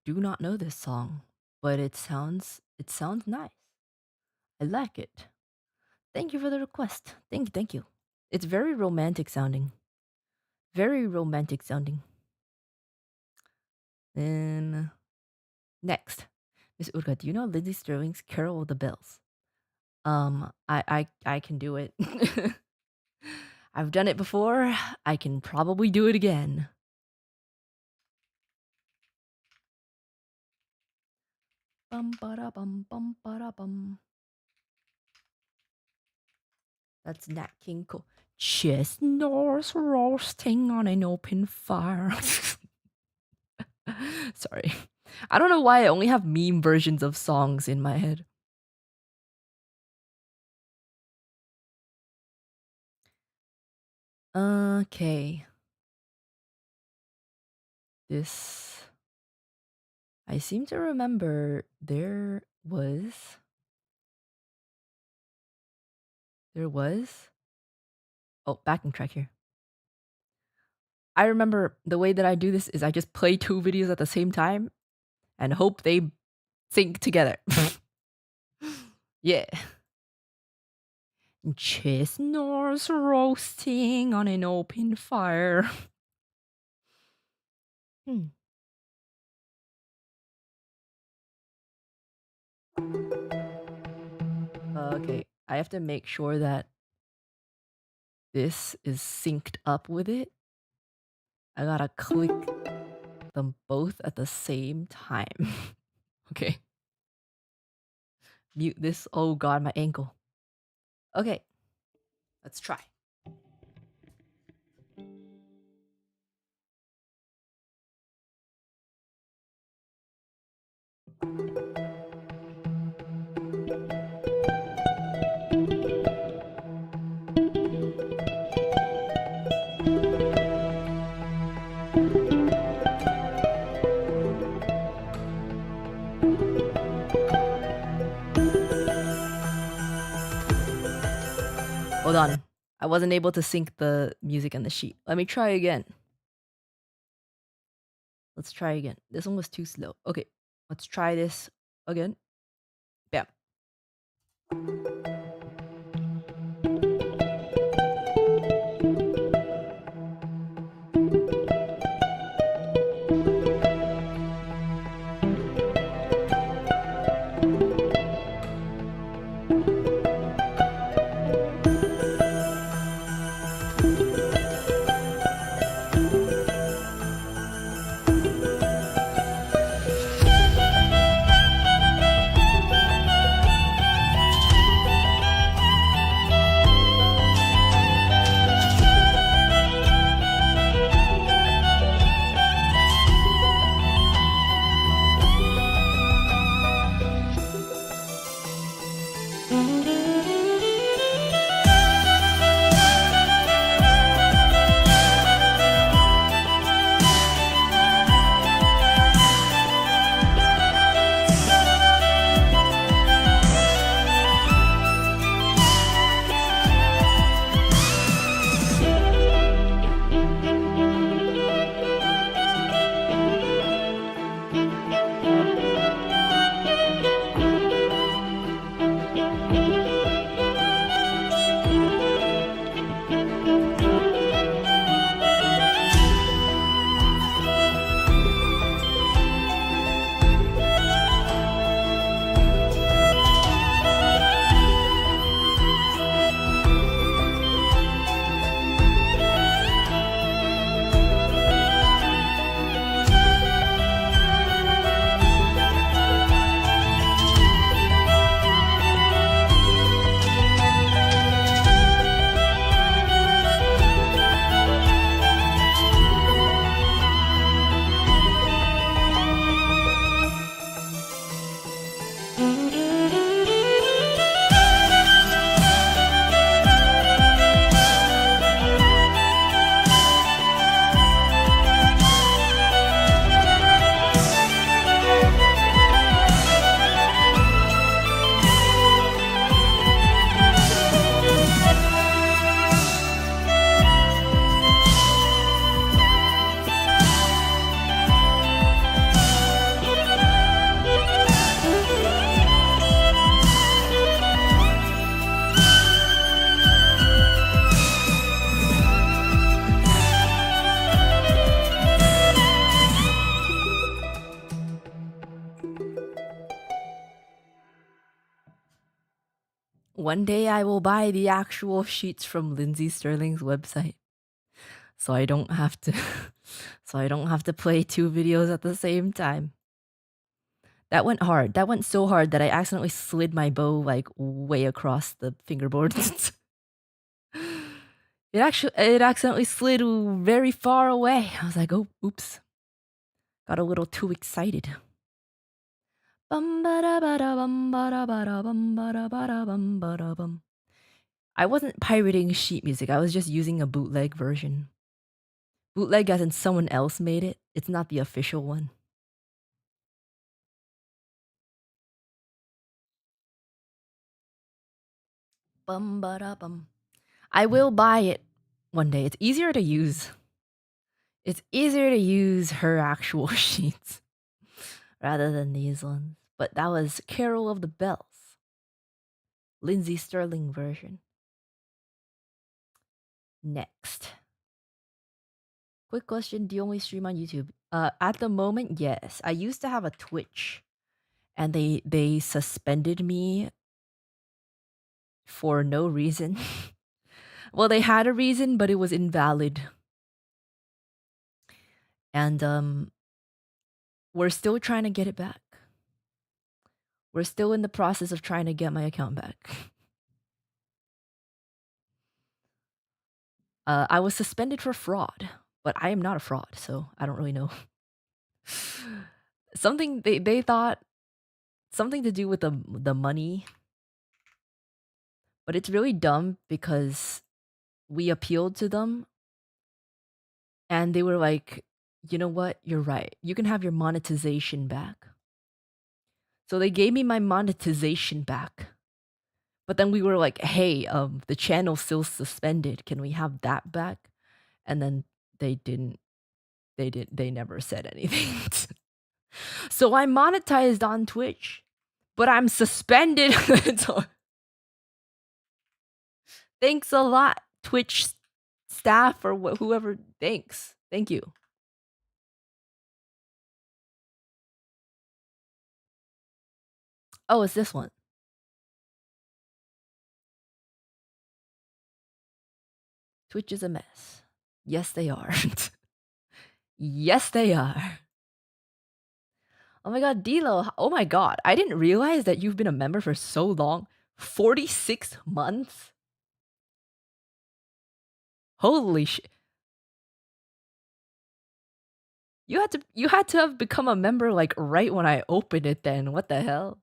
do not know this song, but it sounds nice. I like it. Thank you for the request. Thank you. It's very romantic sounding. Very romantic sounding. Then next, Miss Urga, do you know Lindsay Sterling's Carol of the Bells? I can do it. I've done it before. I can probably do it again. Bum ba bum bum ba bum. That's Nat King Cole. Chestnuts roasting on an open fire. Sorry. I don't know why I only have meme versions of songs in my head. Okay. This. I seem to remember there was. Oh, backing track here. I remember the way that I do this is I just play 2 videos at the same time and hope they sync together. Yeah. Chestnuts roasting on an open fire. Okay, I have to make sure that this is synced up with it. I gotta click them both at the same time. Okay. Mute this. Oh god, my ankle. Okay. Let's try. Hold on. I wasn't able to sync the music and the sheet. Let me try again. Let's try again. This one was too slow. Okay. Let's try this again. Bam. One day I will buy the actual sheets from Lindsay Sterling's website. So I don't have to play 2 videos at the same time. That went hard. That went so hard that I accidentally slid my bow like way across the fingerboard. It accidentally slid very far away. I was like, "Oh, oops." Got a little too excited. Bum ba da ba da bum ba da ba da bum ba da ba da bum ba da bum. I wasn't pirating sheet music. I was just using a bootleg version. Bootleg as in someone else made it. It's not the official one. Bum ba da bum. I will buy it one day. It's easier to use. It's easier to use her actual sheets rather than these ones. But that was Carol of the Bells, Lindsay Sterling version. Next. Quick question, do you only stream on YouTube? At the moment, yes. I used to have a Twitch and they suspended me for no reason. Well, they had a reason, but it was invalid. And we're still trying to get it back. We're still in the process of trying to get my account back. I was suspended for fraud, but I am not a fraud, so I don't really know. Something they thought something to do with the money, but it's really dumb because we appealed to them and they were like, "You know what? You're right. You can have your monetization back." So they gave me my monetization back. But then we were like, "Hey, the channel's still suspended. Can we have that back?" And then they didn't they never said anything. So I monetized on Twitch, but I'm suspended. So, thanks a lot, Twitch staff or whoever. Thanks. Thank you. Oh, it's this one. Twitch is a mess. Yes, they are. Yes, they are. Oh my god, Dilo. Oh my god. I didn't realize that you've been a member for so long. 46 months? Holy shit. You had to have become a member like right when I opened it then. What the hell?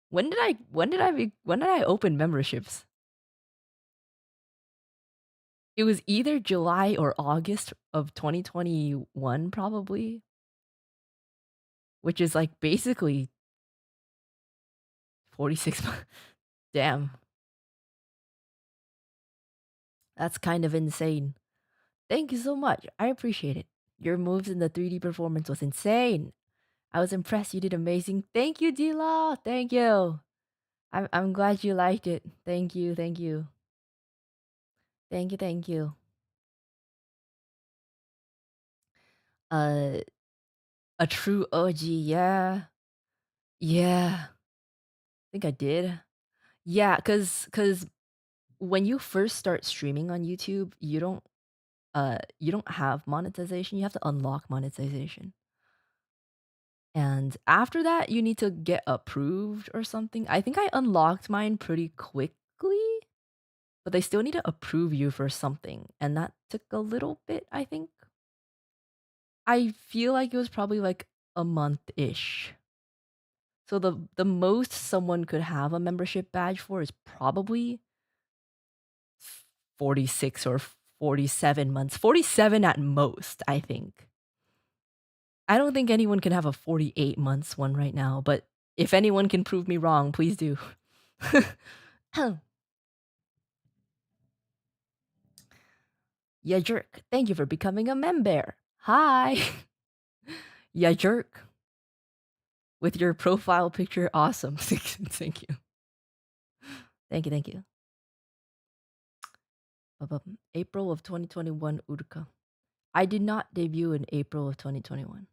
When did I open memberships? It was either July or August of 2021 probably, which is like basically 46 months. Damn. That's kind of insane. Thank you so much. I appreciate it. Your moves in the 3D performance was insane. I was impressed. You did amazing. Thank you, D-Law. Thank you. I'm glad you liked it. Thank you. Thank you. Thank you. Thank you. Uh, a true OG. Yeah. Yeah. I think I did. Yeah, cause when you first start streaming on YouTube, you don't have monetization. You have to unlock monetization. And after that, you need to get approved or something. I think I unlocked mine pretty quickly, but they still need to approve you for something. And that took a little bit, I think. I feel like it was probably like a month-ish. So the most someone could have a membership badge for is probably 46 or 47 months. 47 at most, I think. I don't think anyone can have a 48 months one right now, but if anyone can prove me wrong, please do. Ya jerk. Thank you for becoming a member. Hi. Ya jerk. With your profile picture, awesome. Thank you. Thank you, thank you. April of 2021, Uruka. I did not debut in April of 2021.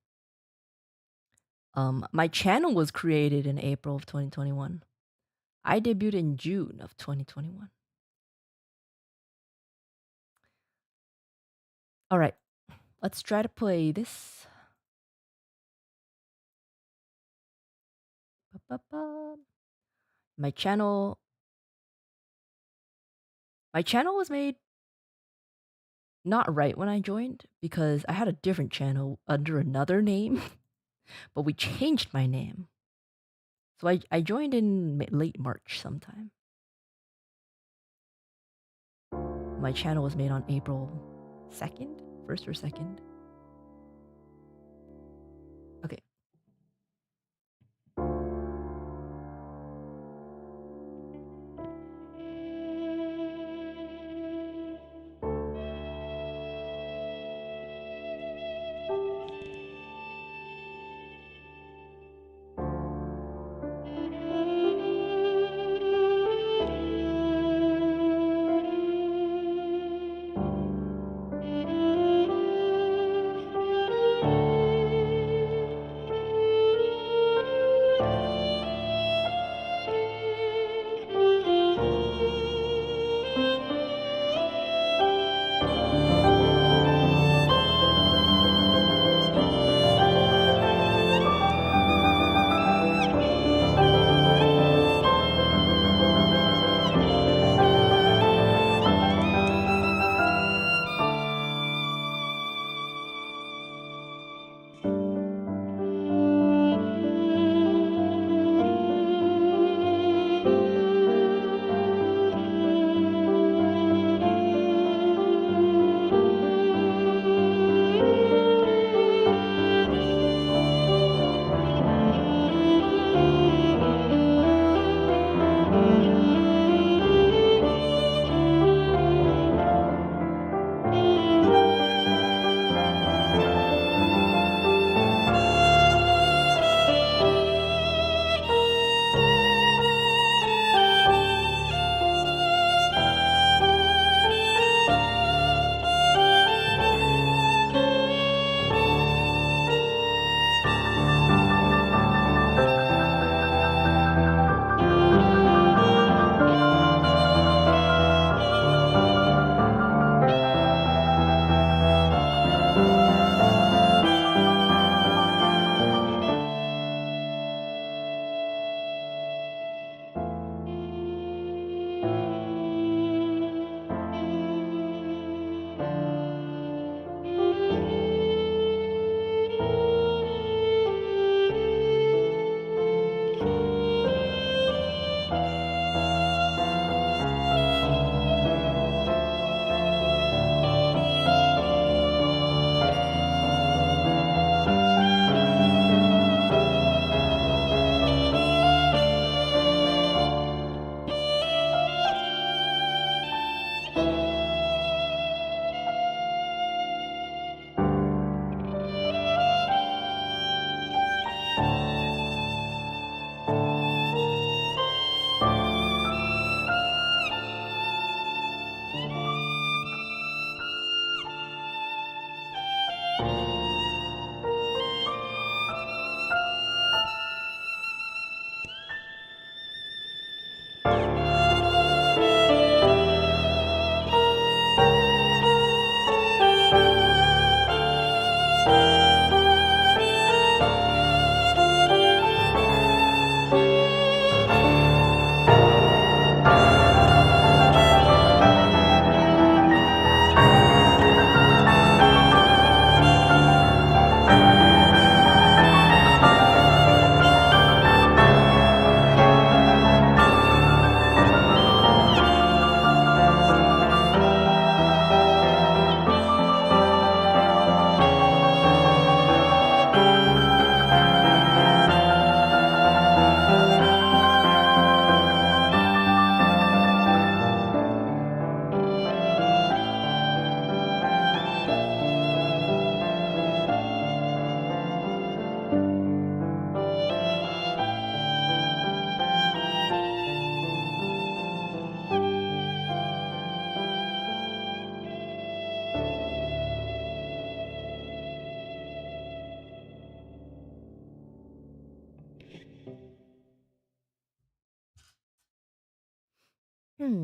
My channel was created in April of 2021. I debuted in June of 2021. All right, let's try to play this. My channel was made not right when I joined because I had a different channel under another name. but we changed my name. So I joined in late March sometime. My channel was made on April 2nd, 1st or 2nd. Okay.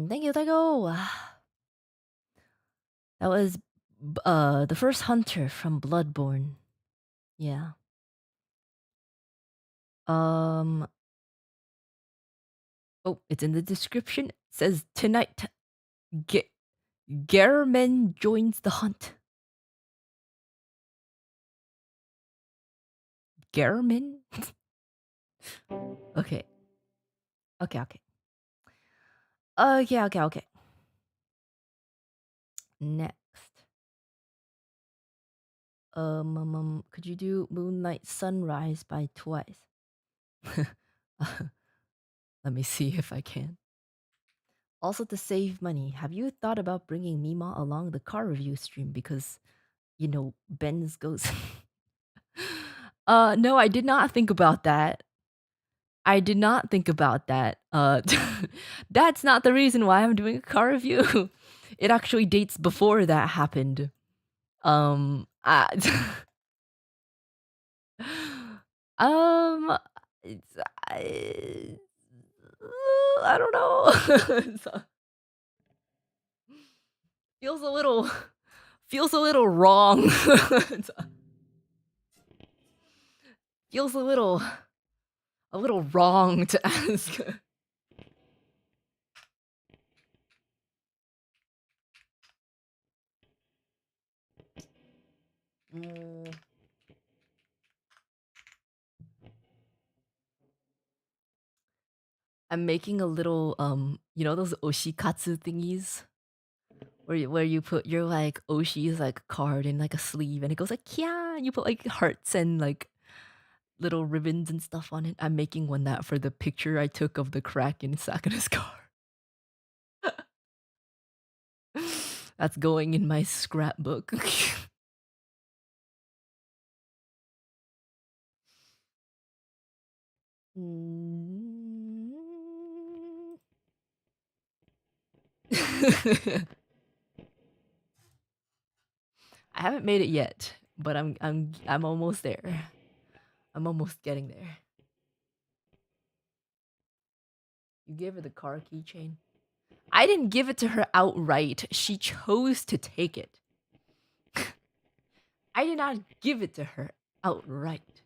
Thank you, Taiko. That was the first hunter from Bloodborne. Yeah. Oh, it's in the description. It says tonight, Gehrman joins the hunt. Scareman? Okay. Okay, okay. Okay. Next. Could you do Moonlight Sunrise by Twice? Let me see if I can. Also, to save money, have you thought about bringing Mima along the car review stream? Because, you know, Ben's goes. No, I did not think about that. I did not think about that. That's not the reason why I'm doing a car review. It actually dates before that happened. I, it's, I don't know. feels a little wrong. feels a little wrong to ask. I'm making a little you know those oshikatsu thingies where you put your like oshi's like card in like a sleeve and it goes like yeah, and you put like hearts and like little ribbons and stuff on it. I'm making one that for the picture I took of the crack in Sakura's car. That's going in my scrapbook. I haven't made it yet, but I'm almost there. I'm almost getting there. You gave her the car keychain. I didn't give it to her outright. She chose to take it. I did not give it to her outright.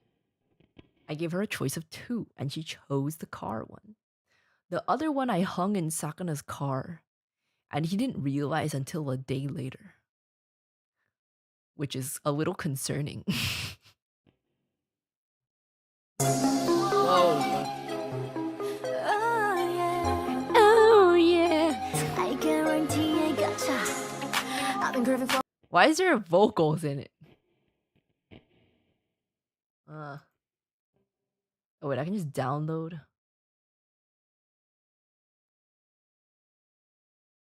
I gave her a choice of 2, and she chose the car one. The other one I hung in Sakana's car, and he didn't realize until a day later, which is a little concerning. Whoa. Oh yeah. I guarantee I gotcha. I've been craving for. Why is there vocals in it? Oh wait, I can just download.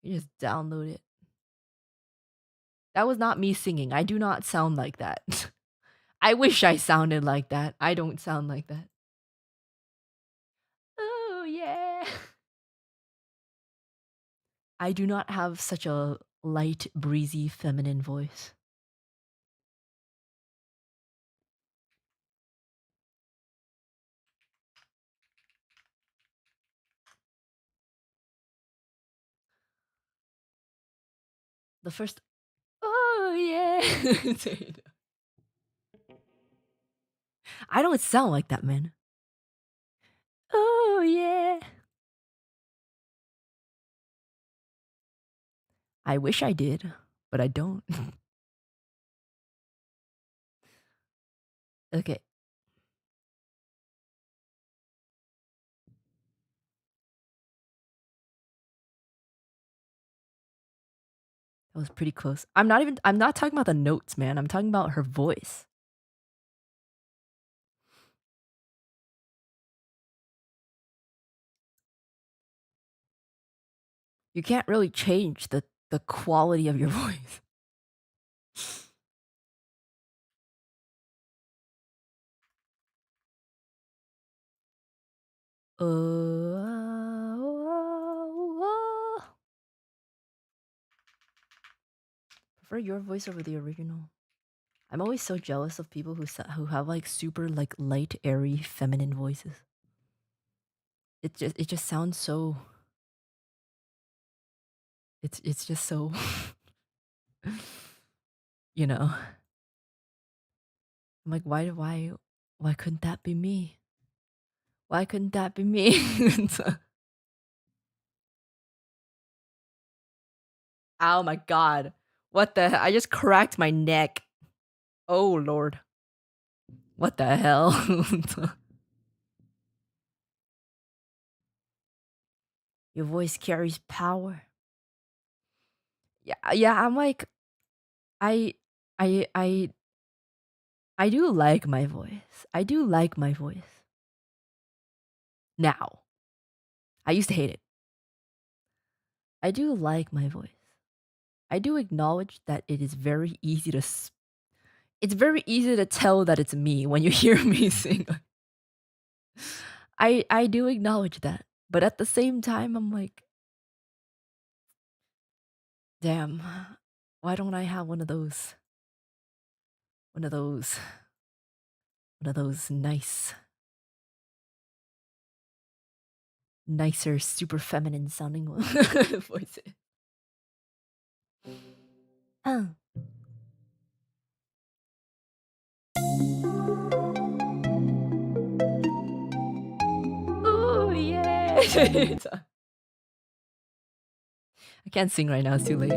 You just download it. That was not me singing. I do not sound like that. I wish I sounded like that. I don't sound like that. Oh yeah. I do not have such a light, breezy, feminine voice. The first, oh yeah. I don't sound like that, man. Oh yeah. I wish I did, but I don't. Okay. That was pretty close. I'm not talking about the notes, man. I'm talking about her voice. You can't really change the quality of your voice. Prefer your voice over the original. I'm always so jealous of people who have like super like light, airy, feminine voices. It just sounds so. It's just so. You know. I'm like, why couldn't that be me? Why couldn't that be me? Oh my god. What the I just cracked my neck. Oh lord. What the hell? Your voice carries power. Yeah, I'm like I I I I do like my voice. I do like my voice. Now. I used to hate it. I do like my voice. I do acknowledge that it is very easy to it's very easy to tell that it's me when you hear me sing. I do acknowledge that. But at the same time I'm like, damn, why don't I have one of those one of those one of those nicer, super feminine sounding voices? Uh. Oh yeah. I can't sing right now, it's too late.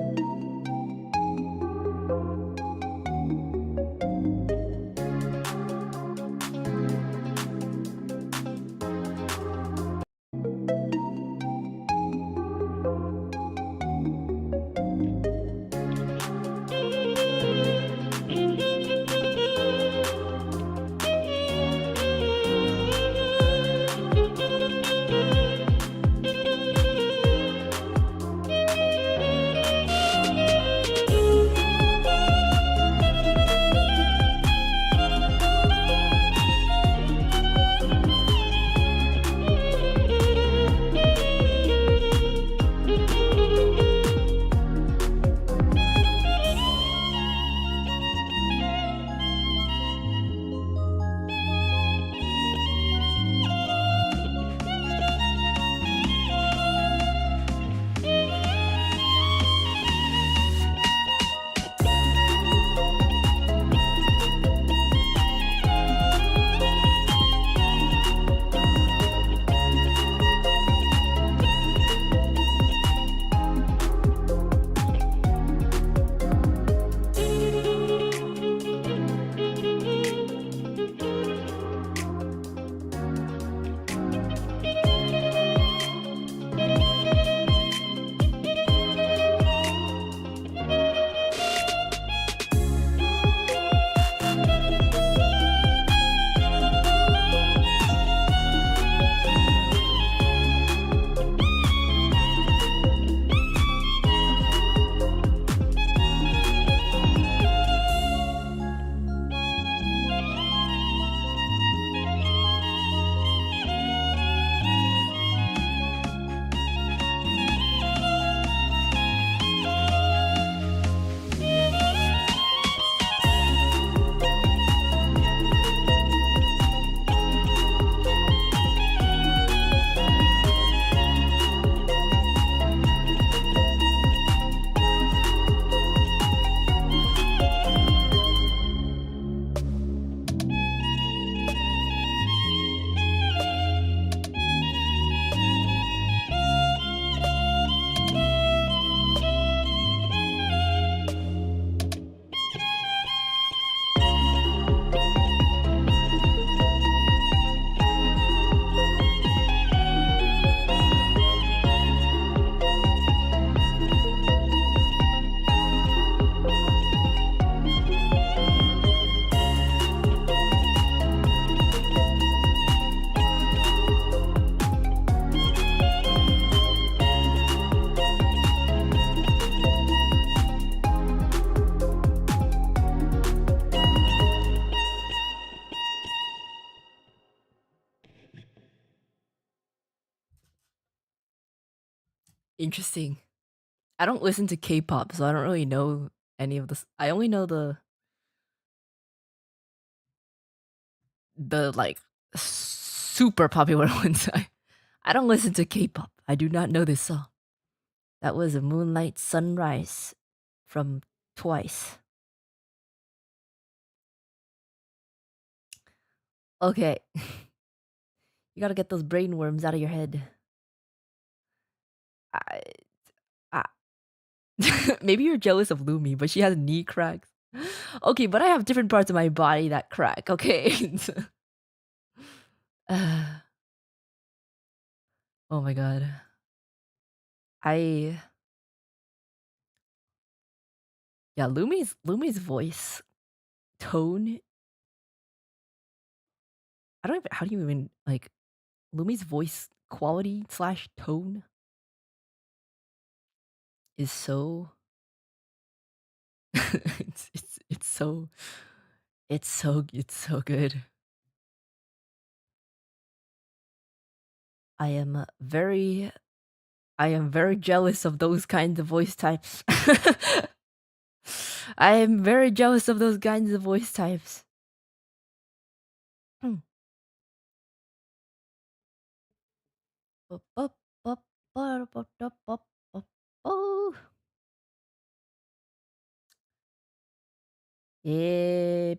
Interesting. I don't listen to K-pop, so I don't really know any of this. I only know the like super popular ones. I don't listen to K-pop. I do not know this song. That was a Moonlight Sunrise from Twice. Okay. You gotta get those brain worms out of your head. I, I, maybe you're jealous of Lumi, but she has knee cracks. Okay, but I have different parts of my body that crack, okay? Oh my god. I Yeah, Lumi's voice tone. I don't even how do you even like Lumi's voice quality slash tone is so it's so it's so good. I am I am very jealous of those kinds of voice types. I am very jealous of those kinds of voice types. Hmm. Bup, bup, bup, bup, bup, bup, bup, bup. Oh. Yeah.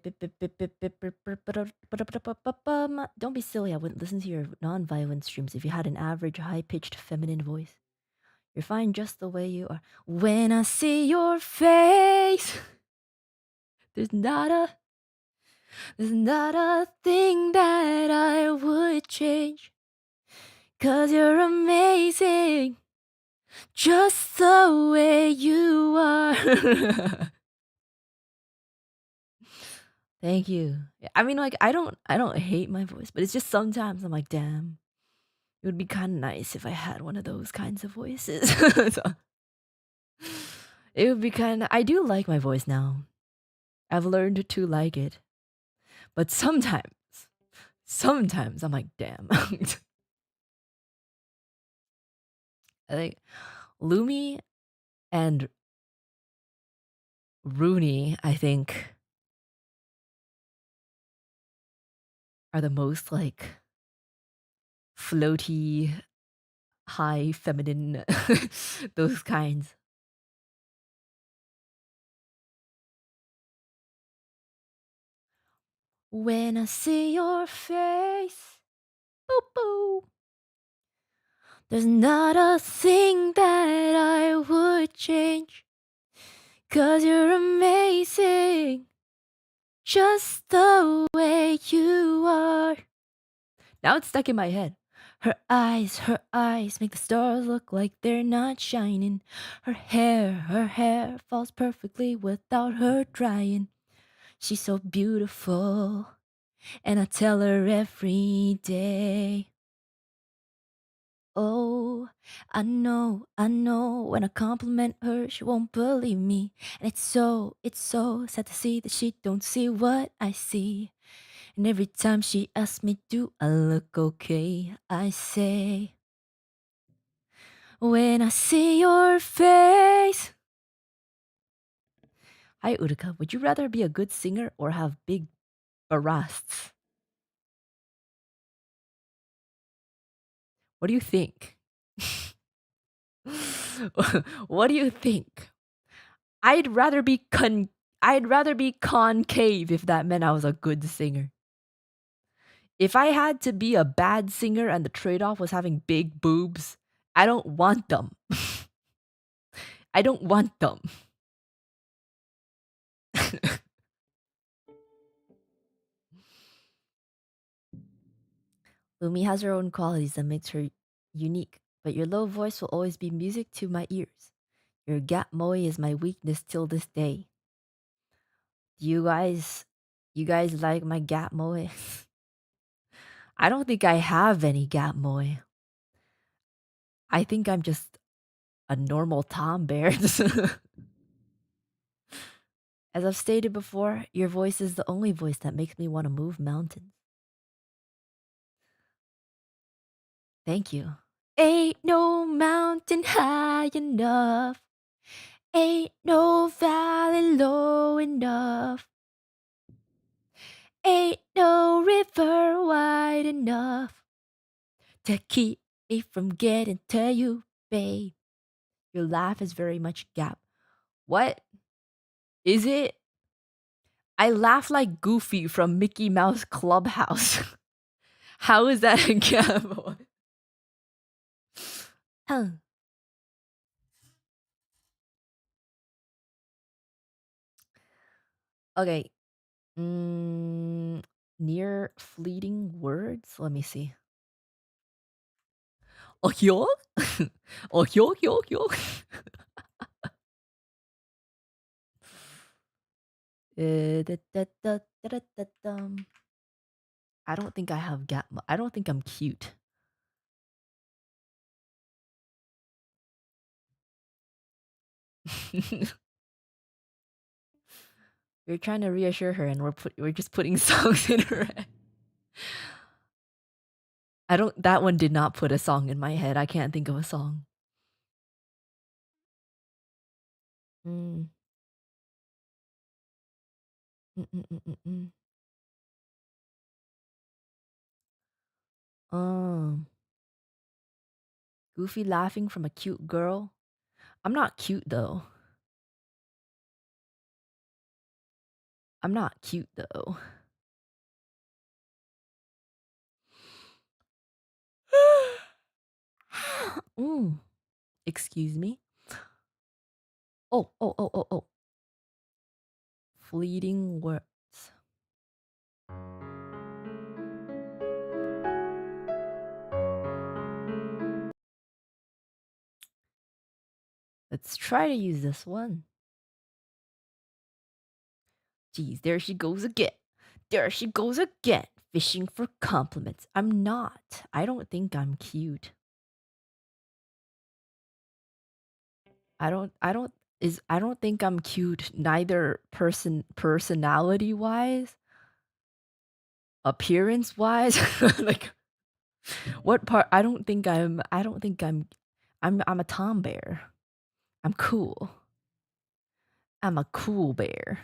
Don't be silly. I wouldn't listen to your non-violent streams if you had an average, high-pitched feminine voice. You're fine just the way you are. When I see your face, there's not a thing that I would change. 'Cause you're amazing, just the way you are. Thank you. I mean, like, I don't hate my voice, but it's just sometimes I'm like, damn, it would be kind of nice if I had one of those kinds of voices. So, it would be kind of. I do like my voice now. I've learned to like it, but sometimes I'm like, damn. I think Lumi and Rooney, I think, are the most like floaty, high feminine, those kinds. When I see your face, boop boop, there's not a thing that I would change. 'Cause you're amazing, just the way you are. Now it's stuck in my head. Her eyes make the stars look like they're not shining. Her hair falls perfectly without her trying. She's so beautiful, and I tell her every day. Oh, I know, when I compliment her, she won't believe me. And it's so sad to see that she don't see what I see. And every time she asks me, do I look okay? I say, when I see your face. Hi, Uruka. Would you rather be a good singer or have big barasts? What do you think? What do you think? I'd rather be concave if that meant I was a good singer. If I had to be a bad singer and the trade-off was having big boobs, I don't want them. I don't want them. Lumi has her own qualities that makes her unique, but your low voice will always be music to my ears. Your gap moe is my weakness till this day. Do you guys like my gap moe? I don't think I have any gap moe. I think I'm just a normal Tom Bear. As I've stated before, your voice is the only voice that makes me want to move mountains. Thank you. Ain't no mountain high enough. Ain't no valley low enough. Ain't no river wide enough to keep me from getting to you, babe. Your laugh is very much gap. What? Is it? I laugh like Goofy from Mickey Mouse Clubhouse. How is that a gap? Huh. Okay. Near fleeting words. Let me see. Oh yo, oh yo yo yo. I don't think I have I don't think I'm cute. We're trying to reassure her, and we're just putting songs in her head. I don't. That one did not put a song in my head. I can't think of a song. Mm. Mm, mm, mm, mm, mm. Um, Goofy laughing from a cute girl. I'm not cute though. I'm not cute though. Mm. Excuse me. Oh. Fleeting words. Let's try to use this one. Geez, there she goes again. There she goes again, fishing for compliments. I'm not. I don't think I'm cute. I don't think I'm cute neither personality wise, appearance wise. Like what part I don't think I'm a tom bear. I'm cool. I'm a cool bear.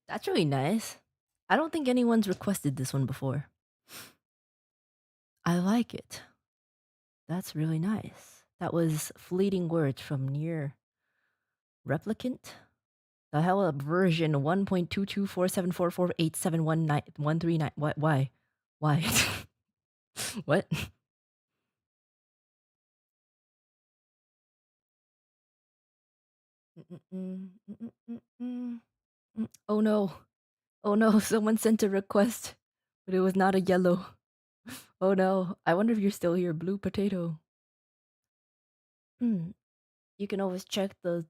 That's really nice. I don't think anyone's requested this one before. I like it. That's really nice. That was Fleeting Words from Near Replicant. The hell of version 1.2247448719139. What? Why? Why? What? Oh no. Oh no, someone sent a request, but it was not a yellow. Oh no. I wonder if you're still here, Blue Potato. You can always check the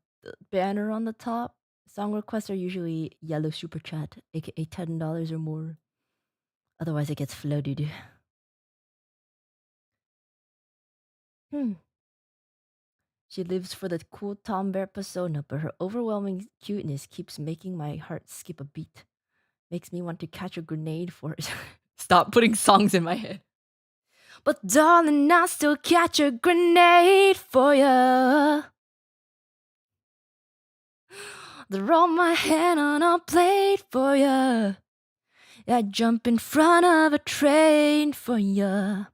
banner on the top. Song requests are usually yellow super chat, aka $10 or more. Otherwise, it gets flooded. Hmm. She lives for the cool tombear persona, but her overwhelming cuteness keeps making my heart skip a beat. Makes me want to catch a grenade for it. Stop putting songs in my head. But darling, I'll still catch a grenade for ya. Throw my hand on a plate for ya. I'd jump in front of a train for ya.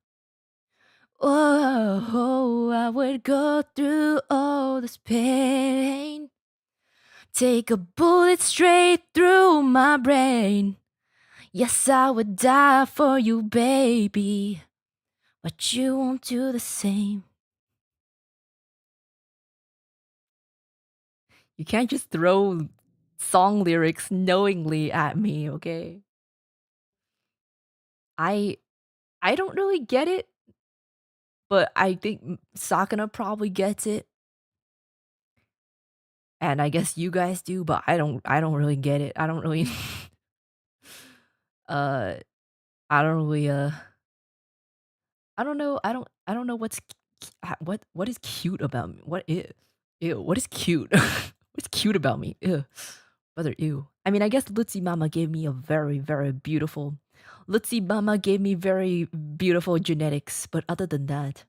Oh, I would go through all this pain. Take a bullet straight through my brain. Yes, I would die for you, baby. But you won't do the same. You can't just throw song lyrics knowingly at me, okay? I don't really get it, but I think Sakana probably gets it. And I guess you guys do, but I don't really get it. I don't really uh I don't really I don't know. I don't know what is cute about me. What is ew, what is cute? What's cute about me? Ew. Brother, ew. I mean, I guess Lutzi Mama gave me a very, very beautiful Lutzi Mama gave me very beautiful genetics, but other than that.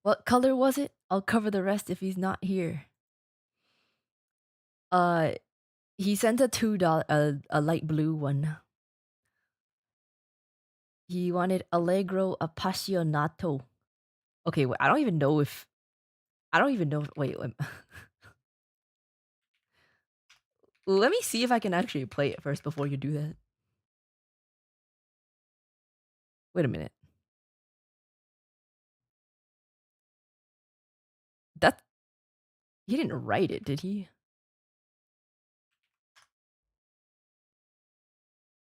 What color was it? I'll cover the rest if he's not here. Uh he sent a $2 a light blue one. He wanted Allegro Appassionato. Okay, wait, I don't even know if wait, let me see if I can actually play it first before you do that. Wait a minute. That he didn't write it, did he?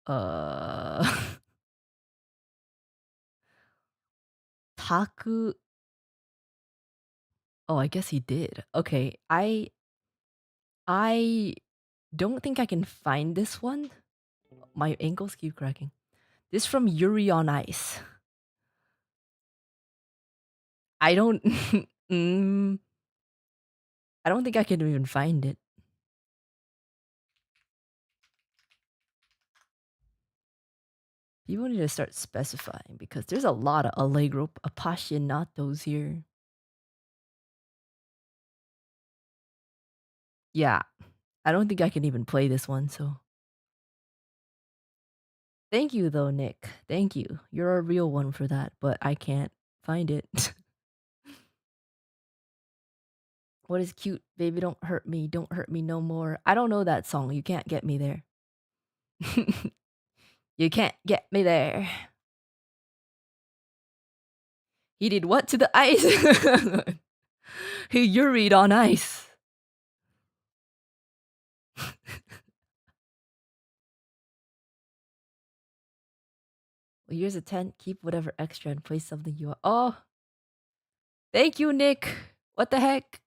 Uh Taku. Oh, I guess he did. Okay, I don't think I can find this one. My ankles keep cracking. This from Yuri on Ice. I don't I don't think I can even find it. People need to start specifying because there's a lot of Allegro Appassionatos here. Yeah, I don't think I can even play this one, so. Thank you though, Nick. Thank you. You're a real one for that, but I can't find it. What is cute? Baby, don't hurt me. Don't hurt me no more. I don't know that song. You can't get me there. You can't get me there. He did what to the ice? He Yuri'd on ice. Well, here's a 10. Keep whatever extra and play something you want. Oh, thank you, Nick. What the heck?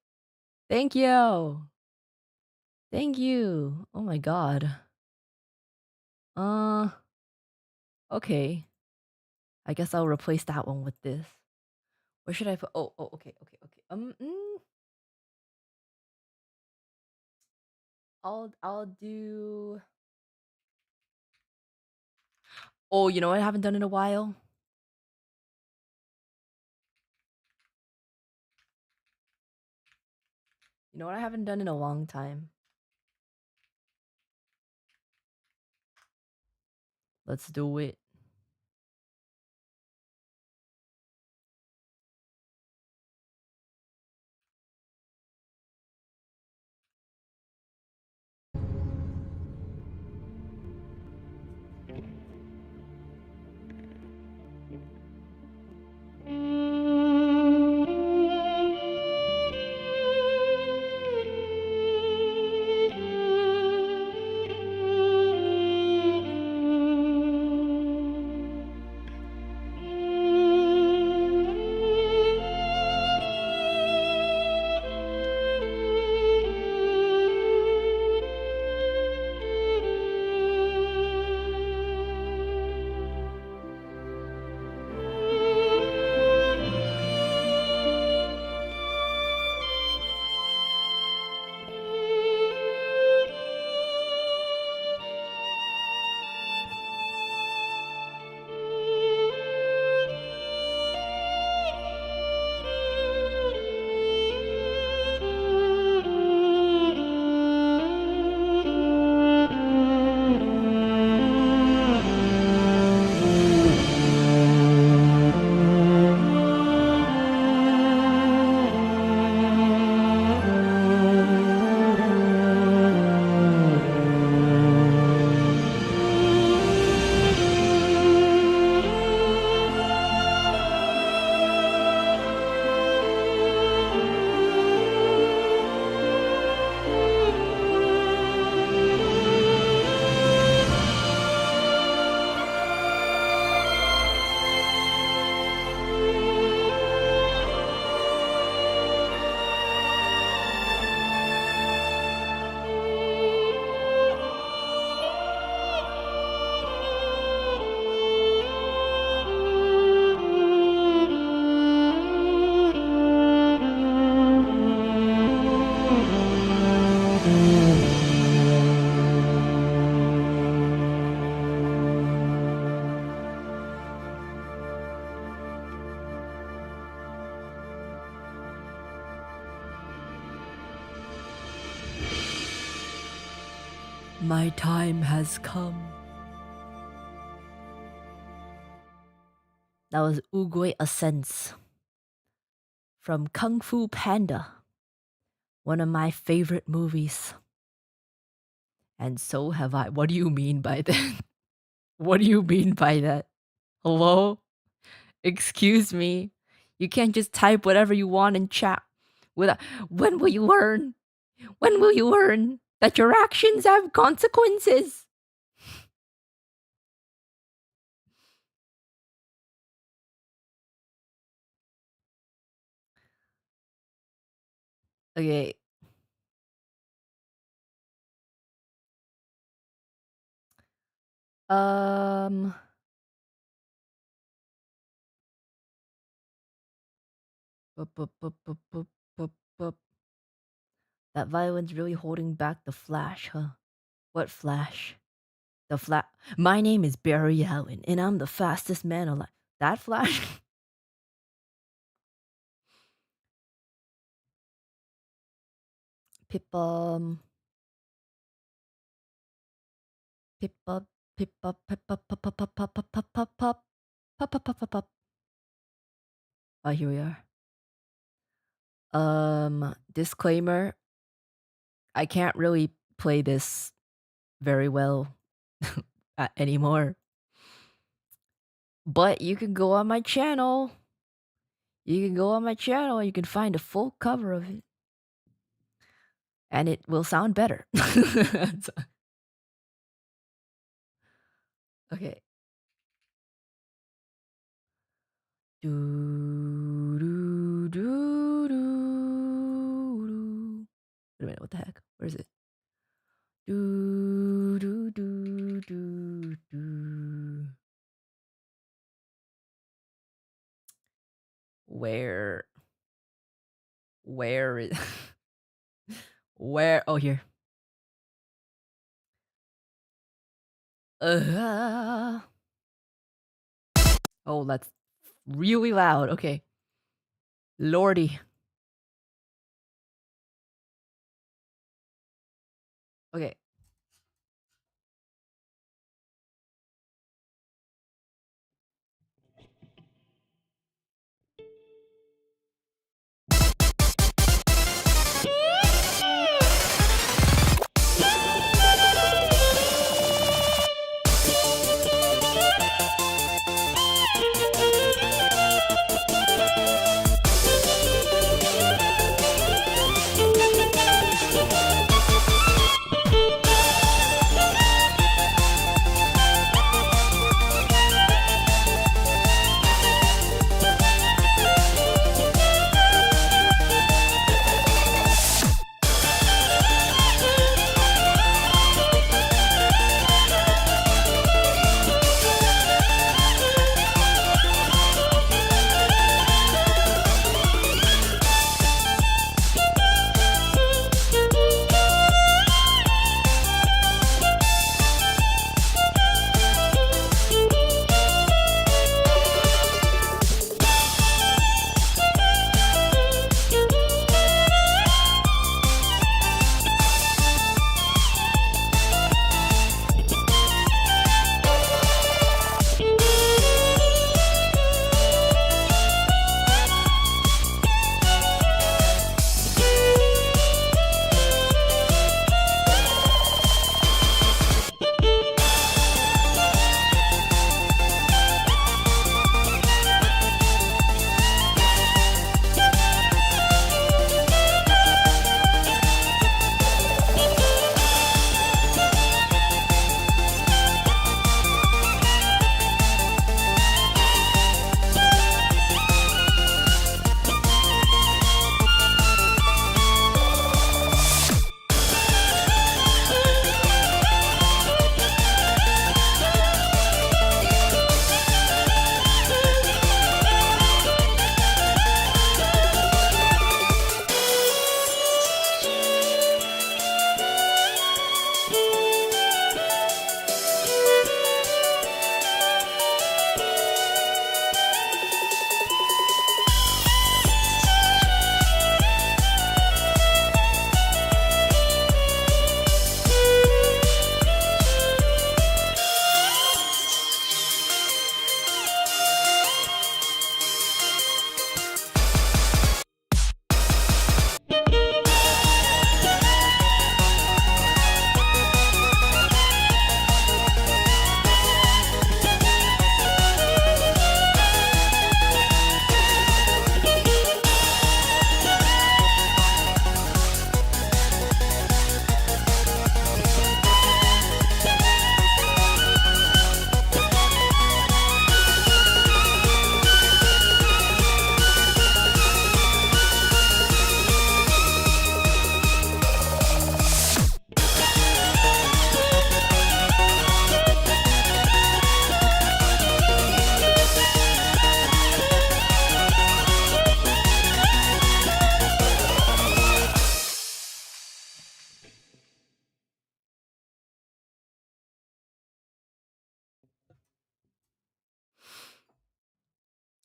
Thank you. Thank you. Oh my god. Okay. I guess I'll replace that one with this. Where should I put? Oh, okay. I'll do. Oh, you know what I haven't done in a while? You know what I haven't done in a long time? Let's do it. My time has come. That was Oogway Ascents from Kung Fu Panda, one of my favorite movies. And so have I. What do you mean by that? What do you mean by that? Hello? Excuse me. You can't just type whatever you want in chat. Without, when will you learn? When will you learn that your actions have consequences? Okay. Um. bup, bup, bup, bup, bup, bup, bup. That violin's really holding back the flash, huh? What flash? The flash. My name is Barry Allen, and I'm the fastest man alive. That flash? Pip pip up, pip up, pip up, pop, pop, pop, pop, pop, pop, pop, pop, pop, pop, pop, pop. Oh, here we are. Disclaimer. I can't really play this very well anymore. But you can go on my channel. You can go on my channel and you can find a full cover of it. And it will sound better. Okay. Do, do, do, do, do. Wait a minute, what the heck? Where is it? Do, do, do, do, do. Where is where? Oh, here. Oh, that's really loud. Okay. Lordy. Okay.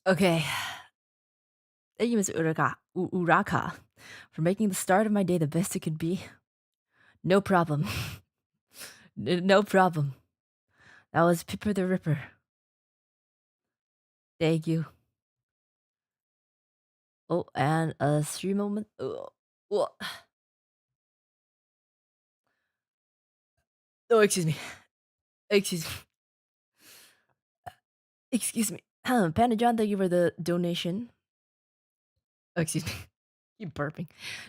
Okay. Thank you, Ms. Uraka, for making the start of my day the best it could be. No problem. No problem. That was Pipper the Ripper. Thank you. Oh, and a stream moment. Oh, excuse me. Excuse me. Excuse me. Panda John, thank you for the donation. Oh, excuse me. Keep burping.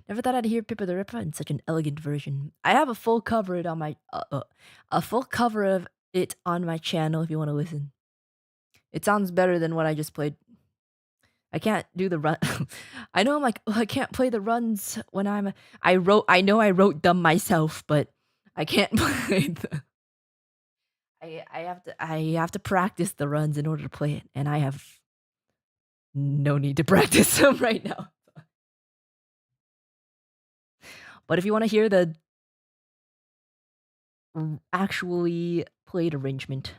Never thought I'd hear Pippa the Ripper in such an elegant version. I have a full cover it on my a full cover of it on my channel if you want to listen. It sounds better than what I just played. I can't do the run. I know I'm like, I can't play the runs when I know I wrote them myself, but I can't play the I have to practice the runs in order to play it, and I have no need to practice them right now. But if you want to hear the actually played arrangement,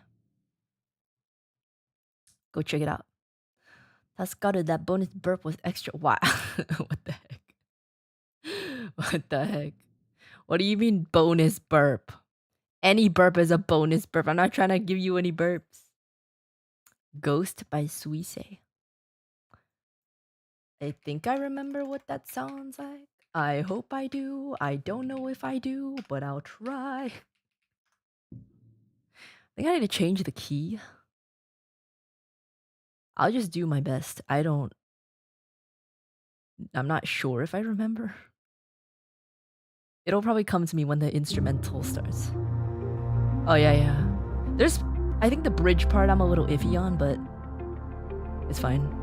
go check it out. Tascada, that bonus burp was extra. Wow. What the heck? What the heck? What do you mean bonus burp? Any burp is a bonus burp. I'm not trying to give you any burps. Ghost by Suisse. I think I remember what that sounds like. I hope I do. I don't know if I do, but I'll try. I think I need to change the key. I'll just do my best. I'm not sure if I remember. It'll probably come to me when the instrumental starts. Oh, yeah. I think the bridge part I'm a little iffy on, but it's fine.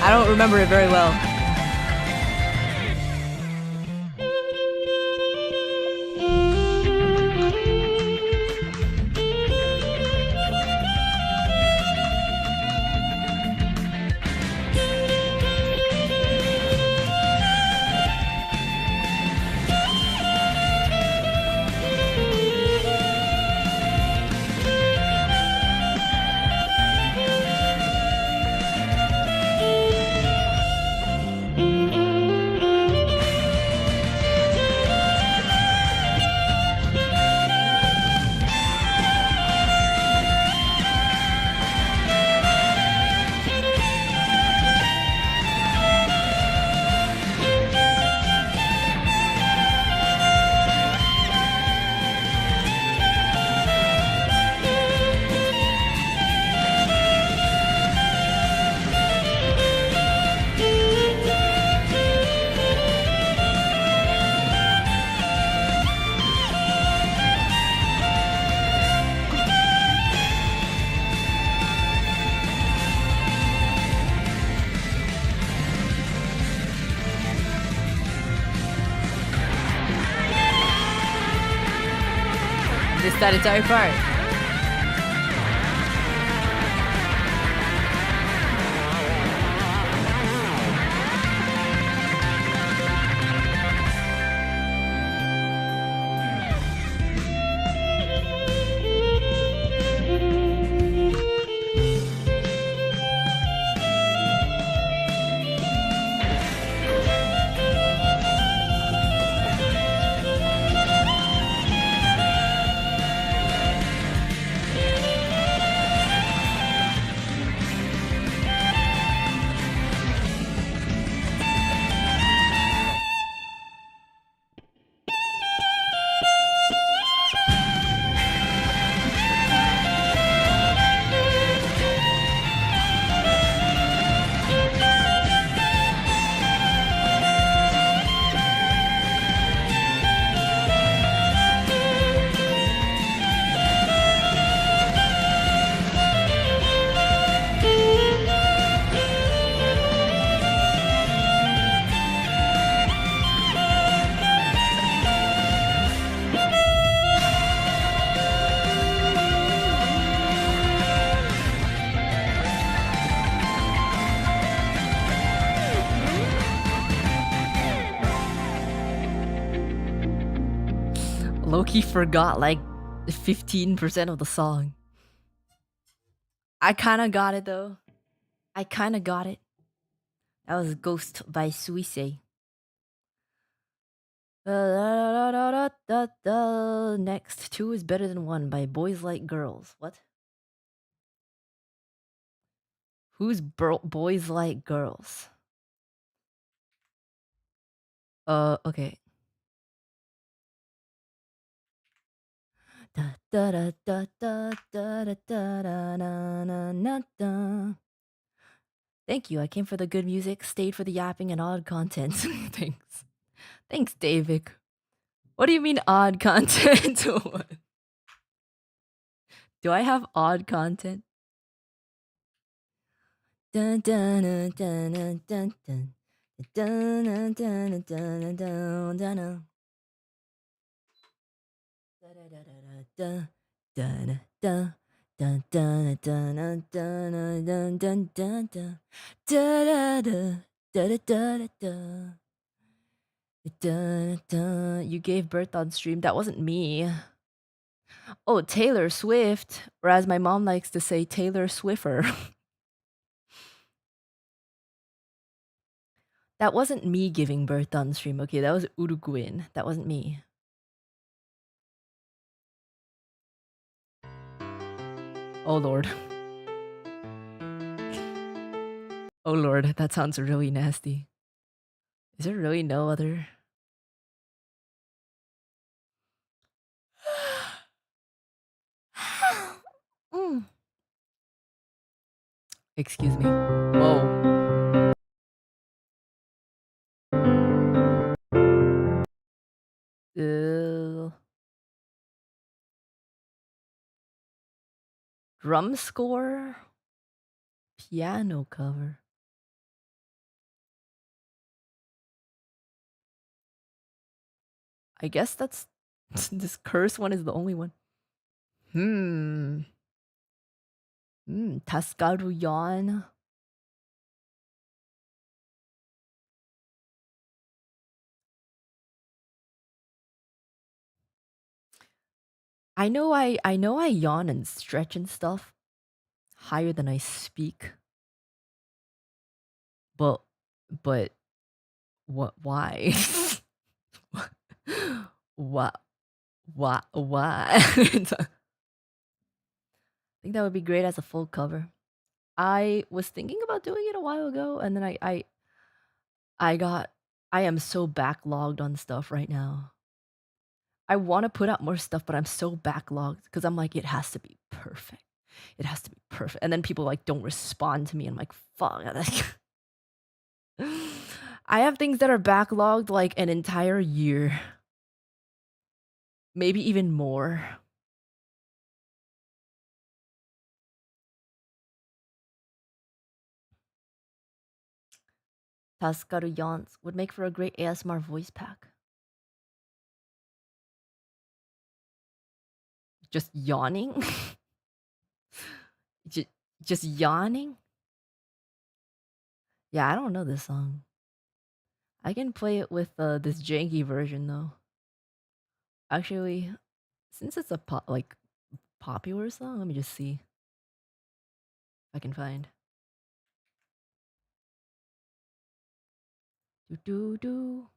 I don't remember it very well. that entire part. Loki forgot like 15% of the song. I kind of got it though. I kind of got it. That was Ghost by Suisse. Next, 2 is better than 1 by Boys Like Girls. What? Who's Boys Like Girls? Okay. Thank you. I came for the good music, stayed for the yapping and odd content. Thanks. Thanks, David. What do you mean odd content? Do I have odd content? Dun, dun, dun, dun, dun, dun. Dun, dun, dun, dun, dun, dun, dun. Dun, dun, dun, dun, dun, dun, dun, dun, dun, dun, dun. Da, da, da, da, da, da, da. Dun, dun. You gave birth on stream. That wasn't me. Oh, Taylor Swift, or as my mom likes to say, Taylor Swiffer. That wasn't me giving birth on stream. Okay, that was Uruguayan. That wasn't me. Oh lord. Oh lord, that sounds really nasty. Is there really no other? Mm. Excuse me. Whoa. Drum score? Piano cover. I guess that's this curse one is the only one. Taskaru Yan. I know I yawn and stretch and stuff higher than I speak. But what why? What why? I think that would be great as a full cover. I was thinking about doing it a while ago and then I am so backlogged on stuff right now. I want to put out more stuff, but I'm so backlogged because I'm like, it has to be perfect. It has to be perfect. And then people like don't respond to me. And I'm like, fuck. I have things that are backlogged like an entire year. Maybe even more. Taskaru Yawns would make for a great ASMR voice pack. Just yawning? just, just yawning? Yeah, I don't know this song. I can play it with this janky version though. Actually, since it's a popular song, let me just see if I can find. Do do do.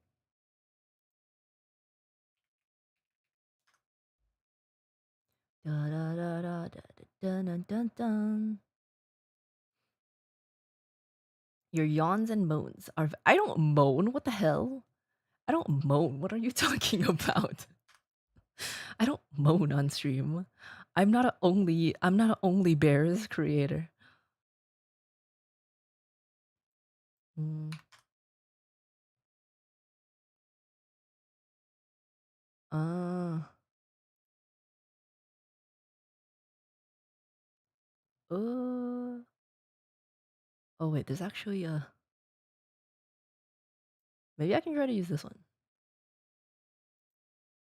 Da da da da da da dun dun dun. Your yawns and moans are. I don't moan. What the hell? I don't moan. What are you talking about? I don't moan on stream. I'm not a only. I'm not an only bears creator. Mm. Uh. Uh. Oh wait, there's actually a. Maybe I can try to use this one.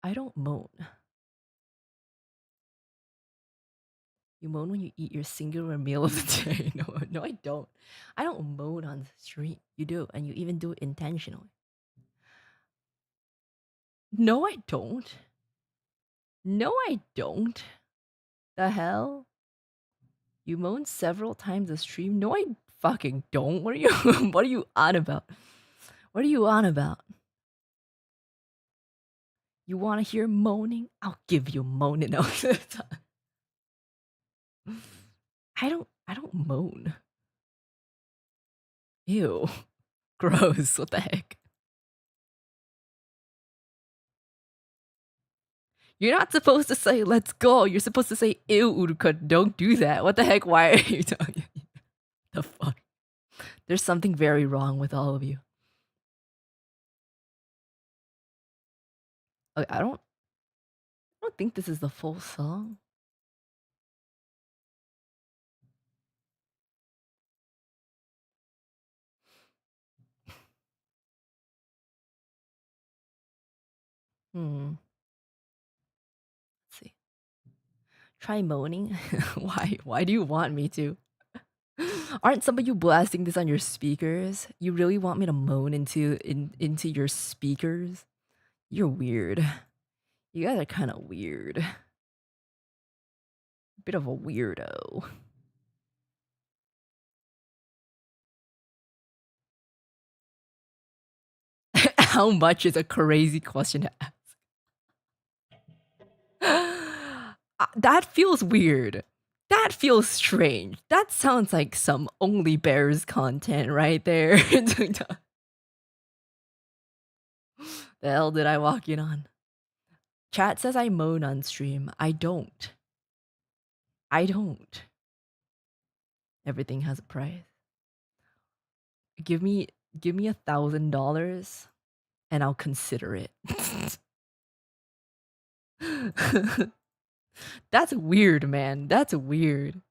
I don't moan. You moan when you eat your singular meal of the day. No, no, I don't. I don't moan on stream. You do, and you even do it intentionally. No, I don't. No, I don't. The hell? You moan several times a stream? No, I fucking don't. What are you what are you on about? What are you on about? You wanna hear moaning? I'll give you moaning all the time. I don't moan. Ew. Gross. What the heck? You're not supposed to say let's go. You're supposed to say ew Uruka. Don't do that. What the heck? Why are you talking? The fuck? There's something very wrong with all of you. Okay, I don't think this is the full song. Let's see. Try moaning. Why? Why do you want me to? Aren't some of you blasting this on your speakers? You really want me to moan into your speakers? You're weird. You guys are kind of weird. Bit of a weirdo. How much is a crazy question to ask? That feels weird. That feels strange. That sounds like some Only Bears content right there. The hell did I walk in on? Chat says I moan on stream. I don't. I don't. Everything has a price. Give me $1,000 and I'll consider it. That's weird, man. That's weird.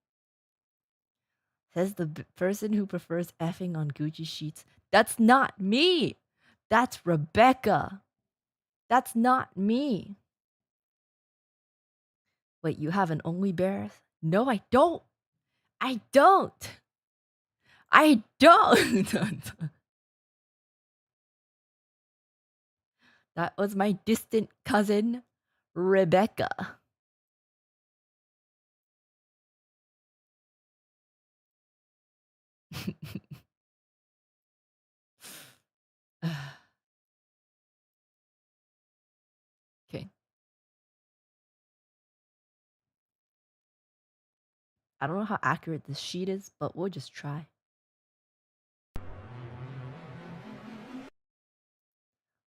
Says the person who prefers effing on Gucci sheets. That's not me. That's Rebecca. That's not me. Wait, you have an Only Bears? No, I don't. I don't. I don't. That was my distant cousin, Rebecca. Okay. I don't know how accurate this sheet is, but we'll just try.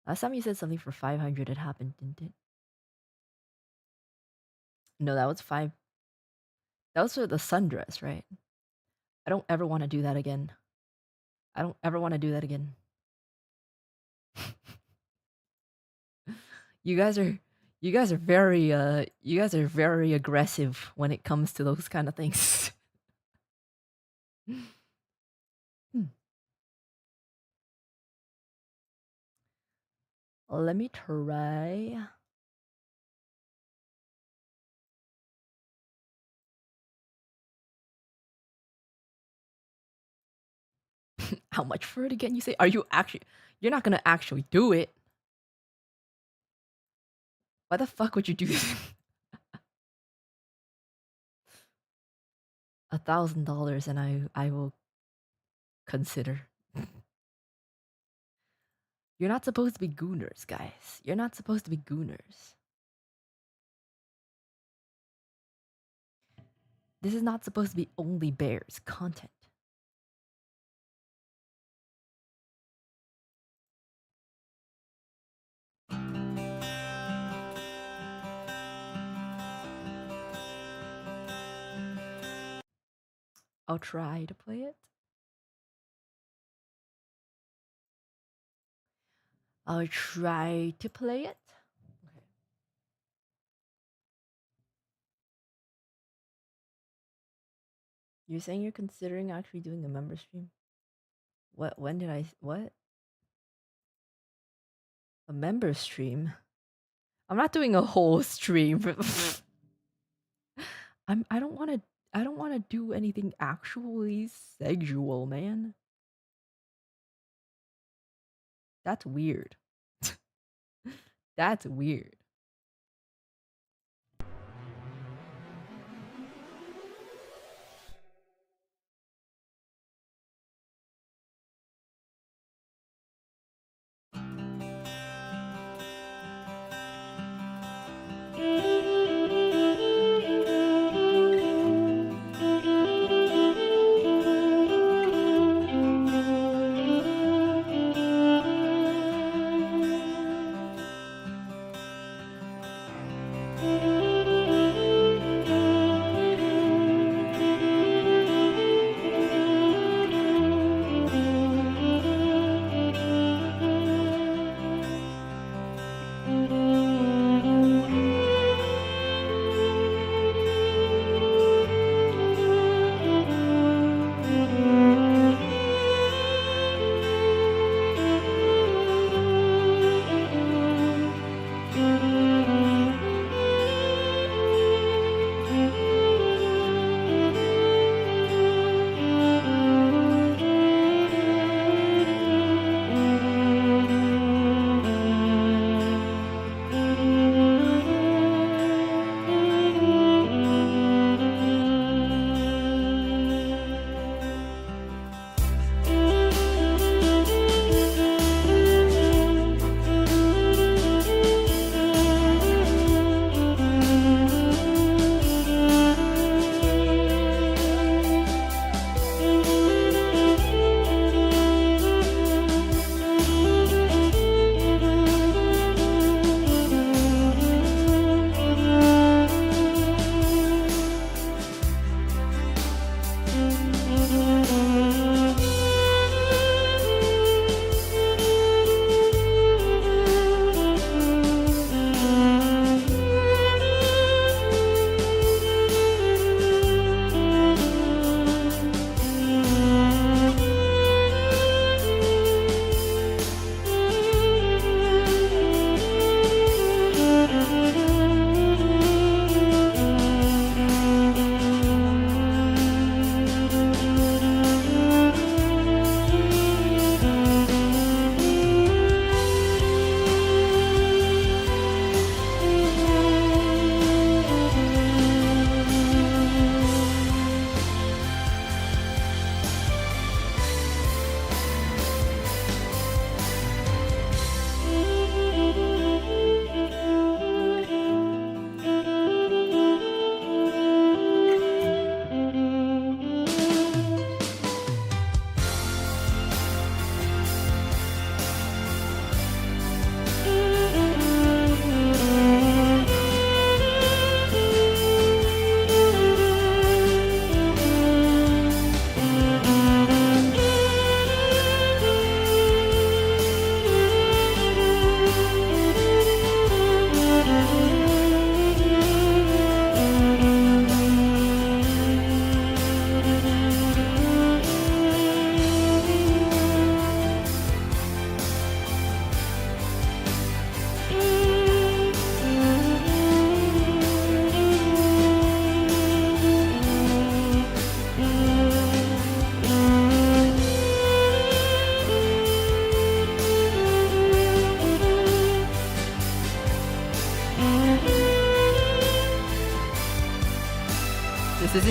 Last time you said something for 500, it happened, didn't it? No, that was 5. That was for the sundress, right? I don't ever want to do that again. I don't ever want to do that again. You guys are very aggressive when it comes to those kind of things. Let me try. How much for it again? You say? Are you actually? You're not gonna actually do it. Why the fuck would you do this? $1,000 and I will consider. You're not supposed to be gooners, guys. You're not supposed to be gooners. This is not supposed to be only bears content. I'll try to play it. I'll try to play it. Okay. You're saying you're considering actually doing a member stream? What? When did I? What? A member stream? I'm not doing a whole stream. I don't want to. I don't want to do anything actually sexual, man. That's weird. That's weird.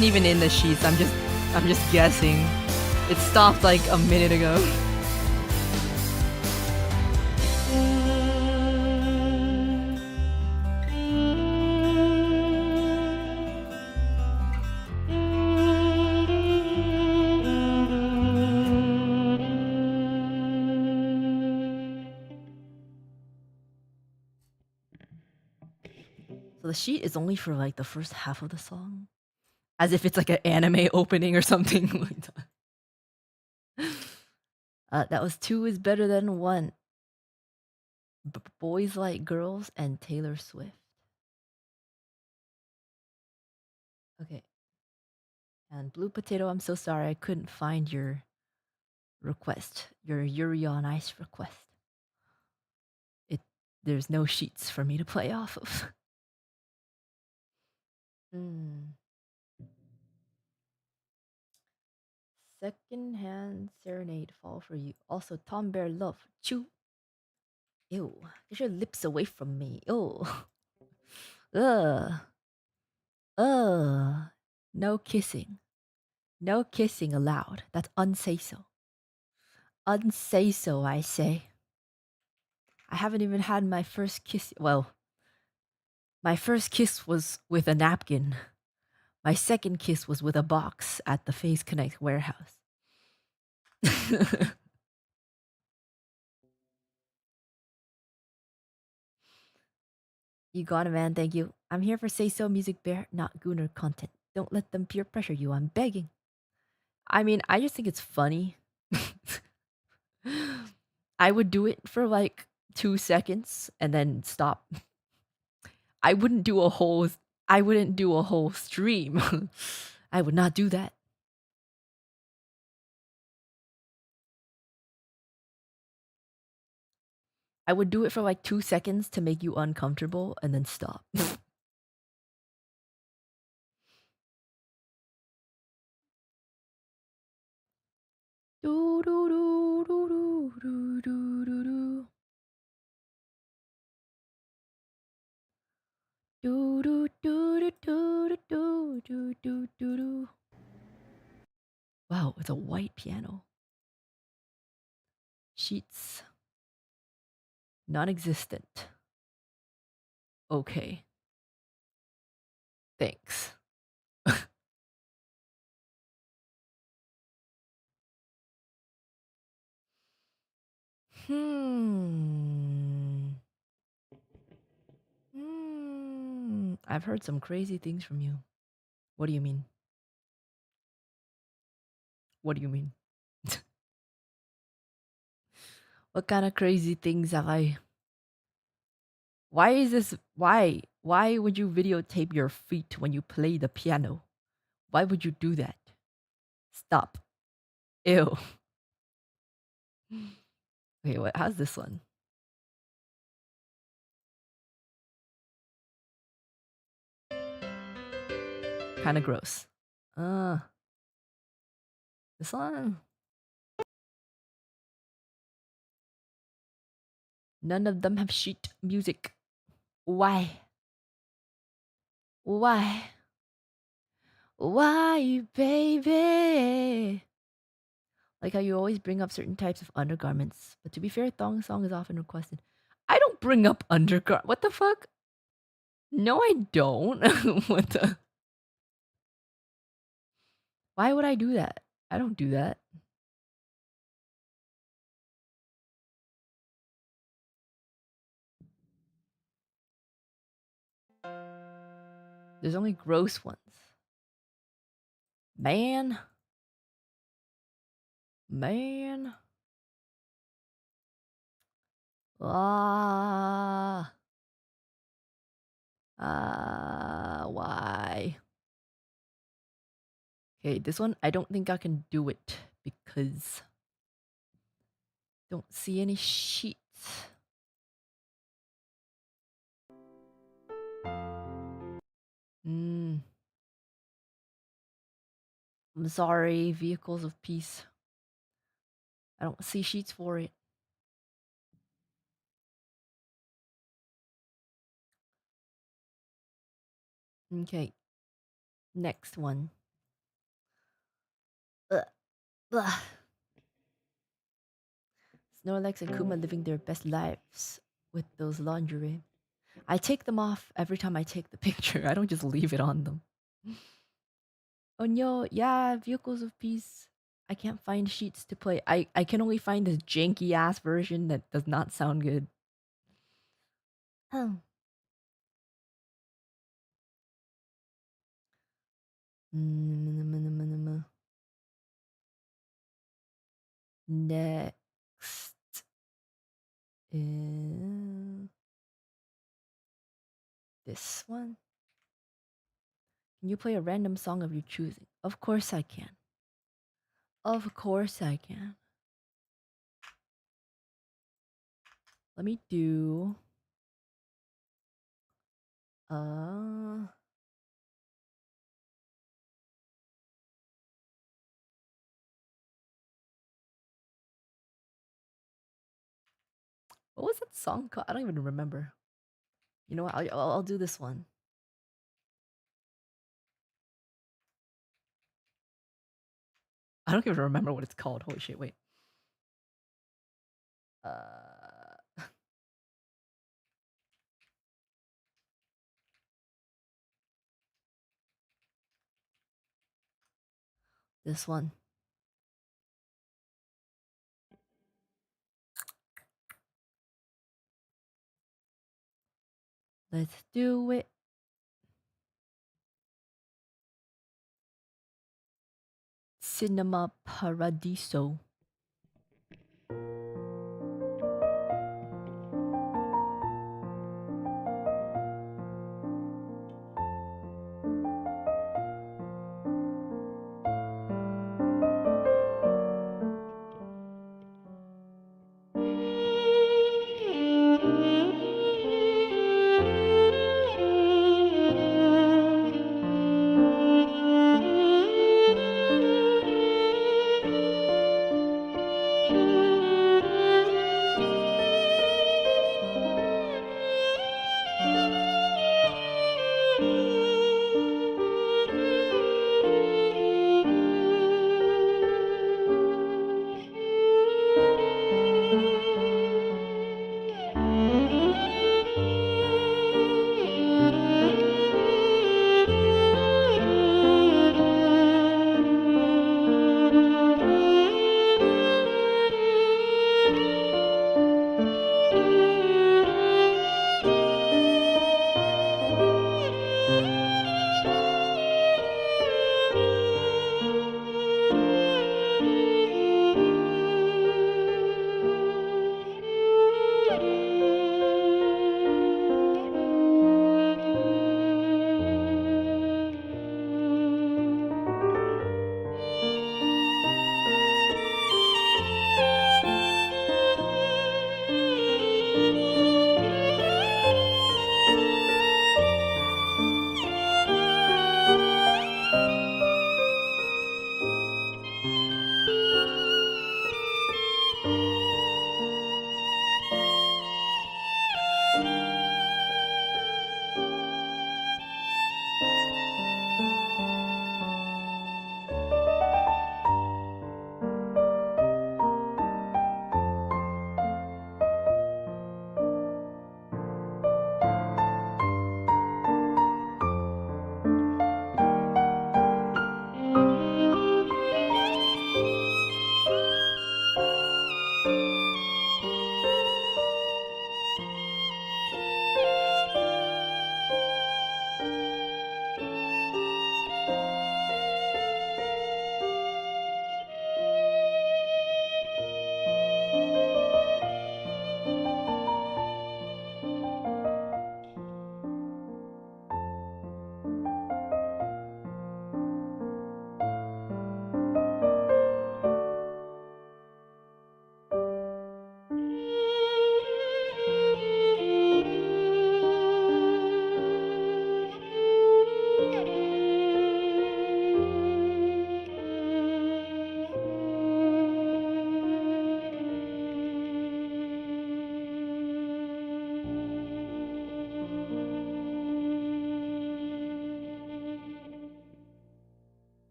wasn't even in the sheets. I'm just guessing. It stopped like a minute ago. So the sheet is only for like the first half of the song, as if it's like an anime opening or something like that. That was 2 is better than 1. Boys Like Girls and Taylor Swift. Okay. And Blue Potato, I'm so sorry I couldn't find your request, your Yuri on Ice request. There's no sheets for me to play off of. Secondhand Serenade Fall for You. Also, Tom Bear Love. Chew. Ew. Get your lips away from me. Ew. Ugh. Ugh. No kissing. No kissing allowed. That's unsay so. Unsay so, I say. I haven't even had my first kiss. Well, my first kiss was with a napkin. My second kiss was with a box at the Face Connect warehouse. You got it, man. Thank you. I'm here for Say So Music Bear, not Gooner content. Don't let them peer pressure you. I'm begging. I mean, I just think it's funny. I would do it for like 2 seconds and then stop. I wouldn't do a whole stream. I would not do that. I would do it for like 2 seconds to make you uncomfortable and then stop. Do do do do do do do do. Do do do do do do do do do do. Wow, it's a white piano. Sheets. Non-existent. Okay. Thanks. I've heard some crazy things from you. What do you mean? What do you mean? What kind of crazy things have I? Why is this? Why? Why would you videotape your feet when you play the piano? Why would you do that? Stop. Ew. Okay, what? How's this one? Kind of gross. This one. None of them have sheet music. Why? Why? Why, baby? Like how you always bring up certain types of undergarments. But to be fair, thong song is often requested. I don't bring up undergarment. What the fuck? No, I don't. What the? Why would I do that? I don't do that. There's only gross ones. Man. Man. Ah. Why? Okay, this one, I don't think I can do it because don't see any sheets. I'm sorry, Vehicles of Peace. I don't see sheets for it. Okay. Next one. Blah. Snorlax and Kuma living their best lives with those lingerie. I take them off every time I take the picture. I don't just leave it on them. Oh no, yeah, Vehicles of Peace. I can't find sheets to play. I can only find this janky ass version that does not sound good. Oh. Next is this one. Can you play a random song of your choosing? Of course I can. Of course I can. Let me do uh what was that song called? I don't even remember. You know what? I'll do this one. I don't even remember what it's called. Holy shit! Wait. Uh, this one. Let's do it. Cinema Paradiso.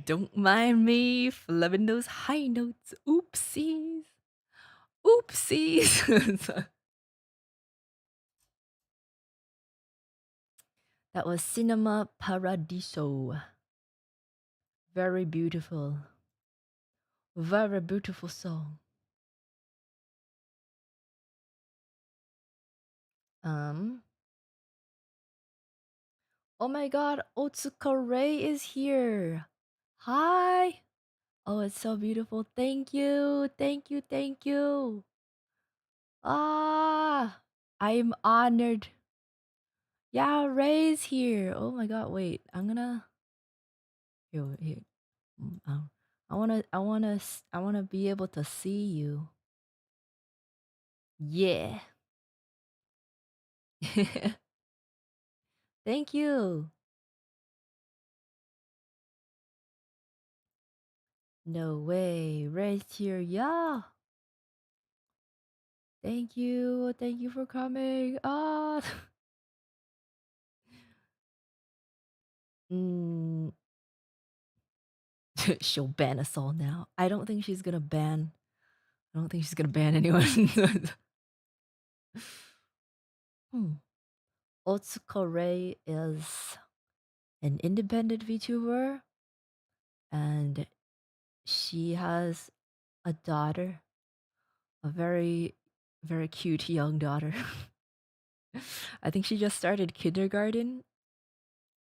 don't mind me flubbing those high notes. Oopsies. Oopsies. That was Cinema Paradiso. Very beautiful. Very beautiful song. Oh my god, Otsuka Ray is here. Hi. Oh, it's so beautiful. Thank you. Thank you. Thank you. Ah, I'm honored. Yeah, Ray's here. Oh my god, wait. I'm gonna here. I wanna be able to see you. Yeah. Thank you. No way. Ray's here. Yeah. Thank you. Thank you for coming. Ah. mm, she'll ban us all now. I don't think she's gonna ban. I don't think she's gonna ban anyone. hmm. Otsuka Ray is an independent VTuber, and she has a daughter, a very, very cute young daughter. I think she just started kindergarten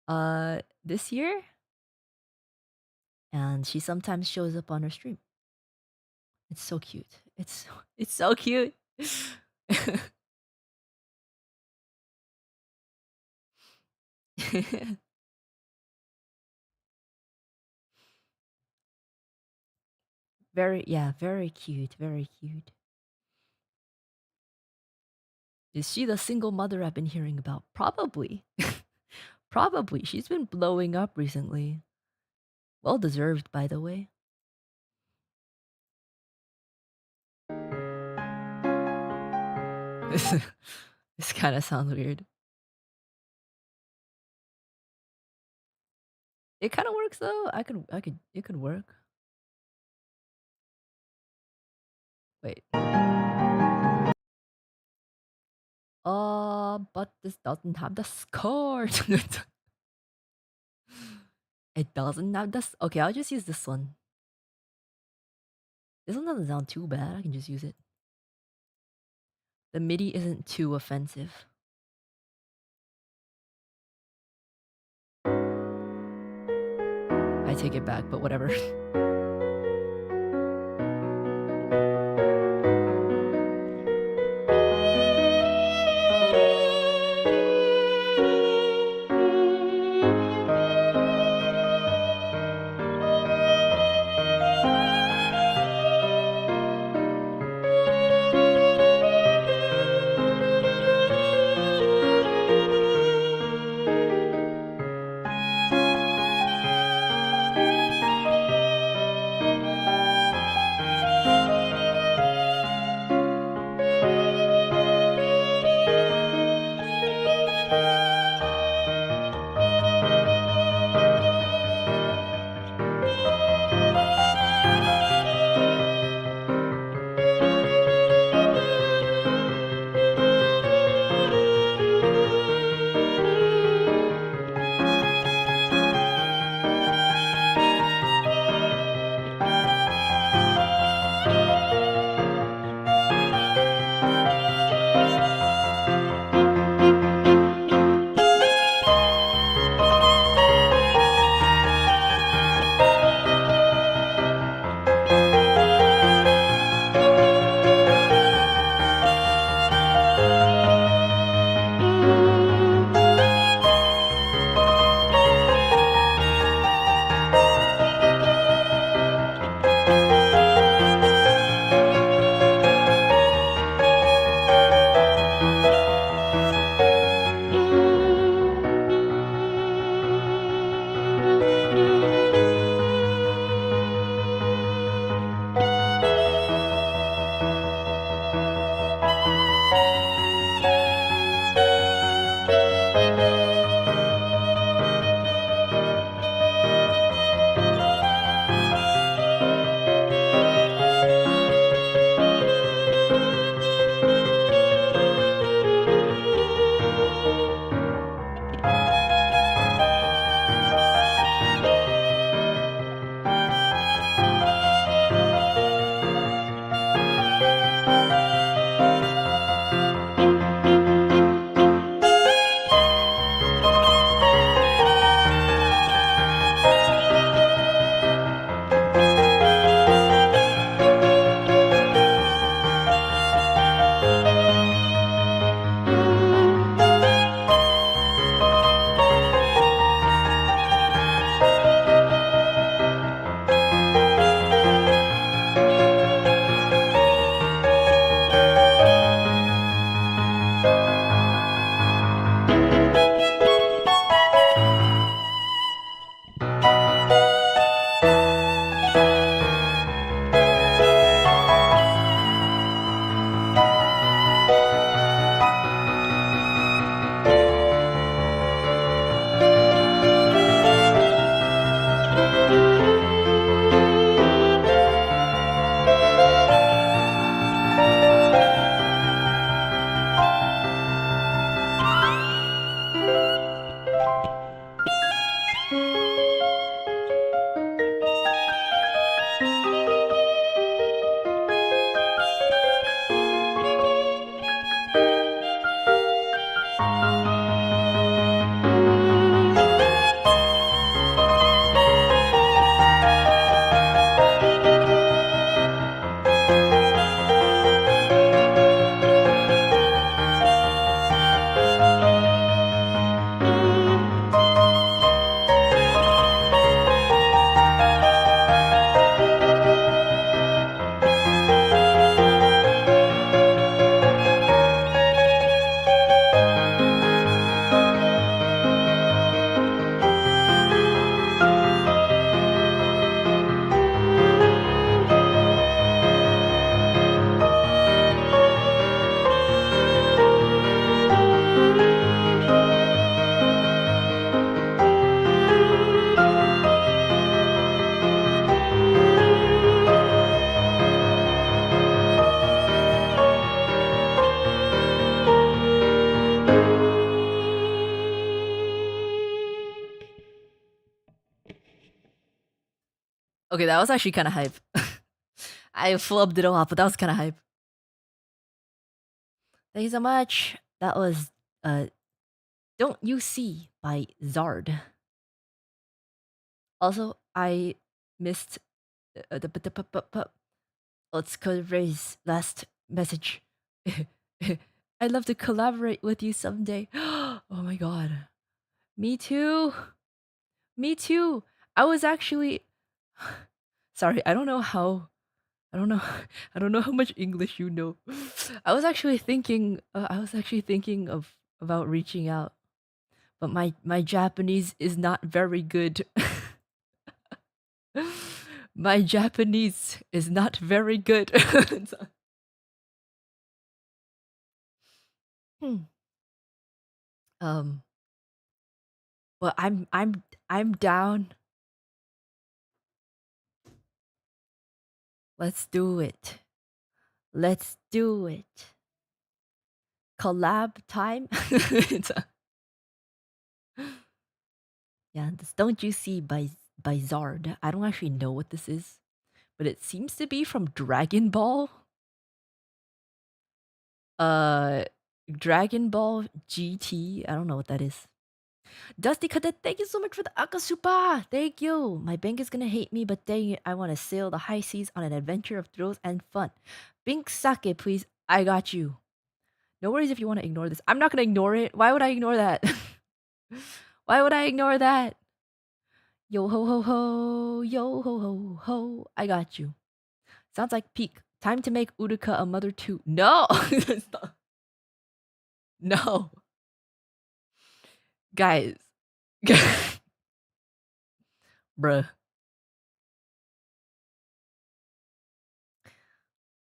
this year, and she sometimes shows up on her stream. It's so cute. It's so cute. Very cute, very cute. Is she the single mother I've been hearing about? Probably. Probably. She's been blowing up recently. Well deserved, by the way. This kind of sounds weird. It kind of works though. It could work. Wait. But this doesn't have the score. It doesn't have this. Okay, I'll just use this one. This one doesn't sound too bad. I can just use it. The MIDI isn't too offensive. I take it back, but whatever. Okay, that was actually kind of hype. I flubbed it a lot, but that was kind of hype. Thank you so much. That was Don't You See by Zard. Also, I missed let's raise last message. I'd love to collaborate with you someday. Oh my god. Me too. Me too. I was actually sorry, I don't know how I don't know I don't know how much English you know. I was actually thinking of about reaching out, but my Japanese is not very good. My Japanese is not very good. Hmm. Um, but I'm down. Let's do it. Let's do it. Collab time. Yeah, this Don't You See by Zard. I don't actually know what this is, but it seems to be from Dragon Ball. Uh, Dragon Ball GT. I don't know what that is. Dusty Cadet, thank you so much for the Akasupa. Thank you. My bank is gonna hate me, but dang it, I want to sail the high seas on an adventure of thrills and fun. Bink sake, please. I got you. No worries if you want to ignore this. I'm not gonna ignore it. Why would I ignore that? Why would I ignore that? Yo ho ho ho, yo ho ho ho. I got you. Sounds like peak. Time to make Uruka a mother too. No! No. Guys. Bruh.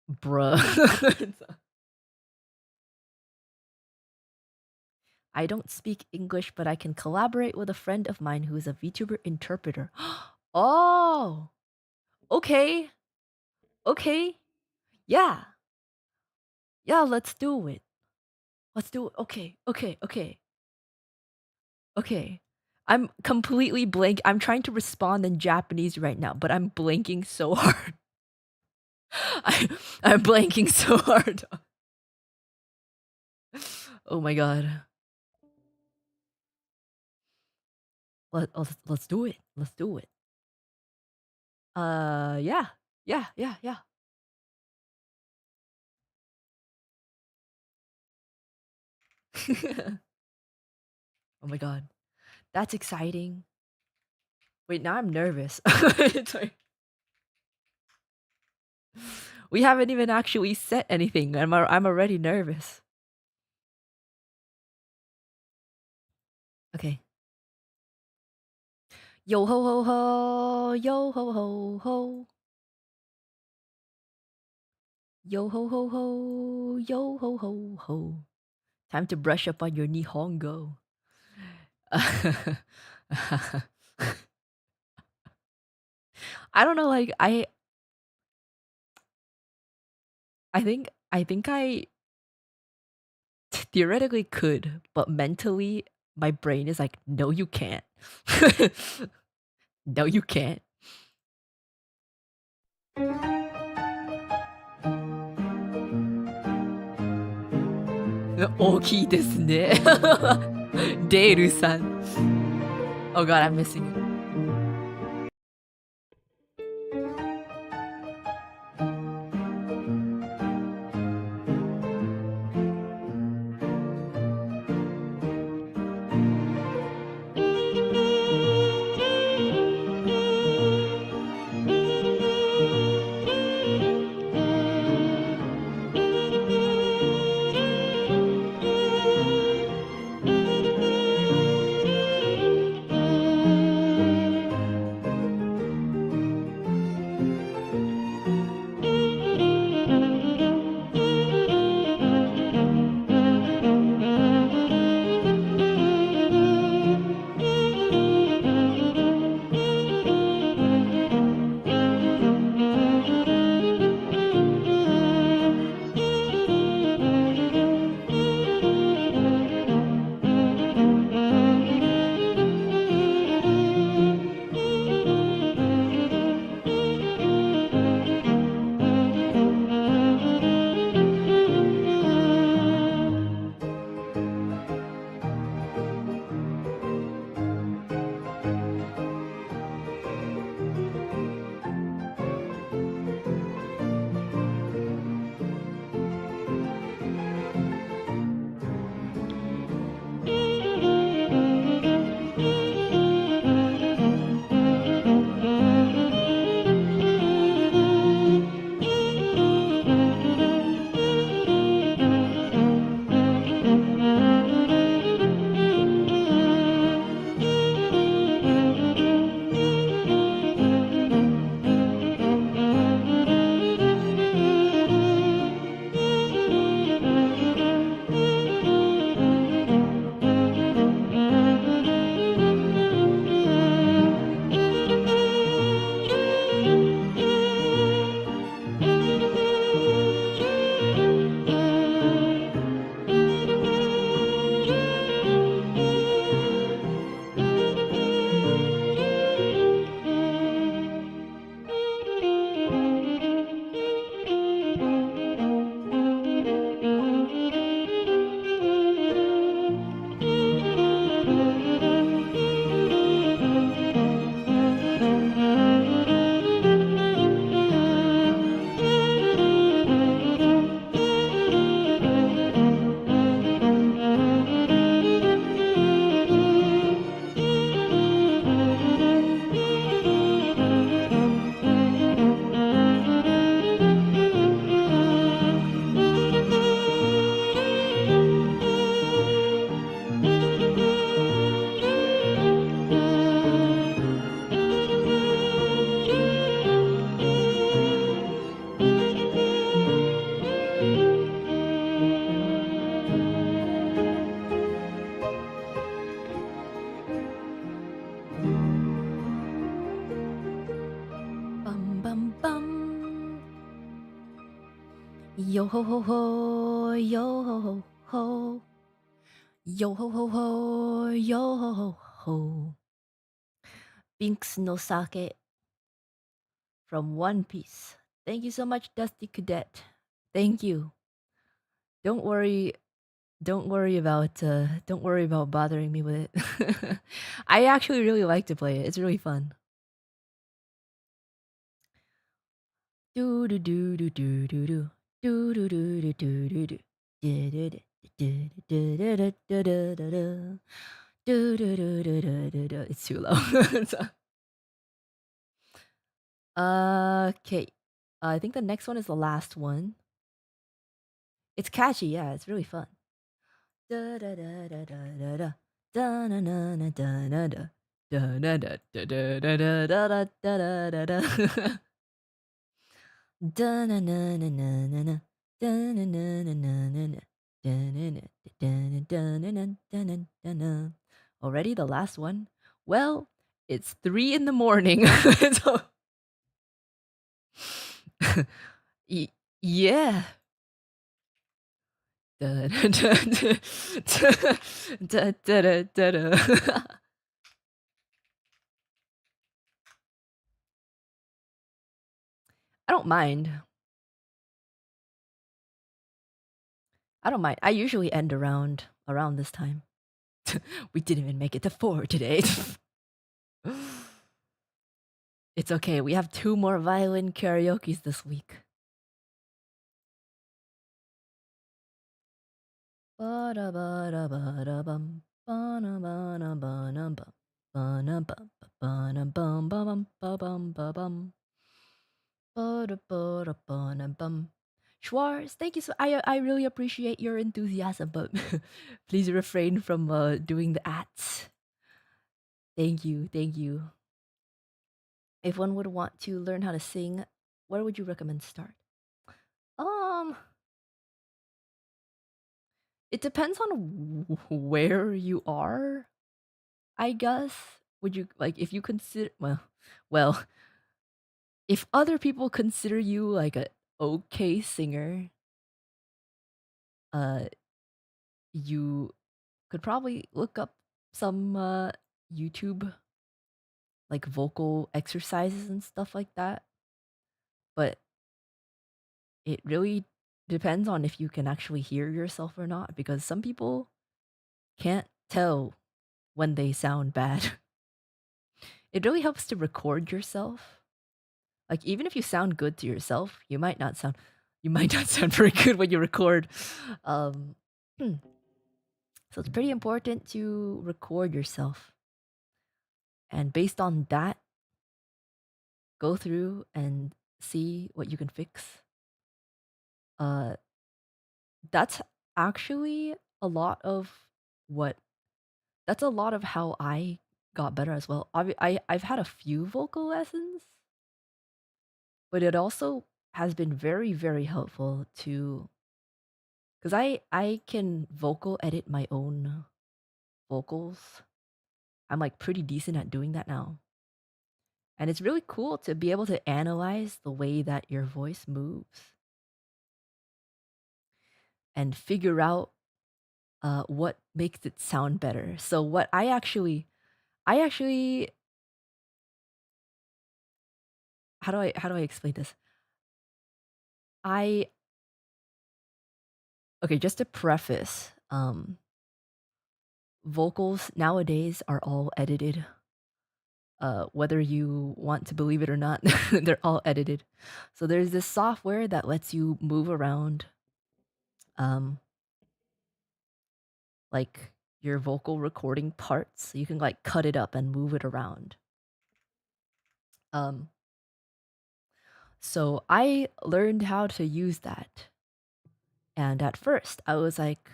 Bruh. I don't speak English, but I can collaborate with a friend of mine who is a VTuber interpreter. Oh! Okay. Okay. Yeah. Yeah, let's do it. Let's do it. Okay. Okay. Okay. Okay. I'm completely blank. I'm trying to respond in Japanese right now, but I'm blanking so hard. I'm blanking so hard. Oh my god. Let's do it. Let's do it. Yeah. Yeah, yeah, yeah. Oh my god. That's exciting. Wait, now I'm nervous. Sorry. We haven't even actually said anything. I'm already nervous. Okay. Yo ho ho ho, yo ho ho ho. Yo ho ho ho, yo ho ho ho. Time to brush up on your Nihongo. I don't know, like I think I theoretically could, but mentally My brain is like, no, you can't. No, you can't. 大きいですね。デールさん。Oh god, I'm missing it. Bum bum bum. Yo ho ho ho, yo ho ho ho. Yo ho ho ho, yo ho ho ho. Binks no sake from One Piece. Thank you so much, Dusty Cadet. Thank you. Don't worry. Don't worry about bothering me with it. I actually really like to play it. It's really fun. Do do do do do do do do do do do do do. It's too low. Okay. I think the next one is the last one. It's catchy, yeah, it's really fun. Da da da da da da da da na na na da na da da na da da da da da da da da da da da na na na na na na da na na na na na na da na na da na da na na da na da na. Already the last one? Well, it's 3 in the morning. So yeah. Da, da, da, da, da, da, da, da. I don't mind. I don't mind. I usually end around this time. We didn't even make it to 4 today. It's okay. We have 2 more violin karaokes this week. Ba-da-ba-da-ba-da-bum. Ba-na-ba-na-ba-na-bum. Ba-na-bum-ba-bum-ba-bum-ba-bum. Ba-da-ba-da-ba-na-bum. Schwarz, thank you so. I really appreciate your enthusiasm, but please refrain from doing the ats. Thank you, thank you. If one would want to learn how to sing, where would you recommend start? Um, it depends on where you are, I guess. Would you like if you consider well, if other people consider you like a okay singer, uh you could probably look up some YouTube like vocal exercises and stuff like that. But it really depends on if you can actually hear yourself or not because some people can't tell when they sound bad. It really helps to record yourself. Like even if you sound good to yourself, you might not sound very good when you record. Um so it's pretty important to record yourself. And based on that, go through and see what you can fix. Uh that's actually a lot of what that's a lot of how I got better as well. I've had a few vocal lessons, but it also has been very, very helpful to because I can vocal edit my own vocals. I'm like pretty decent at doing that now. And it's really cool to be able to analyze the way that your voice moves and figure out what makes it sound better. So what I actually how do I explain this? I okay, just to preface, vocals nowadays are all edited. Whether you want to believe it or not, they're all edited. So there's this software that lets you move around, um, like your vocal recording parts. So you can like cut it up and move it around. Um, so I learned how to use that, and at first I was like,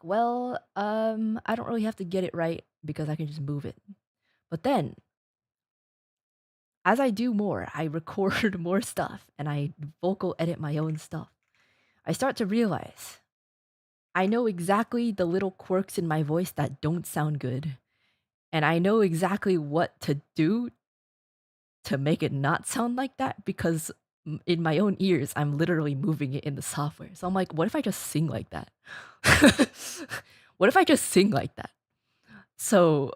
well, I don't really have to get it right because I can just move it. But then as I do more, I record more stuff and I vocal edit my own stuff. I start to realize I know exactly the little quirks in my voice that don't sound good. And I know exactly what to do to make it not sound like that because in my own ears, I'm literally moving it in the software. So I'm like, what if I just sing like that? What if I just sing like that? So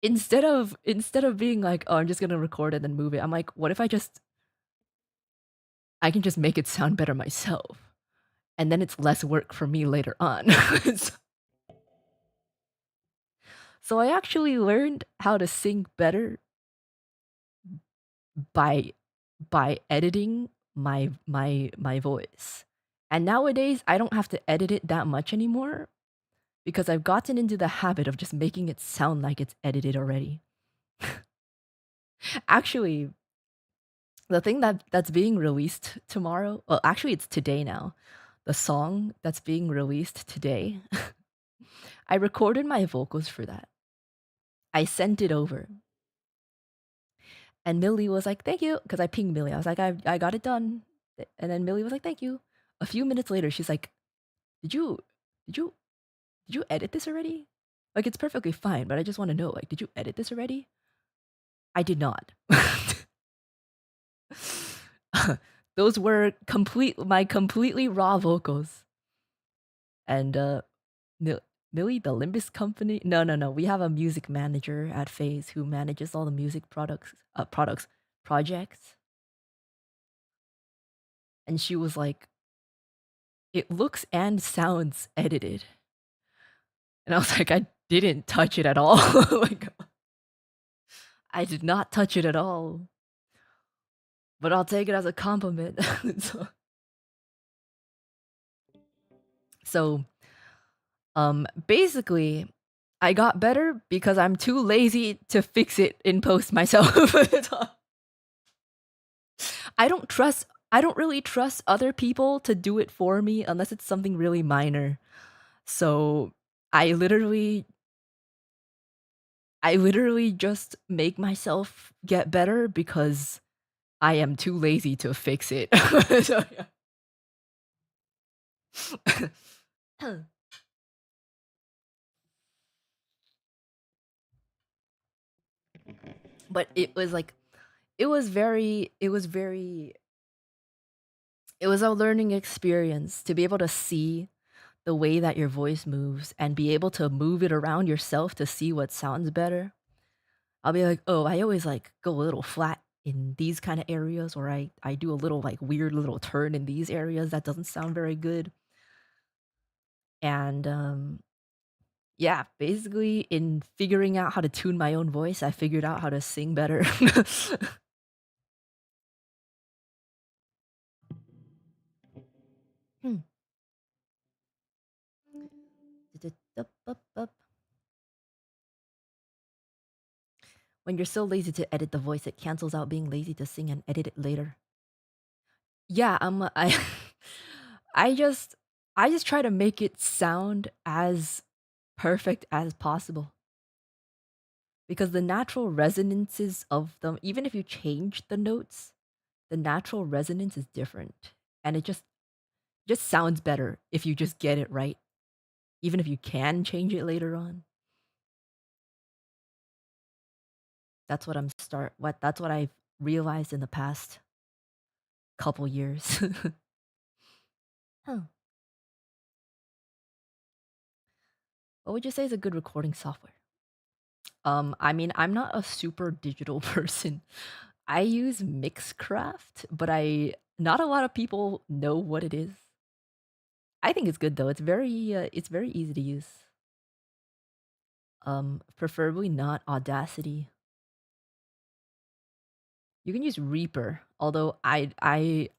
instead of being like, oh, I'm just gonna record it and move it, I'm like, what if I can just make it sound better myself? And then it's less work for me later on. So I actually learned how to sing better by editing my voice. And nowadays I don't have to edit it that much anymore because I've gotten into the habit of just making it sound like it's edited already. Actually, the thing that's being released tomorrow, well, actually it's today now. The song that's being released today, I recorded my vocals for that. I sent it over. And Millie was like, "Thank you," because I pinged Millie. I was like, "I got it done," and then Millie was like, "Thank you." A few minutes later, she's like, "Did you did you did you edit this already? Like, it's perfectly fine, but I just want to know, like, did you edit this already?" I did not. those were my completely raw vocals. And Millie, the Limbus company? No. We have a music manager at Phase who manages all the music projects. And she was like, it looks and sounds edited. And I was like, I didn't touch it at all. Oh my God. I did not touch it at all. But I'll take it as a compliment. so basically, I got better because I'm too lazy to fix it in post myself. I don't really trust other people to do it for me unless it's something really minor. So I literally just make myself get better because I am too lazy to fix it. So, yeah. But it was like it was a learning experience to be able to see the way that your voice moves and be able to move it around yourself to see what sounds better. I'll be like, oh, I always like go a little flat in these kind of areas, or I do a little like weird little turn in these areas that doesn't sound very good. And yeah, basically in figuring out how to tune my own voice, I figured out how to sing better. Hmm. When you're so lazy to edit the voice, it cancels out being lazy to sing and edit it later. Yeah, I just try to make it sound as perfect as possible. Because the natural resonances of them, even if you change the notes, the natural resonance is different. And it just sounds better if you just get it right. Even if you can change it later on. That's what I've realized in the past couple years. Huh. What would you say is a good recording software? I mean, I'm not a super digital person. I use Mixcraft, but not a lot of people know what it is. I think it's good though. It's very easy to use. Preferably not Audacity. You can use Reaper, although I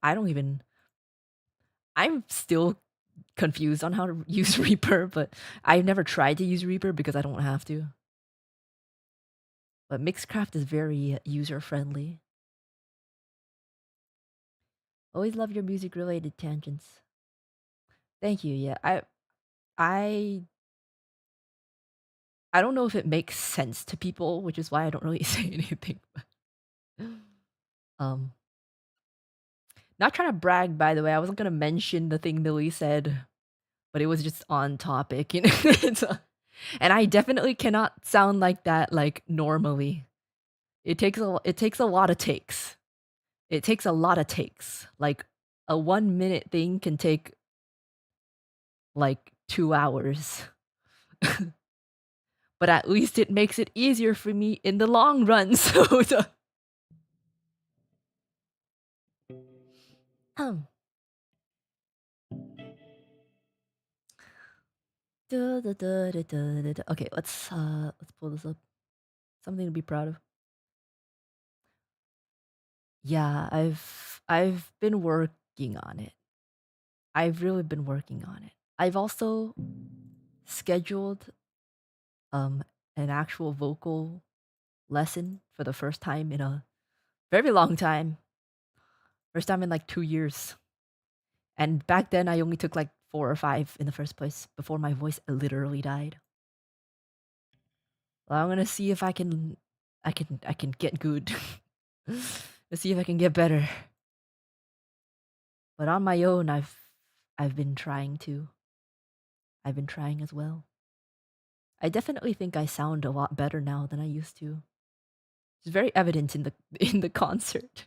don't even. I'm still confused on how to use Reaper, but I've never tried to use Reaper because I don't have to. But Mixcraft is very user friendly. Always love your music related tangents. Thank you. Yeah, I I don't know if it makes sense to people, which is why I don't really say anything. um, not trying to brag, by the way. I wasn't gonna mention the thing Millie said, but it was just on topic, you know. And I definitely cannot sound like that like normally. It takes a lot of takes. It takes a lot of takes. Like a 1 minute thing can take like 2 hours. But at least it makes it easier for me in the long run. So um okay, let's pull this up. Something to be proud of. Yeah, I've been working on it. I've really been working on it. I've also scheduled um an actual vocal lesson for the first time in a very long time. First time in like 2 years. And back then I only took like 4 or 5 in the first place before my voice literally died. Well, I'm gonna see if I can get good. Let's see if I can get better. But on my own, I've been trying to. I've been trying as well. I definitely think I sound a lot better now than I used to. It's very evident in the in the concert.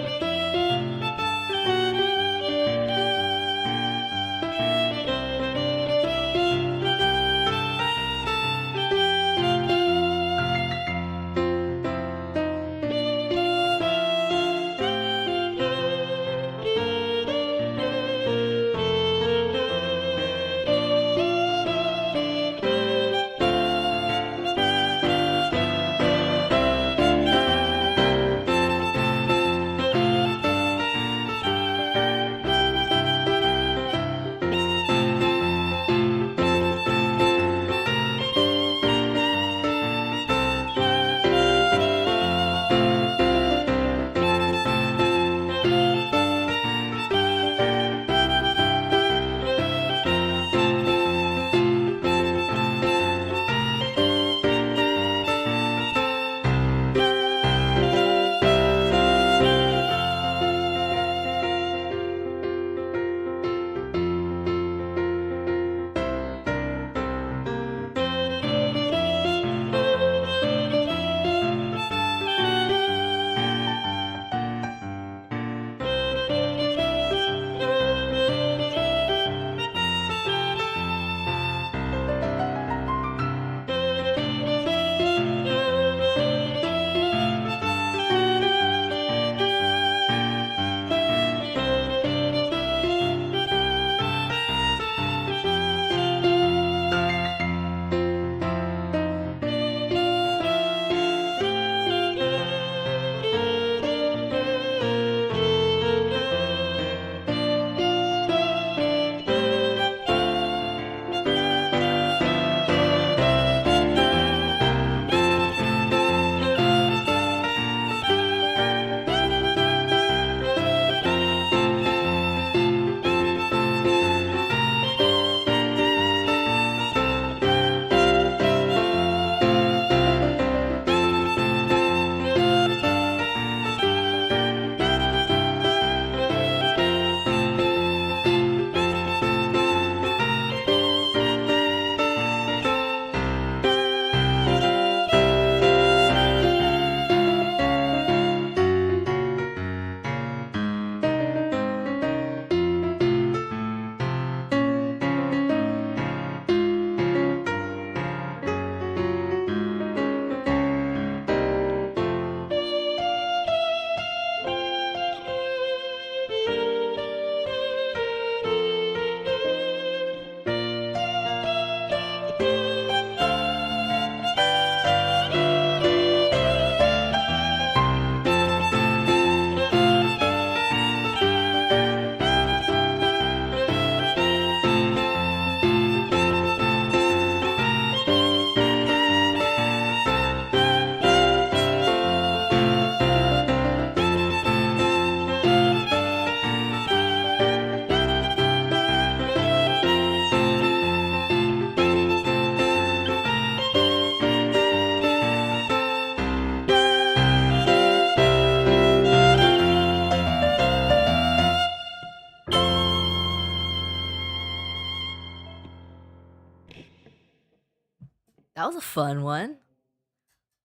was a fun one.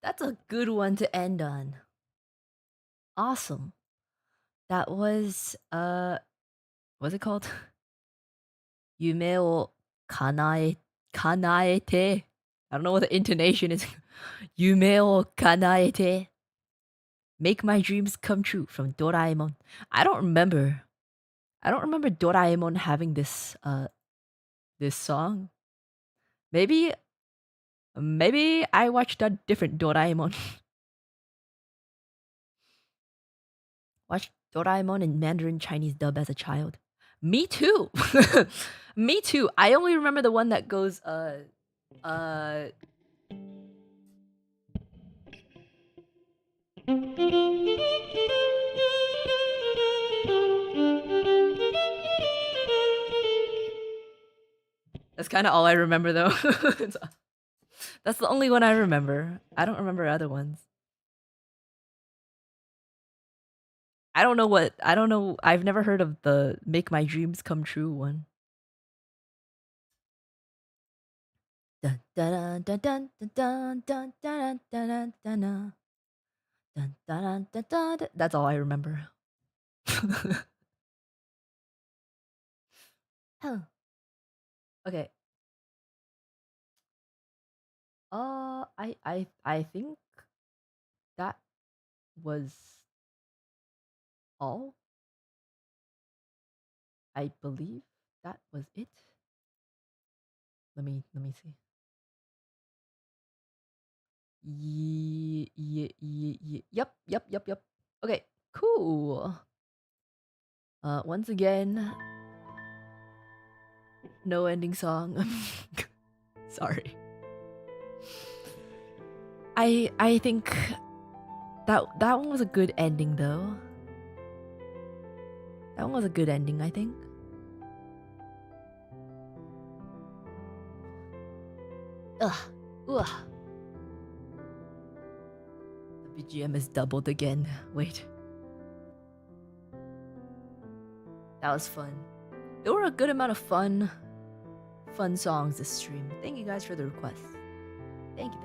That's a good one to end on. Awesome. That was what's it called? Yume o kanaete. I don't know what the intonation is. Yume o kanaete. Make my dreams come true from Doraemon. I don't remember Doraemon having this song. Maybe I watched a different Doraemon. Watched Doraemon in Mandarin Chinese dub as a child. Me too. Me too. I only remember the one that goes That's kind of all I remember though. That's the only one I remember. I don't remember other ones. I don't know. I've never heard of the Make My Dreams Come True one. Dun dun dun dun dun dun dun dun dun dun dun dun dun dun. That's all I remember. Okay. I think that was all. I believe that was it. Let me see. Yep. Okay, cool. Once again, no ending song. Sorry. I think that one was a good ending though. That one was a good ending, I think. Ugh. The BGM is doubled again. Wait. That was fun. There were a good amount of fun songs this stream. Thank you guys for the requests. Thank you.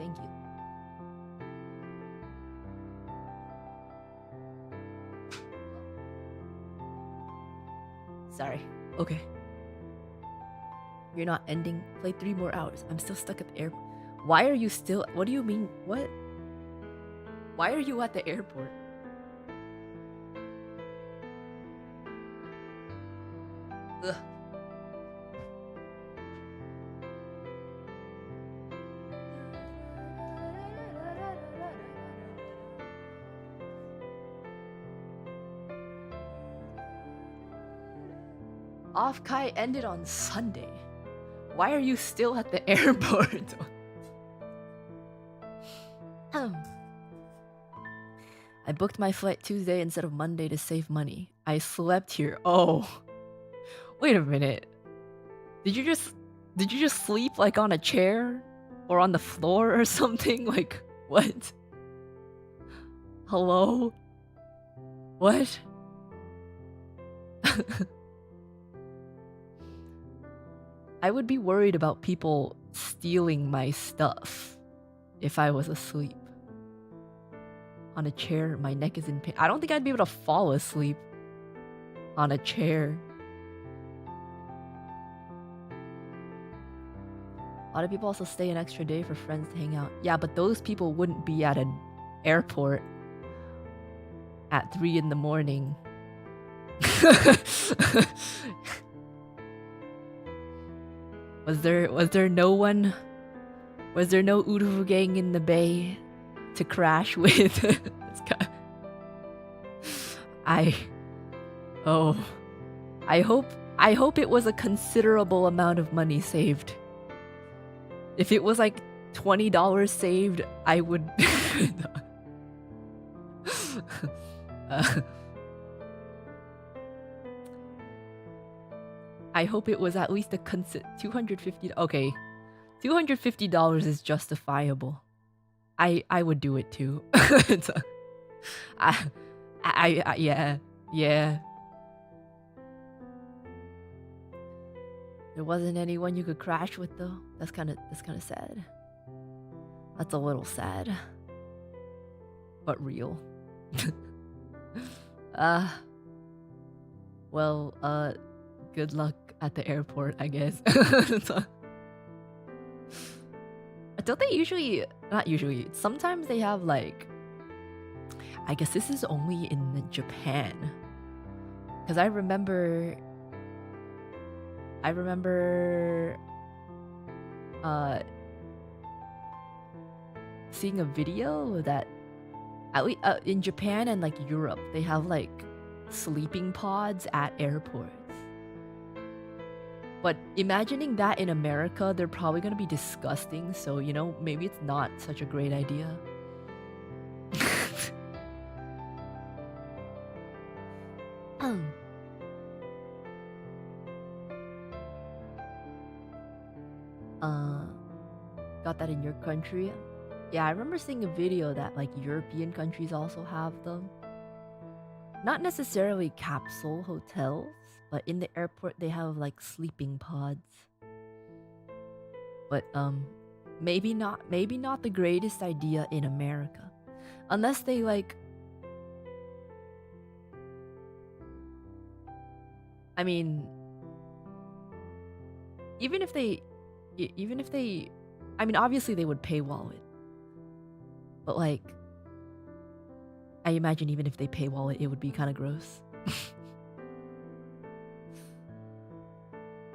Sorry. Okay. You're not ending. Play 3 more hours. I'm still stuck at the airport. Why are you still? What do you mean? What? Why are you at the airport? Ugh. Offkai ended on Sunday. Why are you still at the airport? I booked my flight Tuesday instead of Monday to save money. I slept here. Oh. Wait a minute. Did you just sleep like on a chair or on the floor or something? Like what? Hello? What? I would be worried about people stealing my stuff if I was asleep. On a chair, my neck is in pain. I don't think I'd be able to fall asleep on a chair. A lot of people also stay an extra day for friends to hang out. Yeah, but those people wouldn't be at an airport at 3 in the morning. Was there no one? Was there no Urufu gang in the bay to crash with? I hope it was a considerable amount of money saved. If it was like $20 saved, I would. I hope it was at least a $250. Okay, $250 is justifiable. I would do it too. Yeah. There wasn't anyone you could crash with though. That's kind of sad. That's a little sad. But real. Well, good luck at the airport, I guess. Don't they usually, not usually, sometimes they have like, I guess this is only in Japan. Because I remember seeing a video that at least in Japan and like Europe, they have like sleeping pods at airports. But imagining that in America, they're probably gonna be disgusting. So, you know, maybe it's not such a great idea. Got that in your country? Yeah, I remember seeing a video that like European countries also have them. Not necessarily capsule hotels, but in the airport they have like sleeping pods. But maybe not the greatest idea in America. Unless they like, I mean, even if they I mean, obviously they would paywall it. But like, I imagine even if they paywall it, it would be kind of gross.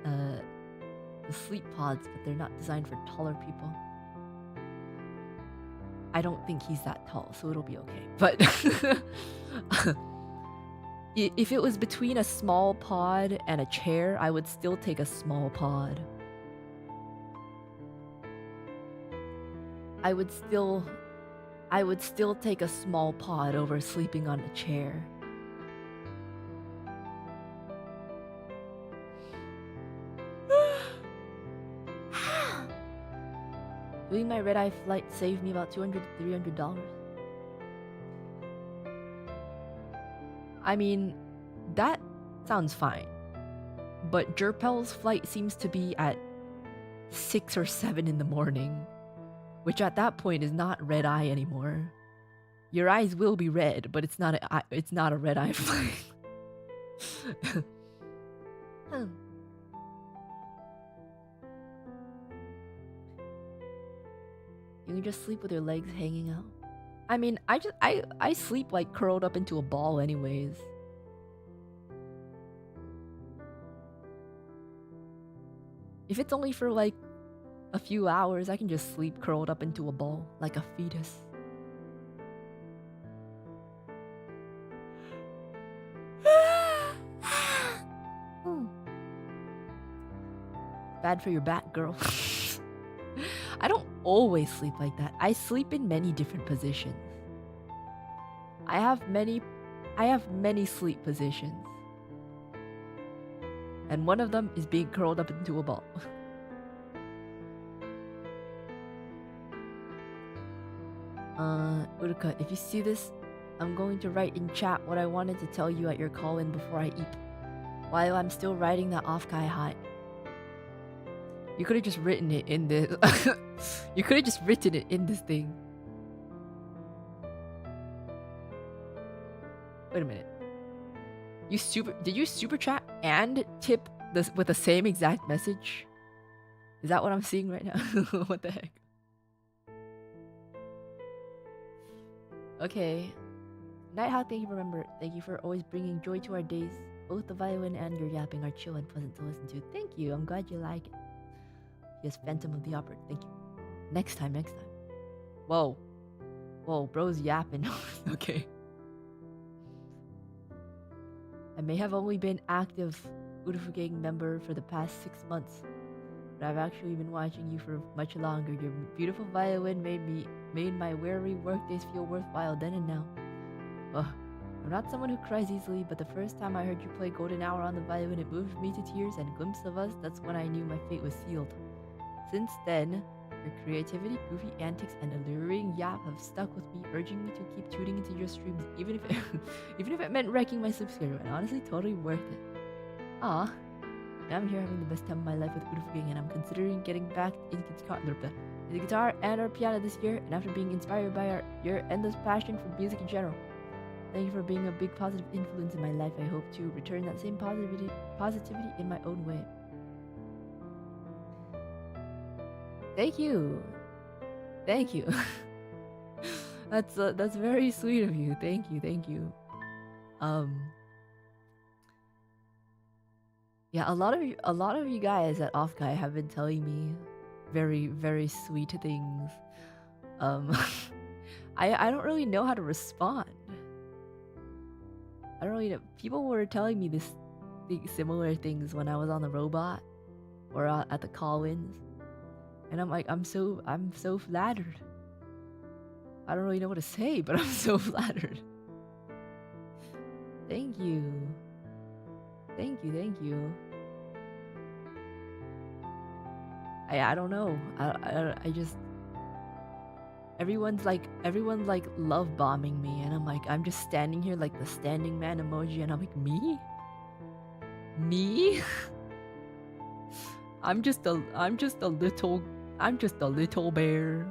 The sleep pods, but they're not designed for taller people. I don't think he's that tall, so it'll be okay. But if it was between a small pod and a chair, I would still take a small pod. I would still take a small pod over sleeping on a chair. Doing my red-eye flight saved me about $200 to $300. I mean, that sounds fine. But Jerpel's flight seems to be at 6 or 7 in the morning. Which at that point is not red eye anymore. Your eyes will be red, but it's not a red eye flight. You can just sleep with your legs hanging out. I mean, I sleep like curled up into a ball anyways. If it's only for like a few hours, I can just sleep curled up into a ball like a fetus. Bad for your back, girl. I don't always sleep like that. I sleep in many different positions. I have many sleep positions. And one of them is being curled up into a ball. Uruka, if you see this, I'm going to write in chat what I wanted to tell you at your call-in before I eat. While I'm still riding that Offkai high. You could have just written it in this. You could have just written it in this thing. Wait a minute. Did you super chat and tip this with the same exact message? Is that what I'm seeing right now? What the heck? Okay. Nighthawk, thank you for always bringing joy to our days. Both the violin and your yapping are chill and pleasant to listen to. Thank you. I'm glad you like it. Yes, Phantom of the Opera. Thank you. Next time. Whoa, bro's yapping. Okay. I may have only been active Uruka member for the past 6 months, but I've actually been watching you for much longer. Your beautiful violin made my weary workdays feel worthwhile then and now. Ugh. I'm not someone who cries easily, but the first time I heard you play Golden Hour on the violin, it moved me to tears, and a glimpse of us, that's when I knew my fate was sealed. Since then, your creativity, goofy antics, and alluring yap have stuck with me, urging me to keep tuning into your streams, even if it meant wrecking my sleep schedule, and honestly, totally worth it. Now I'm here having the best time of my life with Uruka, and I'm considering getting back into the guitar and our piano this year, and after being inspired by your endless passion for music in general. Thank you for being a big positive influence in my life. I hope to return that same positivity in my own way. Thank you. Thank you. That's very sweet of you. Thank you. Thank you. Yeah, a lot of you guys at Offkai have been telling me very, very sweet things. I don't really know how to respond. I don't really know. People were telling me similar things when I was on the robot or at the call-ins, and I'm like, I'm so flattered. I don't really know what to say, but I'm so flattered. Thank you. Thank you. Thank you. I don't know. I just everyone's like love bombing me, and I'm like, I'm just standing here like the standing man emoji, and I'm like, me? I'm just a little bear.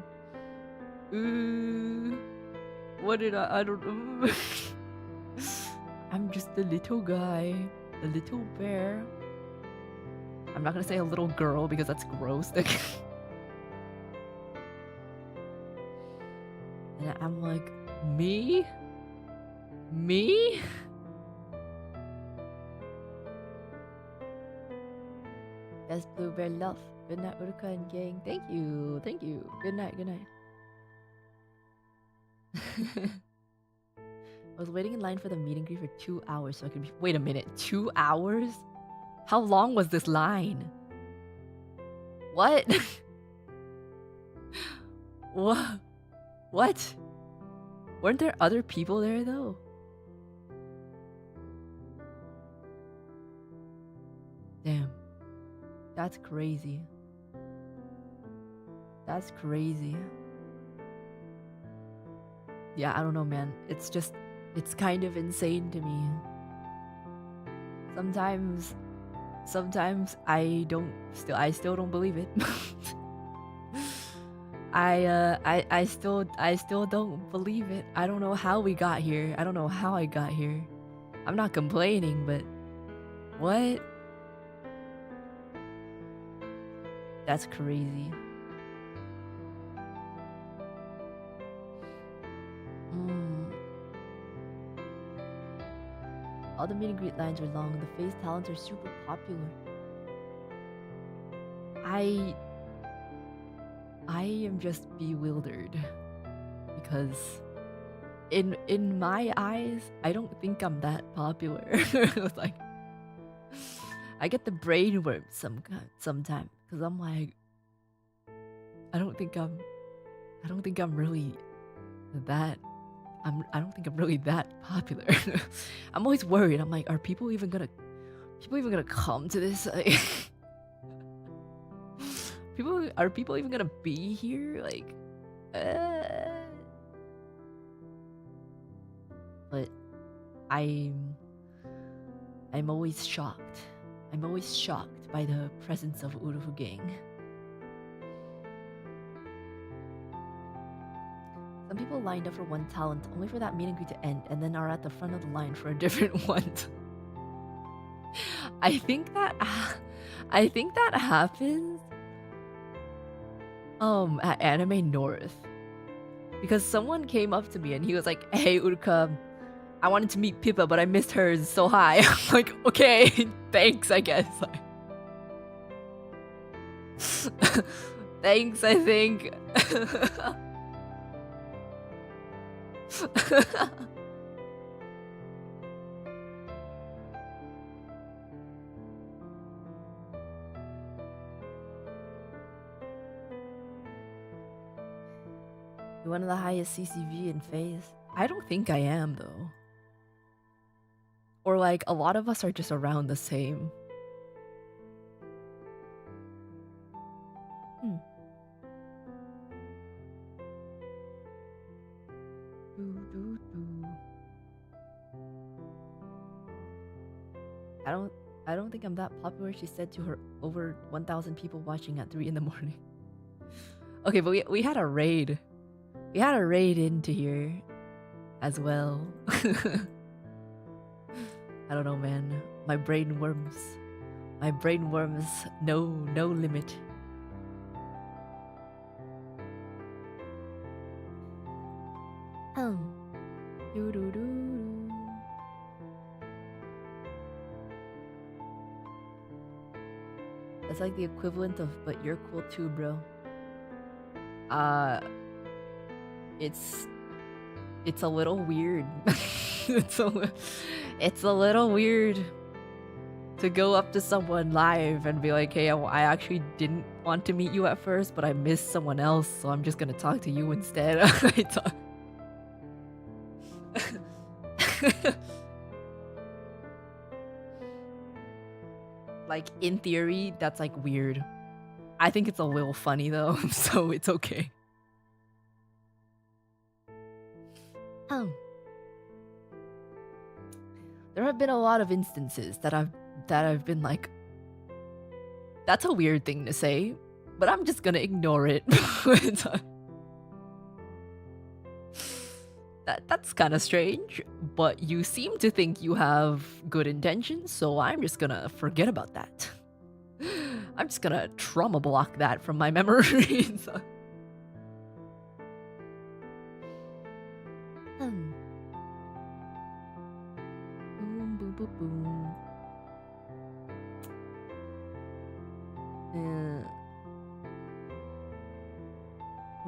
What did I don't know. I'm just a little guy, a little bear. I'm not gonna say a little girl because that's gross. And I'm like, me? That's Bluebear love. Good night, Uruka and gang. Thank you. Good night. I was waiting in line for the meet and greet for 2 hours so I could be. Wait a minute, 2 hours? How long was this line? What? What? Weren't there other people there though? Damn. That's crazy. That's crazy. Yeah, I don't know, man. It's kind of insane to me. Sometimes I still don't believe it. I still don't believe it. I don't know how we got here. I don't know how I got here. I'm not complaining, but what? That's crazy. All the meet and greet lines are long. The face talents are super popular. I am just bewildered because in my eyes, I don't think I'm that popular. Like, I get the brain worm sometimes because I'm like, I don't think I'm really that. I don't think I'm really that popular. I'm always worried. I'm like, are people even gonna come to this? Like, are people even gonna be here? Like, but I'm always shocked. I'm always shocked by the presence of Urufu gang. Some people lined up for one talent only for that meet and greet to end, and then are at the front of the line for a different one. I think that happens at Anime North, because someone came up to me and he was like, "Hey Uruka, I wanted to meet Pippa, but I missed hers, so hi." I'm like, okay, thanks, I guess. Thanks, I think. You're one of the highest CCV in phase. I don't think I am though. Or like a lot of us are just around the same. I don't think I'm that popular, she said to her over 1,000 people watching at 3 in the morning. Okay, but we had a raid. We had a raid into here as well. I don't know, man. My brain worms. My brain worms. No limit. Doo-doo-doo-doo. That's like the equivalent of, but you're cool too, bro. It's a little weird. it's a little weird to go up to someone live and be like, hey, I actually didn't want to meet you at first, but I missed someone else, so I'm just gonna talk to you instead. Like, in theory, that's like weird. I think it's a little funny though, so it's okay. There have been a lot of instances that I've been like, that's a weird thing to say, but I'm just gonna ignore it. That's kind of strange, but you seem to think you have good intentions, so I'm just gonna forget about that. I'm just gonna trauma block that from my memory. Boom, boom, boom, boom.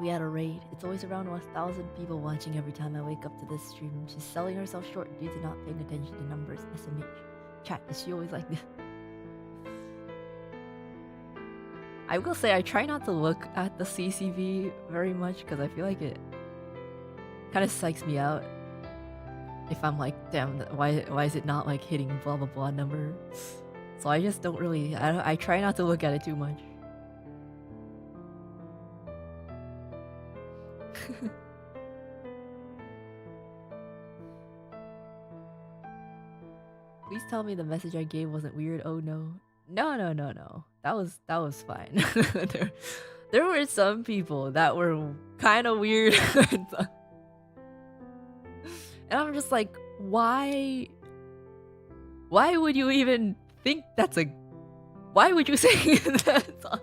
We had a raid. It's always around 1,000 people watching every time I wake up to this stream. She's selling herself short due to not paying attention to numbers. SMH. Chat, is she always like this? I will say I try not to look at the CCV very much because I feel like it kind of psychs me out. If I'm like, damn, why is it not like hitting blah blah blah number? So I just don't really, I try not to look at it too much. Please tell me the message I gave wasn't weird. Oh no. No. That was fine. there were some people that were kind of weird. And I'm just like, why would you even think that's a... Why would you say that?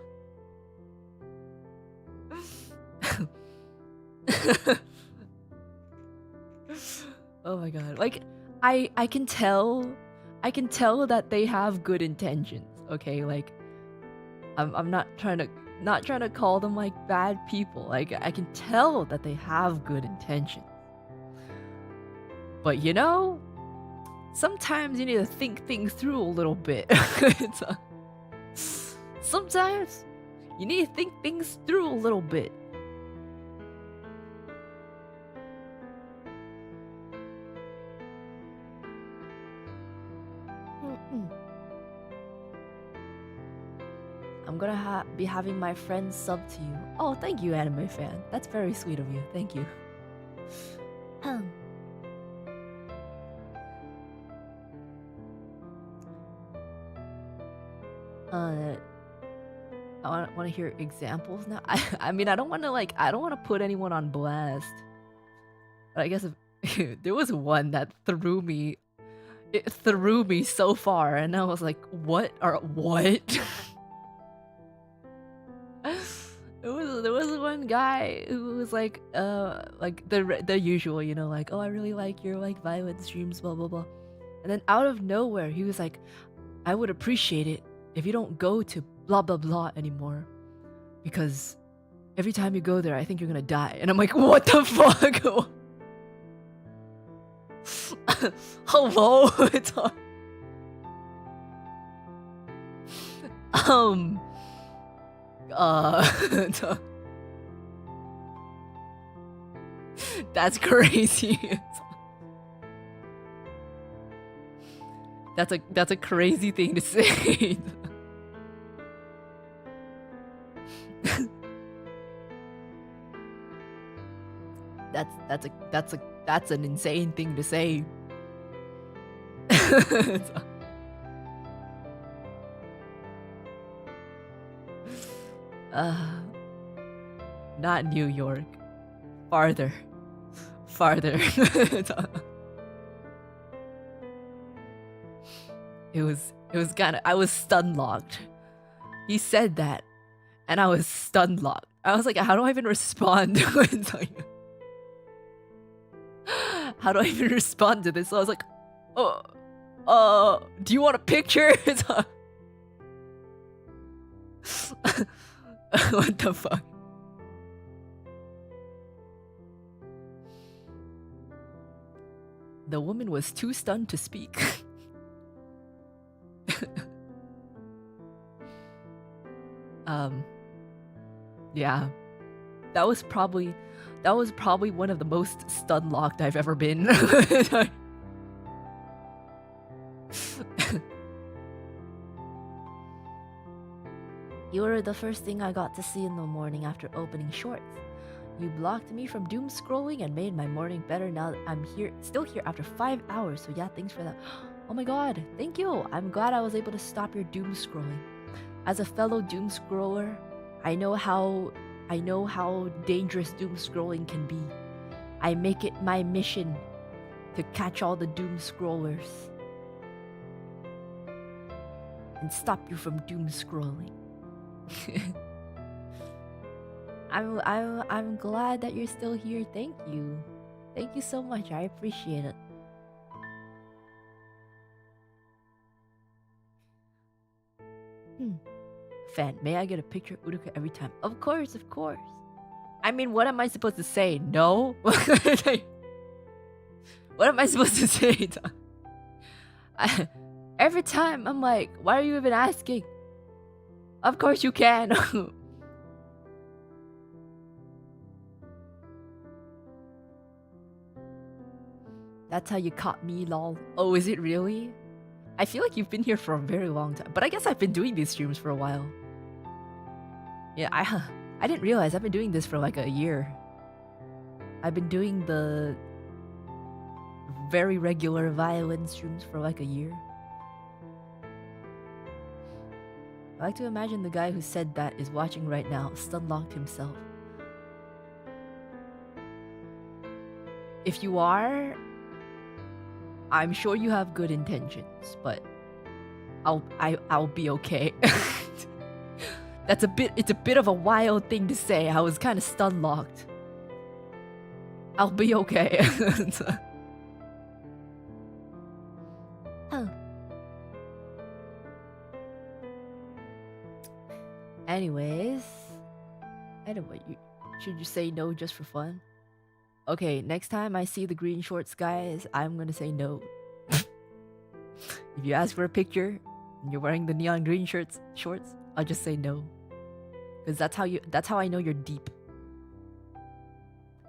Oh my god. Like, I can tell that they have good intentions, okay? Like, I'm not trying to call them like bad people. Like, I can tell that they have good intentions. But you know, sometimes you need to think things through a little bit. Sometimes you need to think things through a little bit. I'm gonna be having my friends sub to you. Oh, thank you, anime fan. That's very sweet of you. Thank you. I want to hear examples now. I mean, I don't want to put anyone on blast. But I guess if there was one that threw me, it threw me so far, and I was like, what? There was one guy who was like the usual, you know, like, oh, I really like your like Violin streams, blah blah blah, and then out of nowhere he was like, I would appreciate it if you don't go to blah blah blah anymore, because every time you go there, I think you're gonna die. And I'm like, what the fuck? Hello? That's crazy. That's a crazy thing to say. That's an insane thing to say. Not New York. Farther. Farther. It was kind of, I was stun locked. He said that, and I was stun locked. I was like, how do I even respond? How do I even respond to this? So I was like, do you want a picture? What the fuck? The woman was too stunned to speak. Yeah. That was probably one of the most stun locked I've ever been. You were the first thing I got to see in the morning after opening shorts. You blocked me from doom scrolling and made my morning better now that I'm still here after 5 hours, so yeah, thanks for that. Oh my god, thank you! I'm glad I was able to stop your doom scrolling. As a fellow doom scroller, I know how dangerous doom scrolling can be. I make it my mission to catch all the doom scrollers and stop you from doom scrolling. I'm glad that you're still here. Thank you. Thank you so much. I appreciate it. Fan, may I get a picture of Uruka every time? Of course, of course. I mean, what am I supposed to say? No? What am I supposed to say? Every time, I'm like, why are you even asking? Of course you can. That's how you caught me, lol. Oh, is it really? I feel like you've been here for a very long time. But I guess I've been doing these streams for a while. Yeah, I didn't realize I've been doing this for like a year. I've been doing the very regular violin streams for like a year. I like to imagine the guy who said that is watching right now, stun-locked himself. If you are, I'm sure you have good intentions, but I'll be okay. It's a bit of a wild thing to say. I was kind of stun-locked. I'll be okay. Anyways, anyway, should you say no just for fun? Okay, next time I see the green shorts guys, I'm gonna say no. If you ask for a picture and you're wearing the neon green shorts, I'll just say no. Because that's how I know you're deep.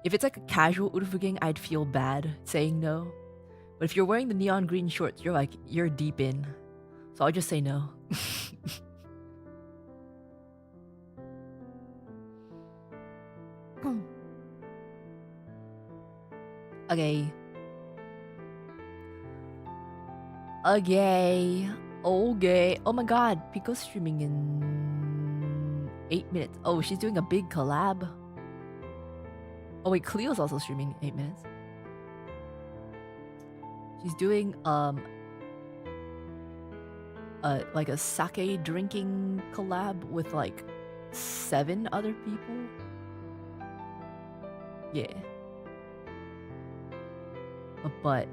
If it's like a casual Urufuging, I'd feel bad saying no. But if you're wearing the neon green shorts, you're deep in. So I'll just say no. Okay. Oh my god, Pico's streaming in 8 minutes. Oh, she's doing a big collab. Oh wait, Cleo's also streaming in 8 minutes. She's doing like a sake drinking collab with like 7 other people. Yeah. But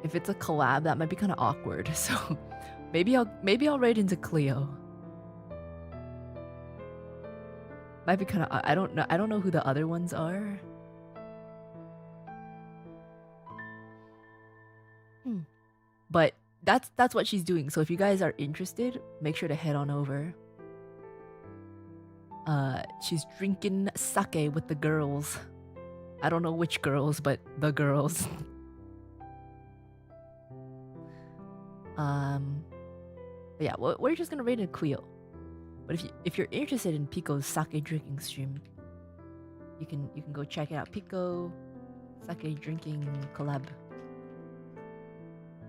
if it's a collab, that might be kind of awkward. So maybe I'll raid into Cleo. Might be kind of, I don't know who the other ones are. But that's what she's doing. So if you guys are interested, make sure to head on over. She's drinking sake with the girls. I don't know which girls, but the girls. But yeah, we're just gonna raid a Cleo. But if you're interested in Pico's sake drinking stream, you can go check it out. Pico sake drinking collab.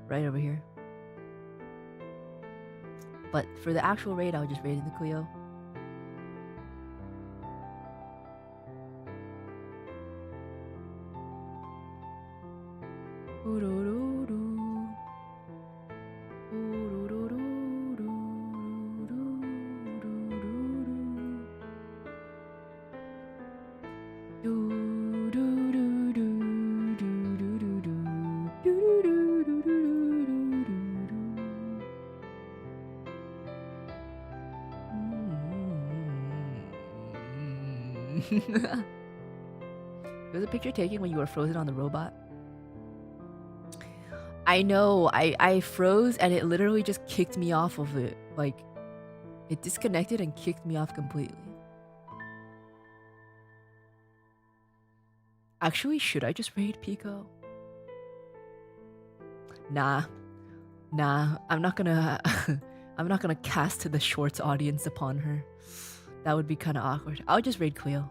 Right over here. But for the actual raid, I'll just raid in the Cleo. Was a picture taken when you were frozen on the robot? I know, I froze and it literally just kicked me off of it. Like, it disconnected and kicked me off completely. Actually, should I just raid Pico? Nah, I'm not gonna I'm not gonna cast the shorts audience upon her. That would be kind of awkward. I'll just raid Cleo.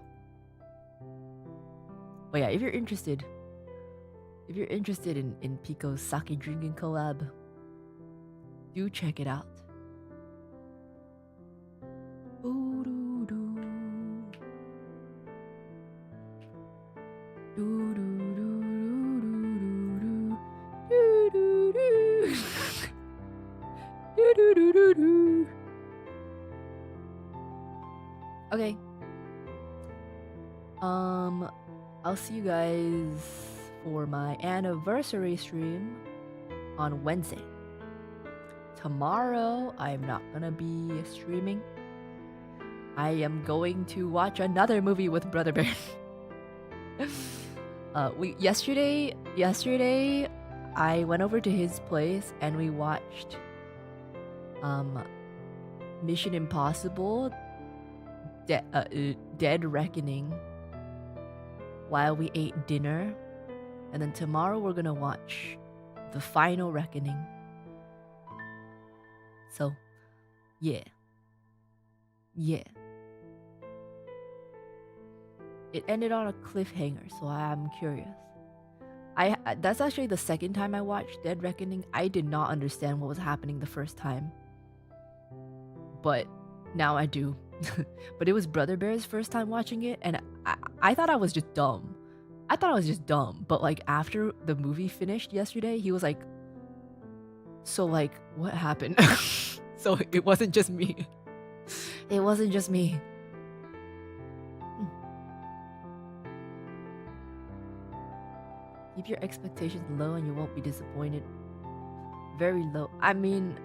But yeah, if you're interested in Pico's sake drinking collab, do check it out. Okay. I'll see you guys for my anniversary stream on Wednesday. Tomorrow, I'm not gonna be streaming. I am going to watch another movie with Brother Bear. Yesterday, I went over to his place and we watched Mission Impossible Dead Reckoning while we ate dinner, and then tomorrow we're gonna watch The Final Reckoning. So yeah, it ended on a cliffhanger, so I'm curious. That's actually the second time I watched Dead Reckoning. I did not understand what was happening the first time, but now I do. But it was Brother Bear's first time watching it, and I thought I was just dumb. But like after the movie finished yesterday, he was like, so like what happened? So it wasn't just me. Keep your expectations low and you won't be disappointed. Very low. I mean,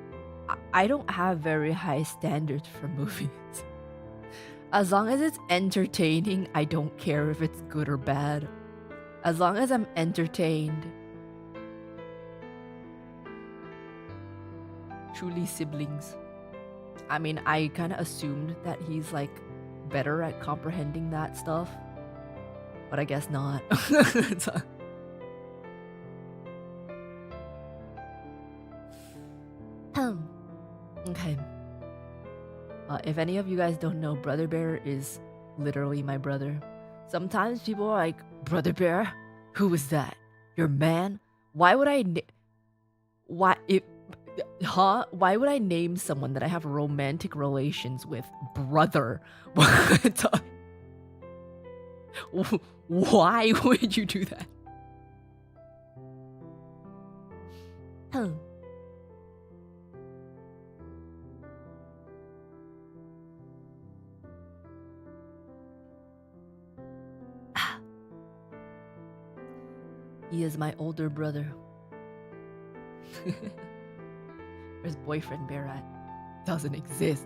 I don't have very high standards for movies. As long as it's entertaining, I don't care if it's good or bad. As long as I'm entertained. Truly siblings. I mean, I kind of assumed that he's like better at comprehending that stuff, but I guess not. Okay. If any of you guys don't know, Brother Bear is literally my brother. Sometimes people are like, Brother Bear? Who is that? Your man? Why would I why would I name someone that I have romantic relations with brother? Why would you do that? He is my older brother. Where's boyfriend Bear at? Doesn't exist.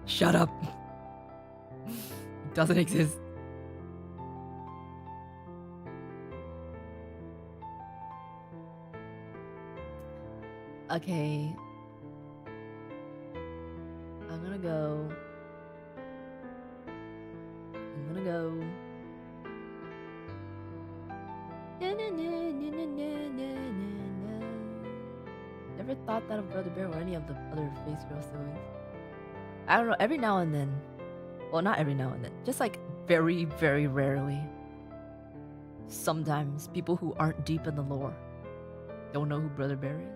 Shut up. Doesn't exist. Okay. I'm gonna go. Never thought that of Brother Bear or any of the other Face Girl siblings. I don't know, every now and then. Well, not every now and then. Just like very, very rarely. Sometimes people who aren't deep in the lore don't know who Brother Bear is.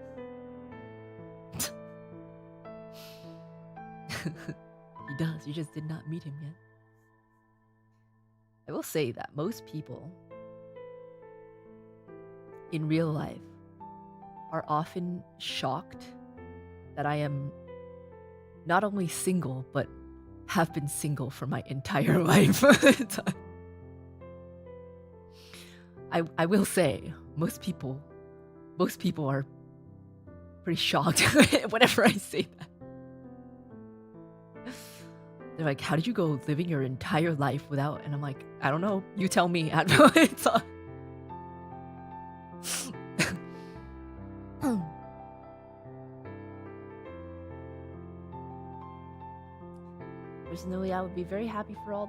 He does. You just did not meet him yet. I will say that most people in real life are often shocked that I am not only single, but have been single for my entire life. I will say, most people are pretty shocked whenever I say that. They're like, how did you go living your entire life without? And I'm like, I don't know. You tell me. Personally, I would be very happy for all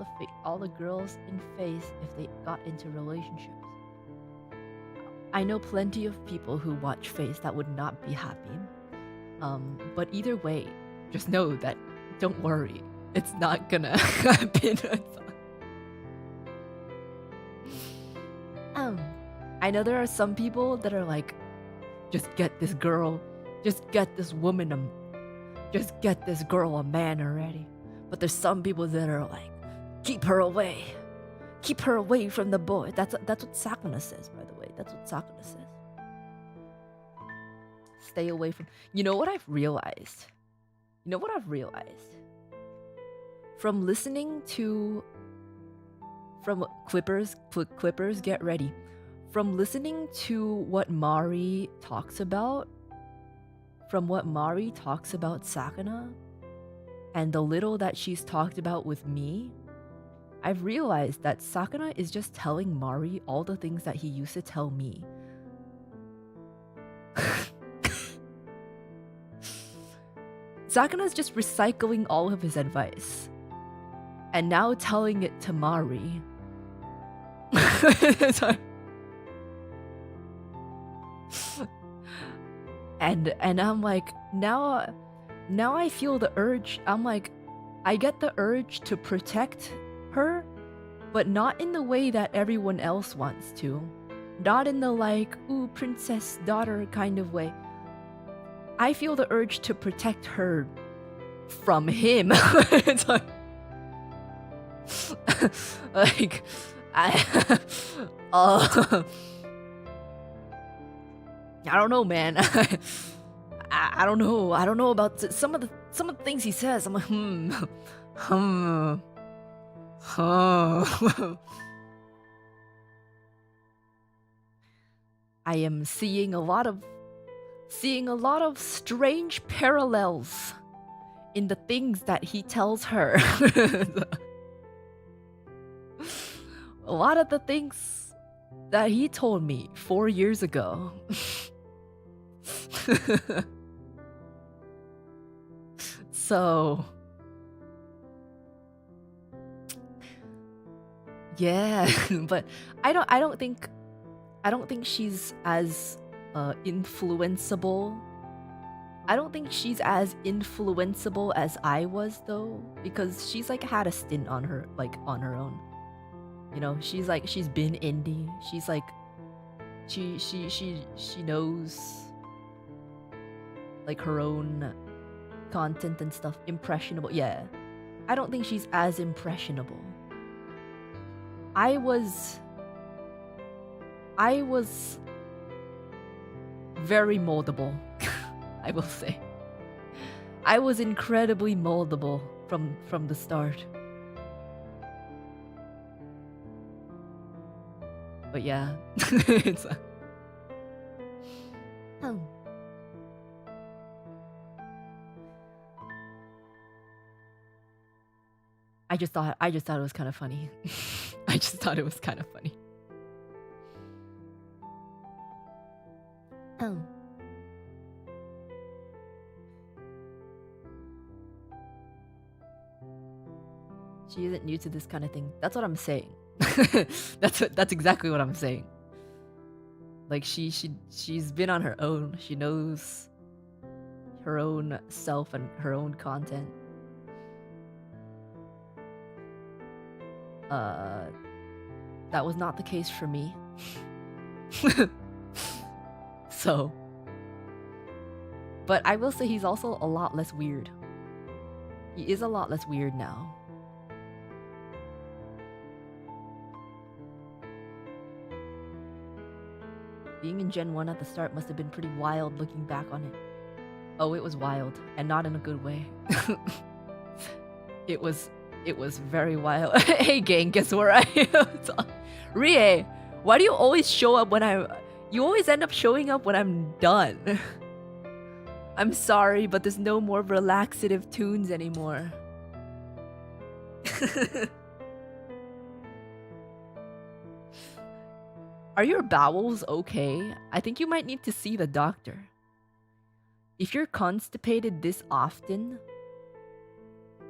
the girls in Face if they got into relationships. I know plenty of people who watch Face that would not be happy. But either way, just know that don't worry. It's not gonna happen. I know there are some people that are like, just get this girl, just get this woman, just get this girl a man already. But there's some people that are like, keep her away from the boy. That's what Sakuna says, by the way. That's what Sakuna says. Stay away from. You know what I've realized? From listening to, from Clippers, get ready. From listening to what Mari talks about, Sakuna, and the little that she's talked about with me, I've realized that Sakuna is just telling Mari all the things that he used to tell me. Sakuna's just recycling all of his advice and now telling it to Mari. and I'm like, now I feel the urge. I'm like, I get the urge to protect her, but not in the way that everyone else wants to. Not in the like, ooh, princess daughter kind of way. I feel the urge to protect her from him. It's like, I don't know, man. I don't know. I don't know about some of the things he says. I'm like, I am seeing a lot of strange parallels in the things that he tells her. A lot of the things that he told me 4 years ago. So yeah, but I don't think she's as influenceable. I don't think she's as influenceable as I was though, because she's like had a stint on her own. You know, she's been indie. She's like she knows like her own content and stuff. Impressionable. Yeah. I don't think she's as impressionable. I was very moldable. I will say. I was incredibly moldable from the start. But yeah. It's I just thought it was kind of funny. I just thought it was kind of funny. She isn't new to this kind of thing. That's what I'm saying. That's exactly what I'm saying. Like she's been on her own. She knows her own self and her own content. That was not the case for me. So, but I will say he's also a lot less weird. He is a lot less weird now. Being in Gen 1 at the start must have been pretty wild looking back on it. Oh, it was wild, and not in a good way. It was very wild. Hey gang, guess where I am? Rie, why do you always show up when you always end up showing up when I'm done? I'm sorry, but there's no more relaxative tunes anymore. Are your bowels okay? I think you might need to see the doctor. If you're constipated this often,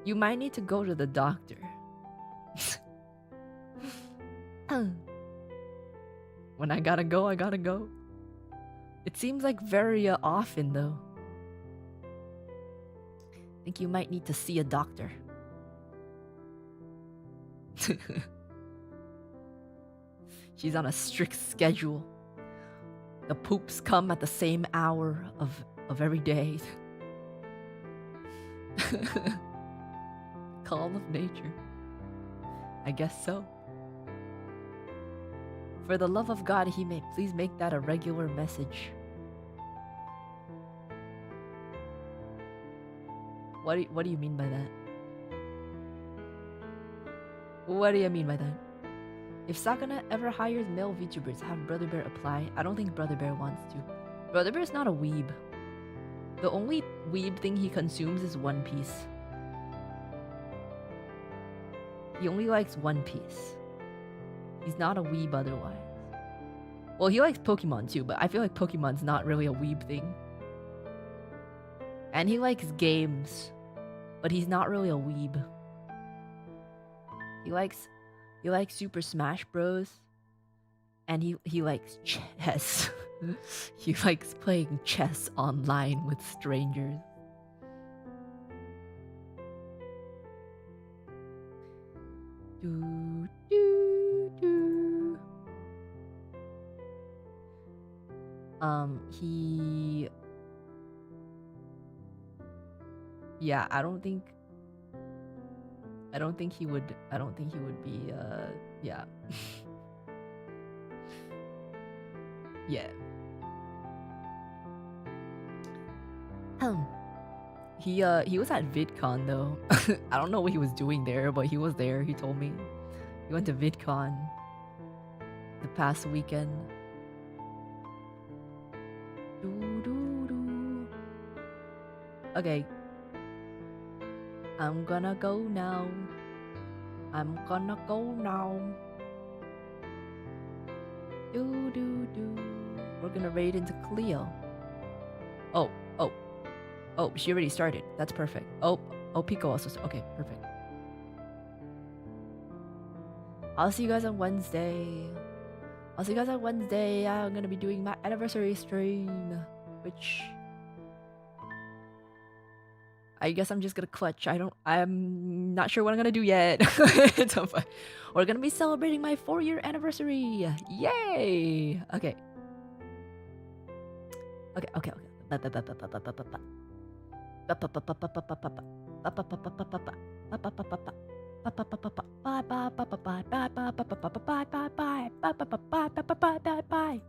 you might need to go to the doctor. When I gotta go, I gotta go. It seems like very often though. I think you might need to see a doctor. She's on a strict schedule. The poops come at the same hour of every day. Call of nature. I guess so. For the love of God, Hime, please make that a regular message. What do you mean by that? What do you mean by that? If Sakana ever hires male VTubers, have Brother Bear apply. I don't think Brother Bear wants to. Brother Bear's not a weeb. The only weeb thing he consumes is One Piece. He only likes One Piece. He's not a weeb otherwise. Well, he likes Pokemon too, but I feel like Pokemon's not really a weeb thing. And he likes games, but he's not really a weeb. He likes Super Smash Bros. And he likes chess. He likes playing chess online with strangers. Do, do, do. Yeah, I don't think he would be yeah. Yeah. He was at VidCon though. I don't know what he was doing there, but he was there. He told me he went to VidCon the past weekend. Okay, I'm gonna go now. We're gonna raid into Cleo. Oh, she already started. That's perfect. Oh, Pico also. Okay, perfect. I'll see you guys on Wednesday. I'm gonna be doing my anniversary stream, which I guess I'm just gonna clutch. I'm not sure what I'm gonna do yet. We're gonna be celebrating my 4-year anniversary. Yay! Okay. Bye.